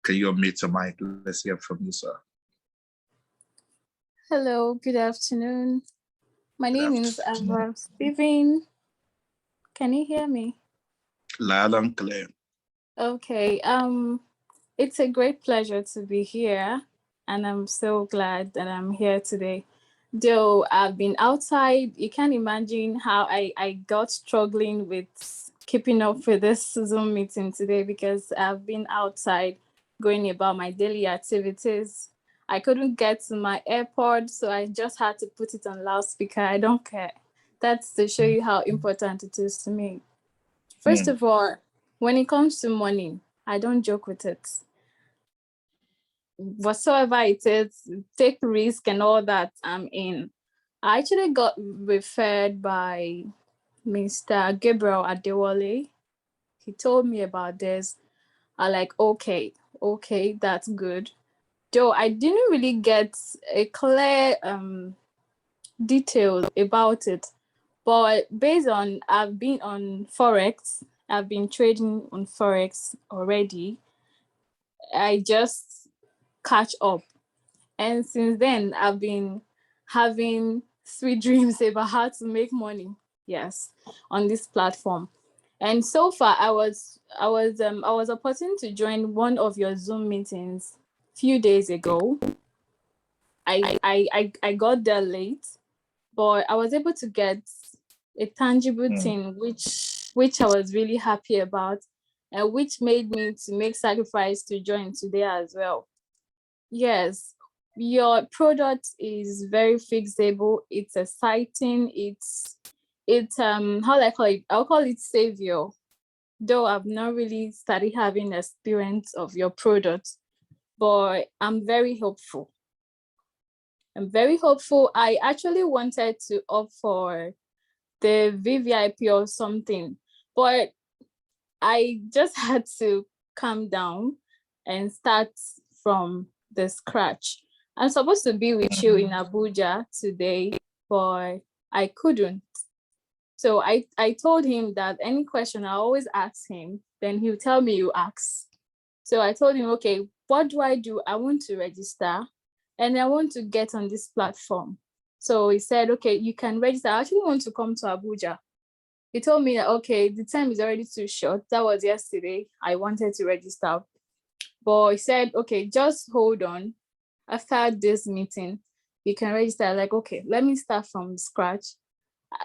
Can you unmute your mic? Let's hear from you, sir. Hello, good afternoon. My name is Ava Steven. Can you hear me? Loud and clear. Okay. It's a great pleasure to be here, and I'm so glad that I'm here today. Though I've been outside, you can't imagine how I got struggling with keeping up with this Zoom meeting today because I've been outside going about my daily activities. I couldn't get to my AirPod, so I just had to put it on loudspeaker. I don't care. That's to show you how important it is to me. First of all, when it comes to money, I don't joke with it. Whatsoever it is, take risk and all that, I'm in. I actually got referred by Mr. Gabriel Adewale. He told me about this. I like, okay, that's good. Though I didn't really get a clear detail about it, but based on, I've been on Forex, I've been trading on Forex already. I just catch up. And since then, I've been having sweet dreams about how to make money. Yes, on this platform. And so far, I was opportune to join one of your Zoom meetings a few days ago. I got there late, but I was able to get a tangible thing, which I was really happy about, and which made me to make sacrifice to join today as well. Yes, your product is very fixable. It's exciting. It's how do I call it? I'll call it savior. Though I've not really started having experience of your product, but I'm very hopeful. I actually wanted to opt for the VVIP or something, but I just had to calm down and start from the scratch. I'm supposed to be with you in Abuja today, but I couldn't. So I told him that any question I always ask him, then he'll tell me you ask. So I told him, okay, what do? I want to register and I want to get on this platform. So he said, okay, you can register. I actually want to come to Abuja. He told me that, okay, the time is already too short. That was yesterday. I wanted to register. But he said, okay, just hold on. After this meeting, you can register. Like, okay, let me start from scratch.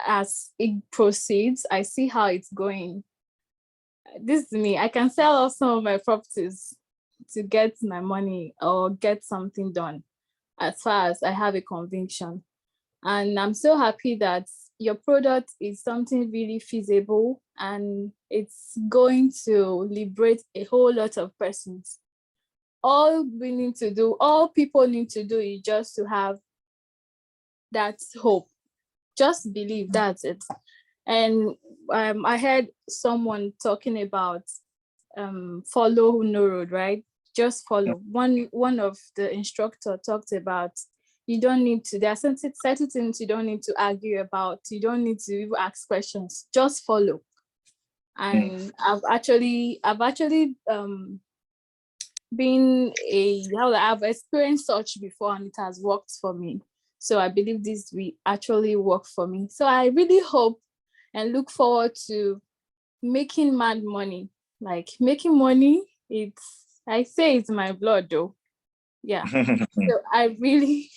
As it proceeds, I see how it's going. This is me. I can sell off some of my properties to get my money or get something done as far as I have a conviction. And I'm so happy that your product is something really feasible and it's going to liberate a whole lot of persons. All people need to do is just to have that hope. Just believe, that's it. And I heard someone talking about follow no road, right? Just follow. One of the instructor talked about you don't need to, there are certain things you don't need to argue about. You don't need to even ask questions. Just follow. And I've actually I've experienced such before and it has worked for me. So I believe this will actually work for me. So I really hope and look forward to making mad money. Like making money, I say it's my blood though. Yeah. So I really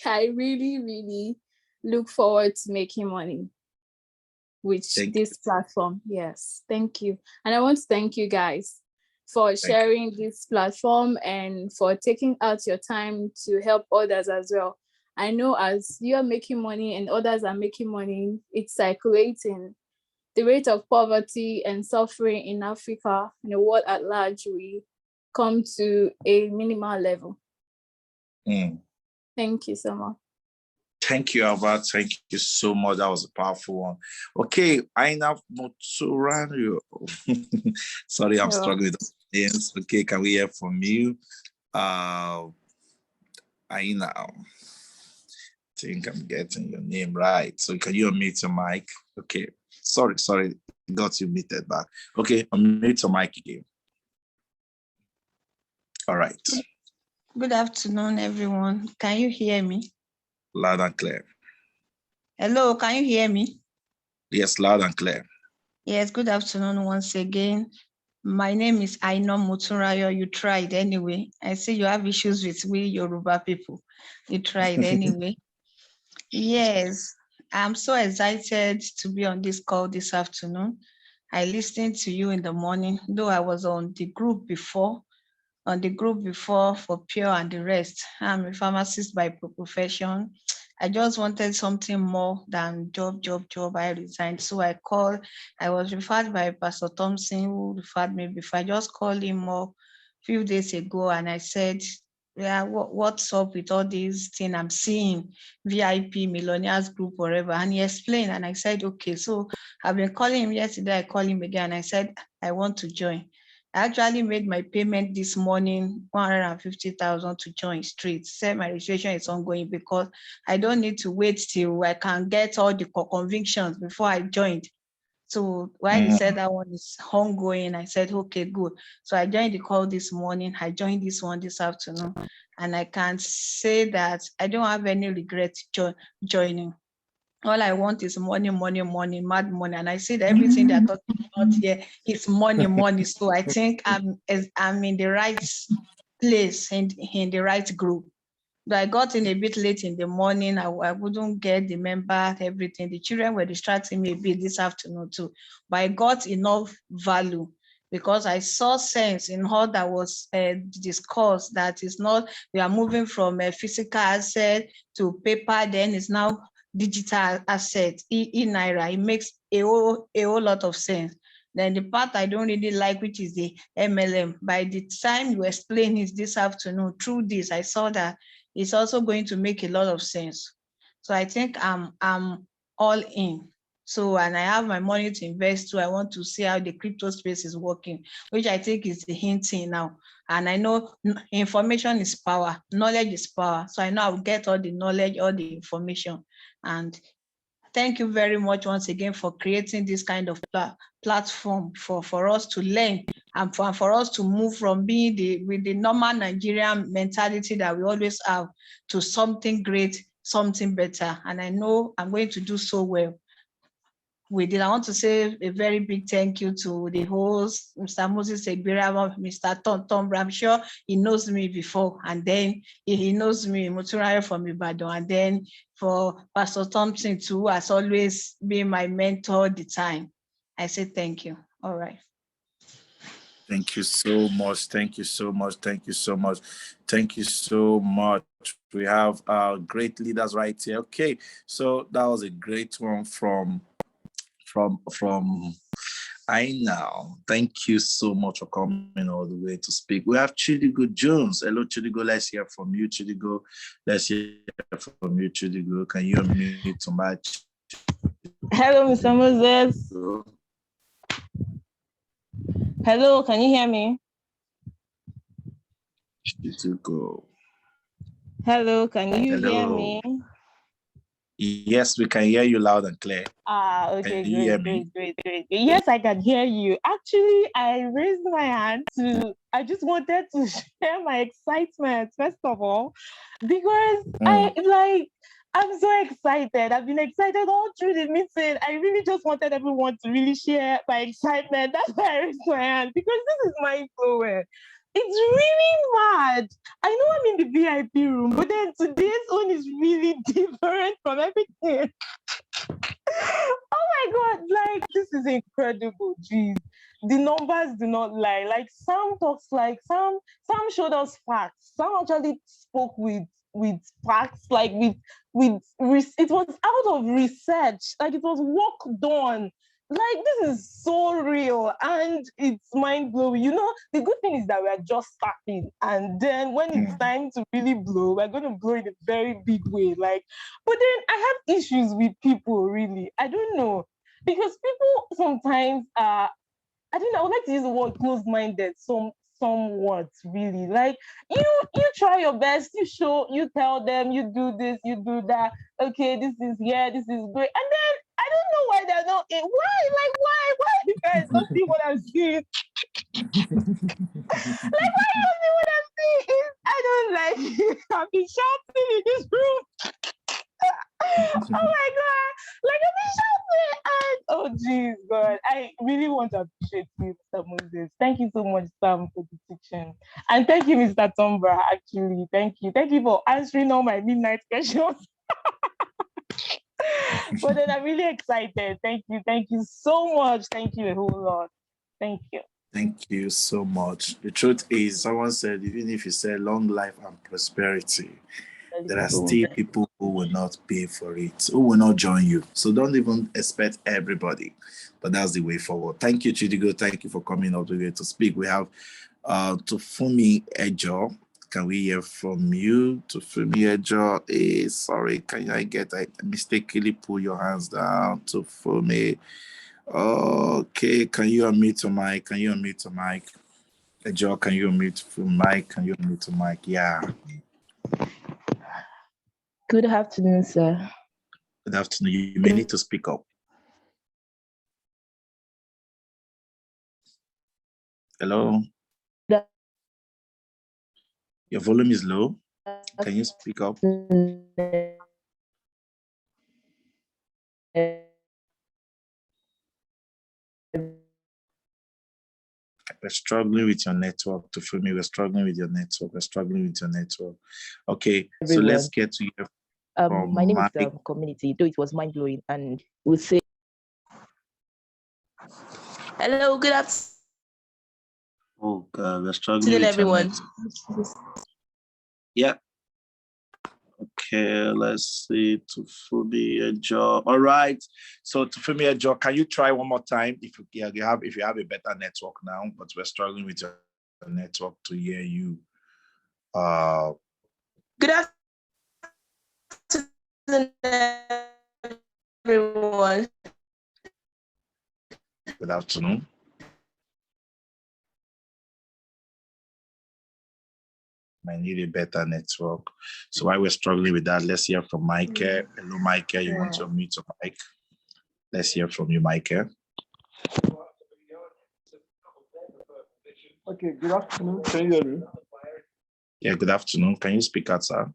look forward to making money with this platform. Yes, thank you. And I want to thank you guys for sharing this platform and for taking out your time to help others as well. I know as you are making money and others are making money, it's circulating. The rate of poverty and suffering in Africa and the world at large will come to a minimal level. Thank you so much. Thank you, Albert. Thank you so much. That was a powerful one. Okay, Aina Moturanyo. Sorry, I'm struggling with the names. Okay, can we hear from you? Aina. I think I'm getting your name right. So can you unmute your mic? Okay. Sorry. Got you muted back. Okay, unmute your mic again. All right. Good afternoon, everyone. Can you hear me? Loud and clear. Hello, can you hear me? Yes, loud and clear. Yes, good afternoon once again. My name is Aina Moturayo. You tried anyway. I see you have issues with we Yoruba people. You tried anyway. Yes, I'm so excited to be on this call this afternoon. I listened to you in the morning, though I was on the group before for Pure and the rest. I'm a pharmacist by profession. I just wanted something more than job. I resigned. So I was referred by Pastor Thompson, who referred me before. I just called him up a few days ago and I said, yeah, what's up with all these things I'm seeing, VIP, Millionaires Group, whatever. And he explained and I said, okay. So I've been calling him yesterday. I called him again. I said, I want to join. I actually made my payment this morning, 150,000 to join straight. Said my registration is ongoing because I don't need to wait till I can get all the convictions before I joined. So while he said that one is ongoing, I said, okay, good. So I joined the call this morning. I joined this one this afternoon. And I can say that I don't have any regret joining. All I want is money, mad money. And I see that everything they're talking about here is money. So I think I'm in the right place, in the right group. But I got in a bit late in the morning. I wouldn't get the member, everything. The children were distracting me a bit this afternoon too. But I got enough value because I saw sense in all that was discussed, that is not, we are moving from a physical asset to paper, then it's now digital asset, e-Naira. It makes a whole lot of sense. Then the part I don't really like, which is the MLM, by the time you explain it this afternoon, through this, I saw that it's also going to make a lot of sense. So I think I'm all in. So, and I have my money to invest too. I want to see how the crypto space is working, which I think is the hinting now. And I know information is power, knowledge is power. So I know I'll get all the knowledge, all the information. And thank you very much once again for creating this kind of platform for us to learn and for us to move from being with the normal Nigerian mentality that we always have to something great, something better. And I know I'm going to do so well with it. I want to say a very big thank you to the host, Mr. Moses Egbira, Mr. Tom. I'm sure he knows me before, and then he knows me, Moturayo from Ibadan, and then for Pastor Thompson too, who has always been my mentor all the time. I say thank you. All right. Thank you so much. Thank you so much. Thank you so much. Thank you so much. We have great leaders right here. Okay, so that was a great one from Aina. Thank you so much for coming all the way to speak. We have Chidigo Jones. Hello, Chidigo. Let's hear from you, Chidigo. Let's hear from you, Chidigo. Can you unmute to match? Hello, Mr. Moses. Hello, can you hear me? Chidigo. Hello, can you hear me? Yes, we can hear you loud and clear. Okay, great. Yes, I can hear you. Actually, I raised my hand I just wanted to share my excitement, first of all, because I'm so excited. I've been excited all through the meeting. I really just wanted everyone to really share my excitement. That's why I raised my hand, because this is mind blowing. It's really mad. I know I'm in the VIP room, but then today's one is really different from everything. Oh my God, this is incredible, geez. The numbers do not lie. Sam talks Sam showed us facts. Sam actually spoke with facts, it was out of research, it was work done. like this is so real and it's mind-blowing. The good thing is that we are just starting, and then when it's time to really blow, we're going to blow in a very big way. Like, but then I have issues with people, really. I don't know, because people sometimes I don't know, I would like to use the word closed-minded, somewhat, really. Like, you try your best, you tell them, you do this, you do that. Okay, this is great. And then I don't know why they're not in. Why? Like, why you guys don't see what I'm seeing? Like, why you don't see what I'm seeing? I don't like it. I've been shouting in this room. Oh my god! Like, I've been shouting, and oh jeez, God, I really want to appreciate you, Mr. Moses. Thank you so much, Sam, for the teaching, and thank you, Mr. Tombra. Actually, thank you for answering all my midnight questions. But then I'm really excited. Thank you so much. Thank you a whole lot. Thank you. Thank you so much. The truth is, someone said, even if you say long life and prosperity, there are still people who will not pay for it, who will not join you. So don't even expect everybody. But that's the way forward. Thank you, Chidigo. Thank you for coming up here to speak. We have Tufumi Ejo. Can we hear from you? Tufumi Ejo. Hey, sorry, I mistakenly pull your hands down? Tufumi. Okay, can you unmute your mic? Ejo, can you unmute your mic? Yeah. Good afternoon, sir. Good afternoon. You may need to speak up. Hello? Your volume is low. Can you speak up? We're struggling with your network. To feel me, we're struggling with your network. Okay, Everyone. So let's get to your. My name is Community, though it was mind-blowing, and we'll say hello, good afternoon. Oh God, we're struggling with everyone. Yeah. Okay, let's see. Tufumi Ejo. All right. So Tufumi Ejo, can you try one more time if you have a better network now? But we're struggling with your network to hear you. Good afternoon, everyone. Good afternoon. I need a better network. So while we're struggling with that, let's hear from Michael. Hello, Michael. You want to unmute your mic? Let's hear from you, Michael. Okay, good afternoon. Can you hear me? Yeah, good afternoon. Can you speak out, sir?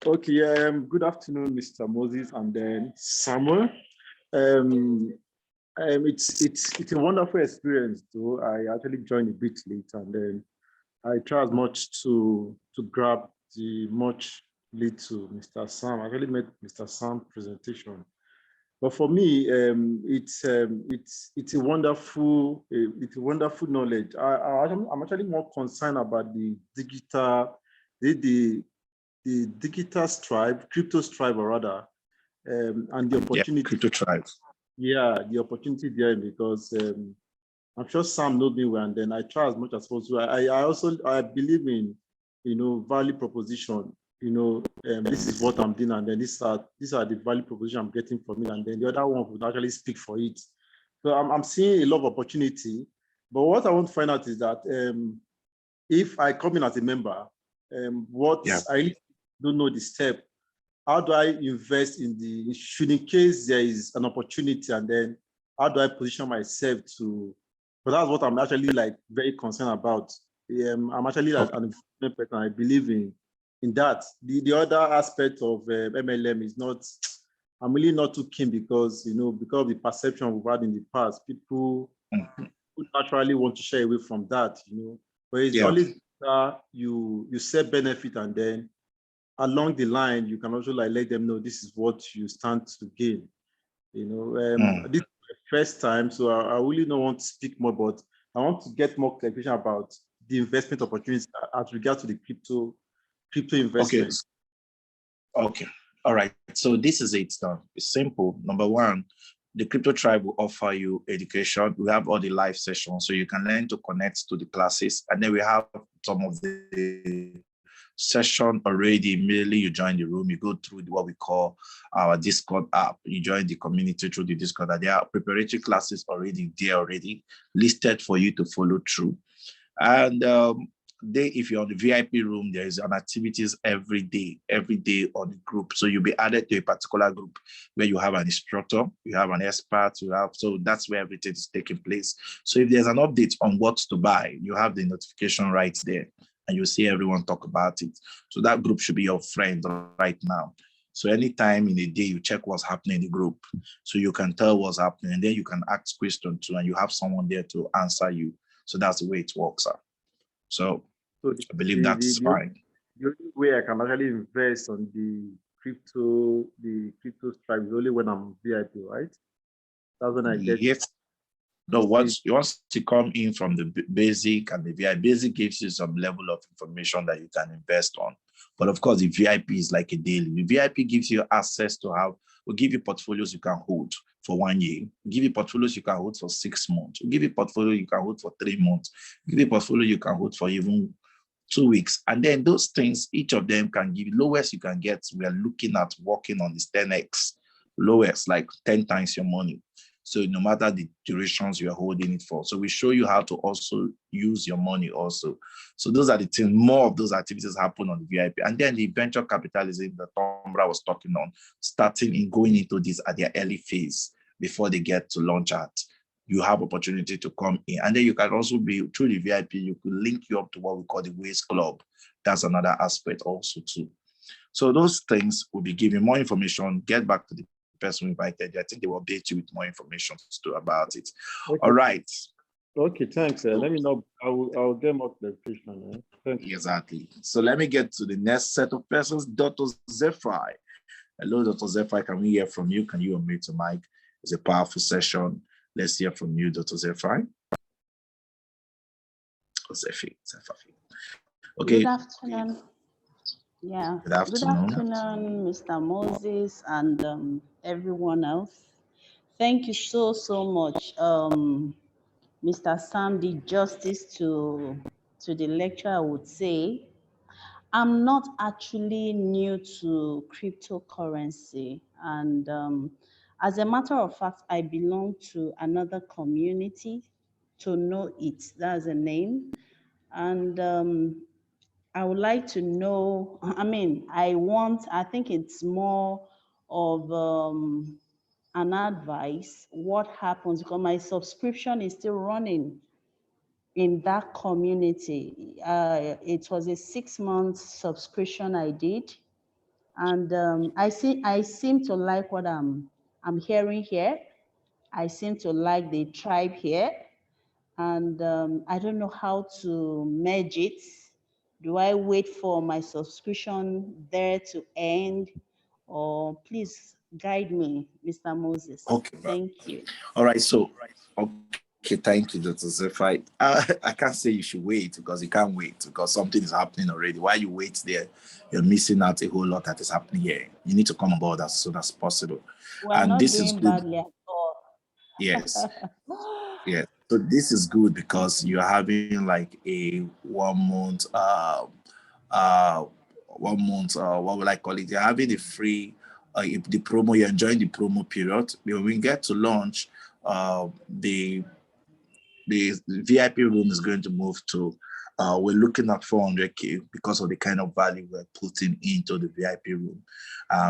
Okay, good afternoon, Mr. Moses and then Samuel. It's a wonderful experience, though. I actually joined a bit late, and then I try as much to grab the much lead to Mr. Sam. I really met Mr. Sam's presentation. But for me, it's a wonderful knowledge. I'm actually more concerned about the digital, the digital stripe, crypto stripe, or rather, and the opportunity. Yeah, crypto tribe. Yeah, the opportunity there, because I'm sure Sam knows me well, and then I try as much as possible. I believe in, value proposition. This is what I'm doing, and then these are the value proposition I'm getting from it, and then the other one would actually speak for it. So I'm seeing a lot of opportunity. But what I want to find out is that if I come in as a member, I really don't know the step. How do I invest should in case there is an opportunity, and then how do I position myself to? But that's what I'm actually very concerned about. I'm actually an investment person. I believe in that. The other aspect of MLM is not. I'm really not too keen because because of the perception we've had in the past, people naturally want to shy away from that. But it's always you set benefit, and then along the line you can also let them know this is what you stand to gain. This is my first time, so I really don't want to speak more, but I want to get more clarification about the investment opportunities as regards to the crypto investment. Okay. All right. So this is it now. It's simple. Number one, the Crypto Tribe will offer you education. We have all the live sessions, so you can learn to connect to the classes. And then we have some of the session already. Immediately you join the room, you go through what we call our Discord app. You join the community through the Discord. There are preparatory classes already there, already listed for you to follow through. And if you're on the VIP room, there is an activities every day on the group. So you'll be added to a particular group where you have an instructor, you have an expert, so that's where everything is taking place. So if there's an update on what to buy, you have the notification right there, and you see everyone talk about it. So that group should be your friend right now. So anytime in a day, you check what's happening in the group, so you can tell what's happening, and then you can ask questions too, and you have someone there to answer you. So that's the way it works out. So I believe that's fine. The only way I can actually invest on the crypto Tribe is only when I'm VIP, right? That's when I get. Yes. No, once you come in from the basic and the VIP, basic gives you some level of information that you can invest on. But of course, the VIP is like a daily. The VIP gives you access to we'll give you portfolios you can hold for 1 year. We'll give you portfolios you can hold for 6 months. We'll give you portfolio you can hold for 3 months. We'll give you portfolio you can hold for even 2 weeks. And then those things, each of them can give you lowest you can get. We are looking at working on this 10x, lowest, like 10 times your money. So no matter the durations you're holding it for. So we show you how to also use your money also. So those are the things, more of those activities happen on the VIP. And then the venture capitalism that Tombra was talking on, starting in going into this at their early phase before they get to launch at. You have opportunity to come in. And then you can also be, through the VIP, you could link you up to what we call the Ways Club. That's another aspect also too. So those things will be giving more information. Get back to the person invited. I think they will update you with more information too about it. Okay. All right. Okay, thanks. Let me know. I'll get more clarification. Thanks. Exactly. So let me get to the next set of persons. Dr. Zephyr. Hello, Dr. Zephyr. Can we hear from you? Can you unmute your mic? It's a powerful session. Let's hear from you, Dr. Zephyr. Zephyr. Okay. Good afternoon. Yeah. Good afternoon, Mr. Moses and everyone else. Thank you so much. Mr. Sam did justice to the lecture, I would say. I'm not actually new to cryptocurrency. And as a matter of fact, I belong to another community, To Know It, that's the name. And I would like to know, I think it's more of an advice, what happens, because my subscription is still running in that community. It was a 6-month subscription I did. And I seem to like what I'm hearing here. I seem to like the tribe here. And I don't know how to merge it. Do I wait for my subscription there to end? Or please guide me, Mr. Moses. Okay. Thank you. All right. So, okay, thank you, Dr. Zephyr. I can't say you should wait because you can't wait because something is happening already. While you wait there, you're missing out a whole lot that is happening here. You need to come on board as soon as possible. We're not doing badly at all. Yes. Yeah. So this is good because you're having like a 1 month, what would I call it? You're having a free, the promo, you're enjoying the promo period. When we get to launch, the VIP room is going to move to, we're looking at 400K because of the kind of value we're putting into the VIP room.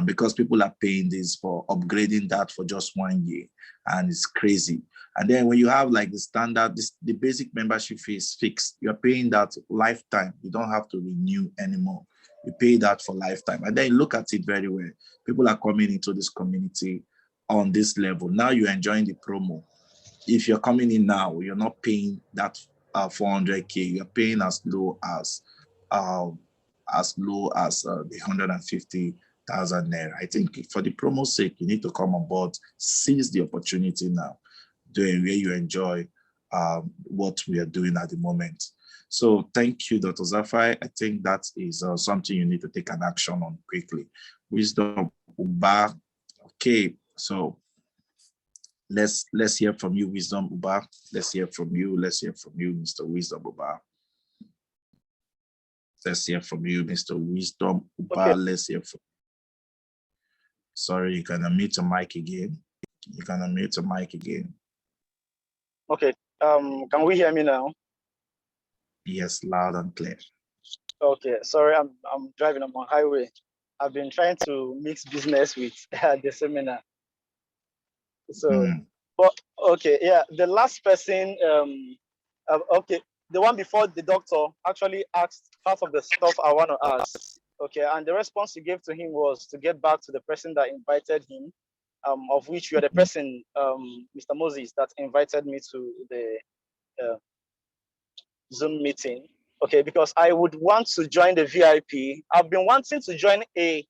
Because people are paying this for upgrading that for just 1 year, and it's crazy. And then when you have like the standard, the basic membership fee is fixed. You're paying that lifetime. You don't have to renew anymore. You pay that for lifetime. And then you look at it very well. People are coming into this community on this level. Now you're enjoying the promo. If you're coming in now, you're not paying that 400K. You're paying as low as the 150,000 naira. I think for the promo sake, you need to come on board, seize the opportunity now, where you enjoy what we are doing at the moment. So thank you, Dr. Zephyr. I think that is something you need to take an action on quickly. Wisdom Uba. Okay, so Let's hear from you, Wisdom Uba. Let's hear from you, Mr. Wisdom Uba. Let's hear from you, Mr. Wisdom Uba. Okay. Let's hear from. Sorry, you can unmute your mic again. Okay. Can we hear me now? Yes, loud and clear. Okay. Sorry, I'm driving. I'm on highway. I've been trying to mix business with the seminar. So, but okay, yeah. The last person, okay, the one before the doctor actually asked part of the stuff I want to ask. Okay, and the response he gave to him was to get back to the person that invited him, of which you are the person, Mr. Moses, that invited me to the Zoom meeting. Okay, because I would want to join the VIP. I've been wanting to join a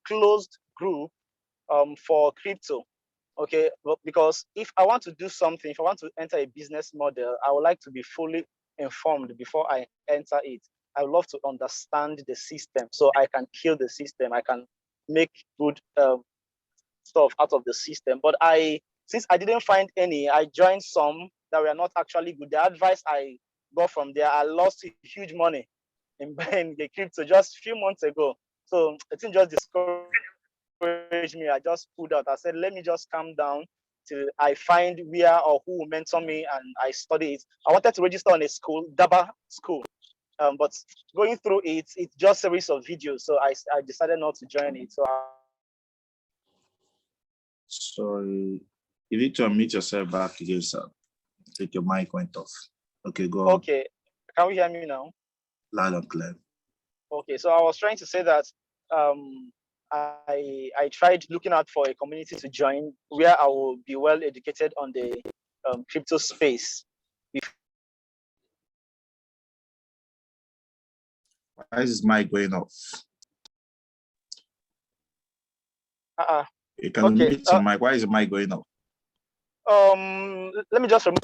closed group for crypto. Okay, but because if I want to do something, if I want to enter a business model, I would like to be fully informed before I enter it. I would love to understand the system so I can kill the system. I can make good stuff out of the system. But since I didn't find any, I joined some that were not actually good. The advice I got from there, I lost huge money in buying the crypto just a few months ago. So I think just discouraged me. I just pulled out. I said, let me just calm down till I find where or who will mentor me and I study it. I wanted to register on a school, Daba school. But going through it's just a series of videos. So I decided not to join it. So Sorry, you need to unmute yourself back again, sir. Take your mic went off. Okay, go on. Okay, can we hear me now? Loud and clear. Okay, so I was trying to say that I tried looking out for a community to join where I will be well educated on the crypto space. Why is his mic going off? You can Okay. unmute your mic. Why is the mic going off? Let me just remove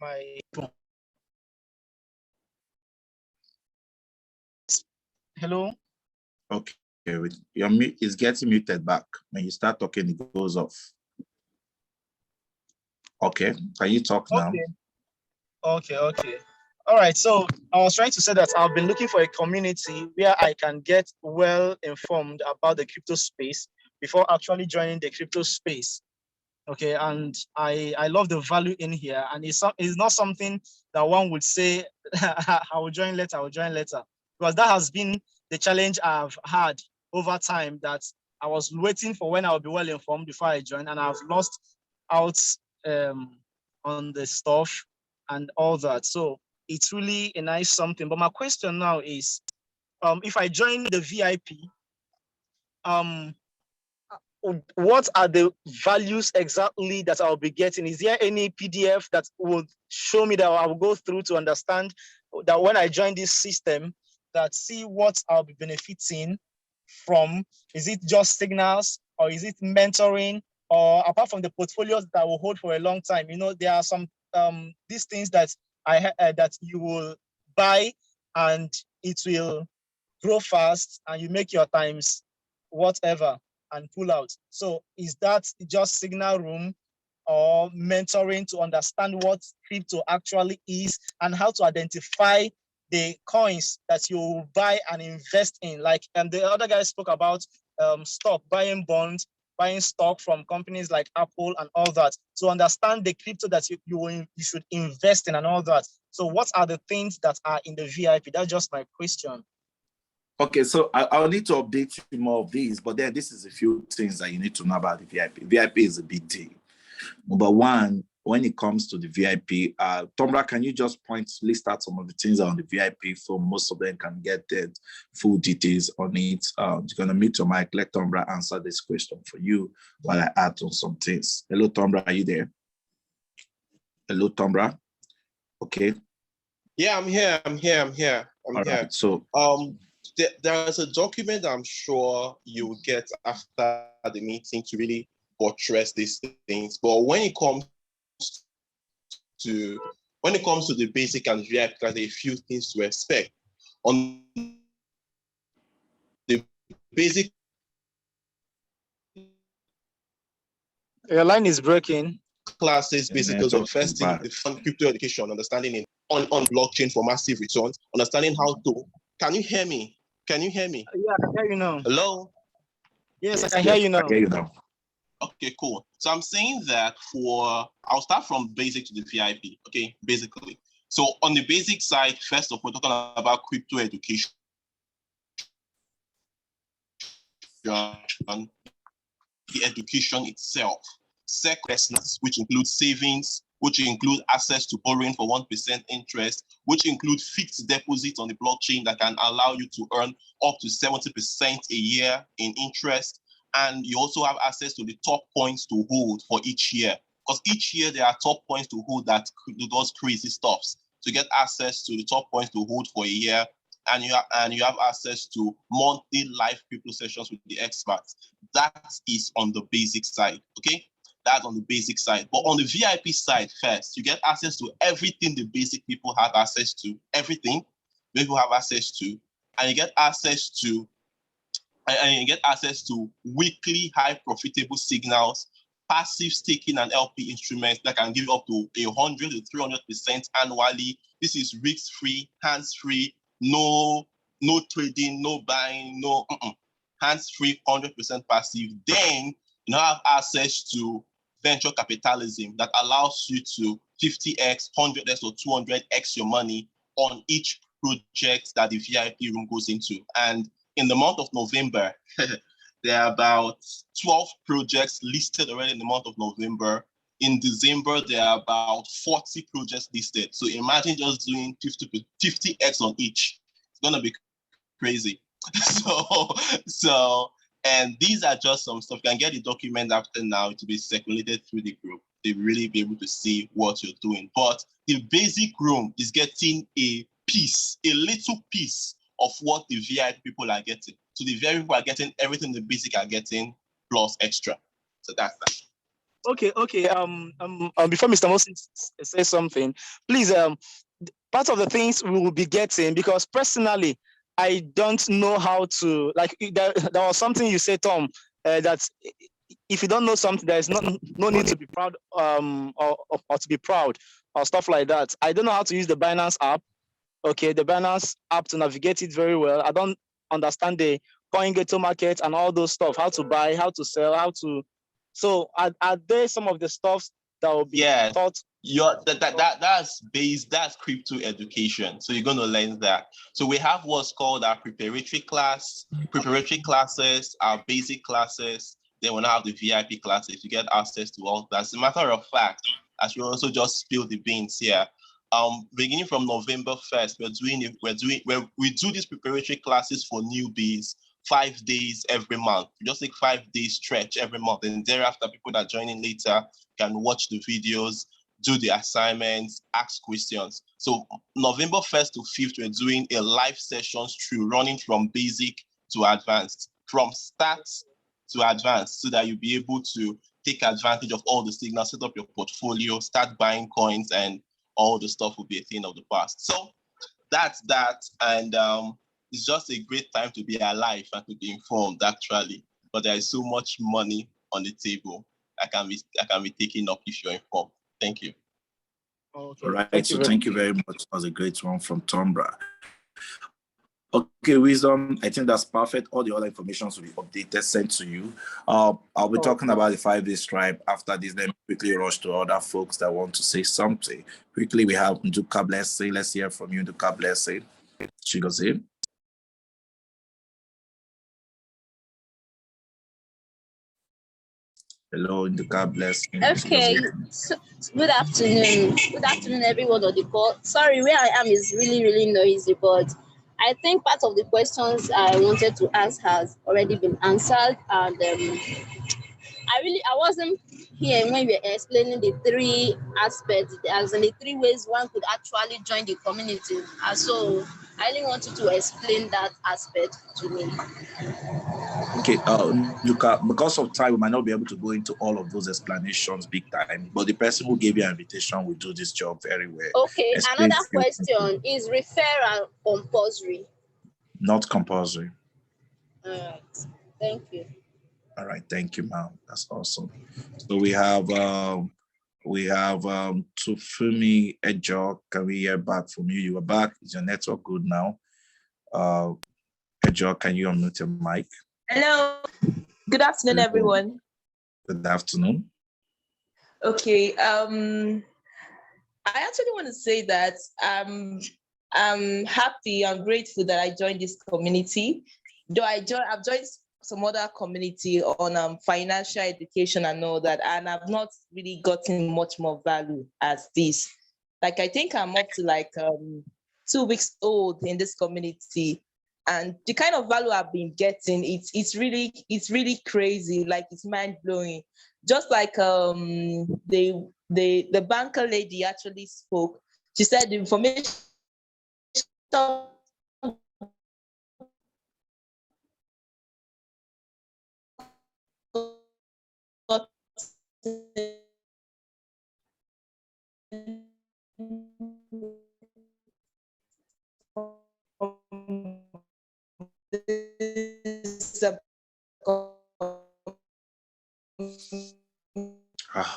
my phone. Hello. Okay, your mute is getting muted back. When you start talking, it goes off. Okay, can you talk now? Okay. All right. So I was trying to say that I've been looking for a community where I can get well informed about the crypto space before actually joining the crypto space. Okay, and I love the value in here, and it's not something that one would say I will join later, because that has been the challenge I've had over time, that I was waiting for when I'll be well informed before I join, and I've lost out on the stuff and all that. So it's really a nice something. But my question now is, if I join the VIP, what are the values exactly that I'll be getting? Is there any PDF that would show me that I will go through to understand that when I join this system, that see what I'll be benefiting from? Is it just signals, or is it mentoring, or apart from the portfolios that I will hold for a long time? You know, there are some these things that that you will buy and it will grow fast and you make your times whatever and pull out. So is that just signal room or mentoring to understand what crypto actually is and how to identify the coins that you buy and invest in? Like, and the other guy spoke about stock, buying bonds, buying stock from companies like Apple and all that, to understand the crypto that you should invest in and all that. So what are the things that are in the VIP? That's just my question. Okay, so I'll need to update you more of these, but then this is a few things that you need to know about the VIP. VIP is a big deal. Number one, when it comes to the VIP, Tomra, can you just list out some of the things on the VIP so most of them can get the full details on it? You're going to mute your mic. Let Tomra answer this question for you while I add on some things. Hello, Tomra, are you there? Hello, Tomra. Okay. Yeah, I'm here. All right, so there's a document I'm sure you will get after the meeting to really buttress these things. But when it comes to the basic and VIP, there are a few things to expect. On the basic Your line is breaking. Classes basically. So first thing, the fund crypto education, understanding it on blockchain for massive returns, understanding how to. Can you hear me? Can you hear me? Yeah, I can hear you now. Hello? Yes, I can hear you now. I hear you now. Okay, cool. So I'm saying that I'll start from basic to the VIP, okay, basically. So on the basic side, first of all, we're talking about crypto education. The education itself. Second, which includes savings, which include access to borrowing for 1% interest, which include fixed deposits on the blockchain that can allow you to earn up to 70% a year in interest. And you also have access to the top coins to hold for each year. Because each year there are top coins to hold that do those crazy stuffs. To get access to the top coins to hold for a year, and you have access to monthly live crypto sessions with the experts. That is on the basic side, okay? That's on the basic side. But on the VIP side first, you get access to everything the basic people have access to, everything people have access to, and you get access to weekly high profitable signals, passive staking and LP instruments that can give up to 100 to 300% annually. This is risk-free, hands-free, no trading, no buying, no hands-free, 100% passive. Then you now have access to venture capitalism that allows you to 50x, 100x, or 200x your money on each project that the VIP room goes into. And in the month of November, there are about 12 projects listed already in the month of November. In December, there are about 40 projects listed. So imagine just doing 50x on each. It's gonna be crazy. And these are just some stuff. You can get the document after now to be circulated through the group. They really be able to see what you're doing. But the basic room is getting a little piece of what the VIP people are getting. So the VIP people are getting everything the basic are getting plus extra. So that's that. Okay. Before Mr. Moses says something, please, part of the things we will be getting, because personally, I don't know how to, like, there was something you said, Tom, that if you don't know something, there is no need to be proud or to be proud or stuff like that. I don't know how to use the Binance app. Okay, the Binance app to navigate it very well. I don't understand the CoinGecko market and all those stuff, how to buy, how to sell, how to. So are there some of the stuff that will be taught? That's crypto education. So you're going to learn that. So we have what's called our preparatory classes, our basic classes. Then we'll now have the VIP classes. You get access to all that. As a matter of fact, as we also just spill the beans here, beginning from November 1st, we do these preparatory classes for newbies 5 days every month. We just take 5 days stretch every month, and thereafter people that are joining later can watch the videos, do the assignments, ask questions. So November 1st to 5th, we're doing a live sessions through running from basic to advanced, from start to advanced, so that you'll be able to take advantage of all the signals, set up your portfolio, start buying coins, and all the stuff will be a thing of the past. So that's that. And it's just a great time to be alive and to be informed, actually. But there is so much money on the table that can be taken up if you're informed. Thank you. Okay. All right. Thank you very much. That was a great one from Tombra. Okay, Wisdom, I think that's perfect. All the other information will be updated, sent to you. I'll be talking about the 5-day stripe after this. Let me quickly rush to other folks that want to say something. Quickly, we have Nduka Blessing. Let's hear from you, Nduka Blessing. She goes in. Hello, Nduka Blessing. Okay, so, good afternoon. Good afternoon, everyone on the call. Sorry, where I am is really, really noisy, but I think part of the questions I wanted to ask has already been answered. And I wasn't here when we were explaining the 3 aspects, as in the 3 ways one could actually join the community. So I really wanted to explain that aspect to me. Okay, because of time, we might not be able to go into all of those explanations big time, but the person who gave you an invitation will do this job very well. Okay, another question, is referral compulsory? Not compulsory. All right, thank you. All right, thank you, ma'am. That's awesome. So we have Tufumi Ejo. Can we hear back from you? You are back. Is your network good now? Ejo, can you unmute your mic? Hello. Good afternoon, Hello. everyone. Good afternoon. Okay. I actually want to say that I'm happy and grateful that I joined this community. Though I've joined some other community on financial education and all that, and I've not really gotten much more value as this. Like I think I'm up to like 2 weeks old in this community, and the kind of value I've been getting, it's really crazy. Like it's mind blowing. Just like the banker lady actually spoke. She said the information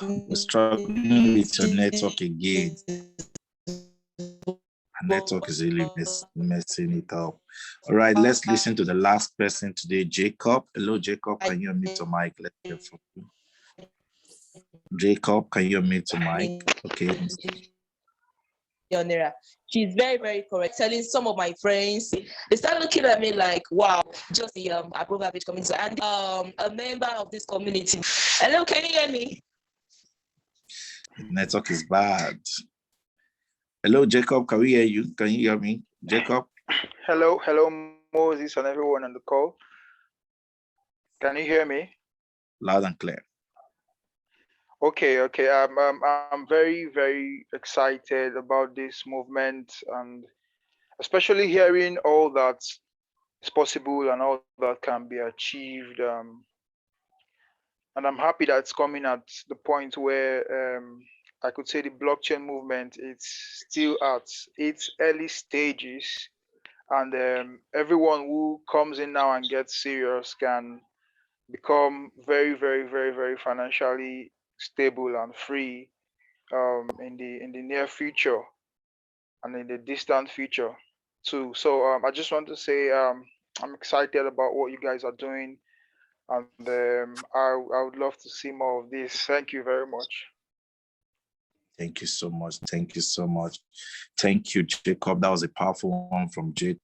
We're struggling with your network again. Network is really messing it up. All right, let's listen to the last person today, Jacob. Hello, Jacob. Can you unmute your mic? Let's hear from you. Jacob, can you unmute your mic? Okay. She's very, very correct. Telling some of my friends, they start looking at me like, wow, just the above average community and a member of this community. Hello, can you hear me? The network is bad. Hello, Jacob. Can we hear you? Can you hear me, Jacob? Hello, Moses and everyone on the call. Can you hear me? Loud and clear. Okay. I'm very, very excited about this movement, and especially hearing all that is possible and all that can be achieved. And I'm happy that it's coming at the point where I could say the blockchain movement is still at its early stages, and everyone who comes in now and gets serious can become very, very, very, very financially stable and free in the near future and in the distant future too. So I just want to say I'm excited about what you guys are doing, and I would love to see more of this. Thank you very much. Thank you so much. Thank you so much. Thank you, Jacob. That was a powerful one from Jacob.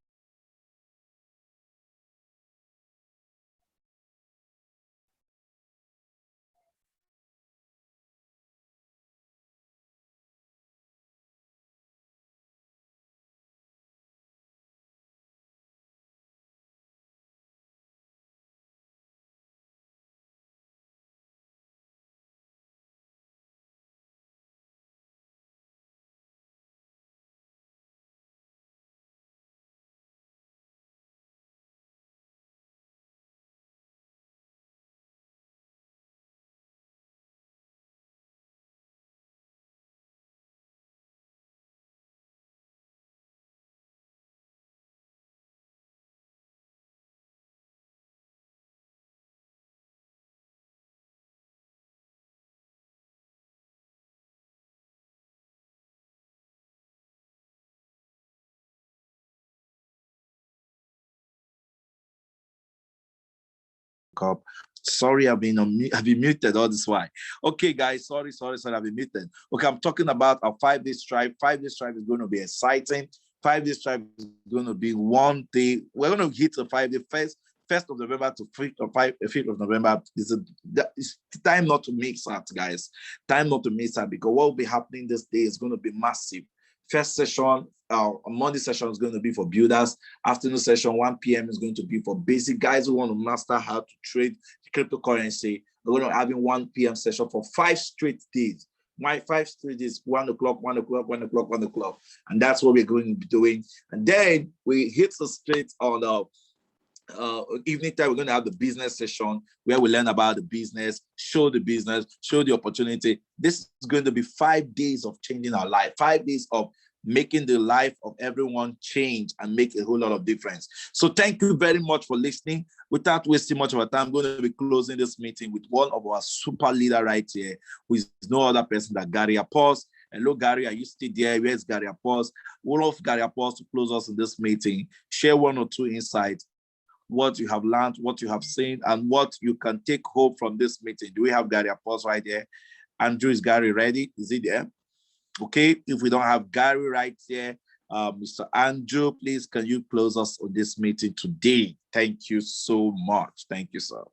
Sorry, I've been muted all this while. Okay, guys, sorry, I've been muted. Okay, I'm talking about a 5-day strike. 5-day strike is going to be exciting. 5-day strike is going to be one day. We're going to hit the 5-day first of November to 5th of November. It's time not to mix out, guys. Time not to mix out, because what will be happening this day is going to be massive. First session, Monday session is going to be for builders. Afternoon session, 1 p.m. is going to be for basic guys who want to master how to trade cryptocurrency. We're going to have 1 p.m. session for 5 straight days. My 5 straight days, 1 o'clock, 1 o'clock, 1 o'clock, 1 o'clock. And that's what we're going to be doing. And then we hit the straight on the evening time. We're going to have the business session where we learn about the business, show the opportunity. This is going to be 5 days of changing our life, 5 days of making the life of everyone change and make a whole lot of difference. So thank you very much for listening. Without wasting much of our time, I'm going to be closing this meeting with one of our super leader right here, who is no other person than Gary Apos. Hello, Gary, are you still there? Where's Gary Apos? One of Gary Apos to close us in this meeting. Share one or two insights, what you have learned, what you have seen, and what you can take home from this meeting. Do we have Gary Apos right there? Andrew, is Gary ready? Is he there? Okay, if we don't have Gary right here, Mr. Andrew, please can you close us on this meeting today? Thank you so much. Thank you, sir.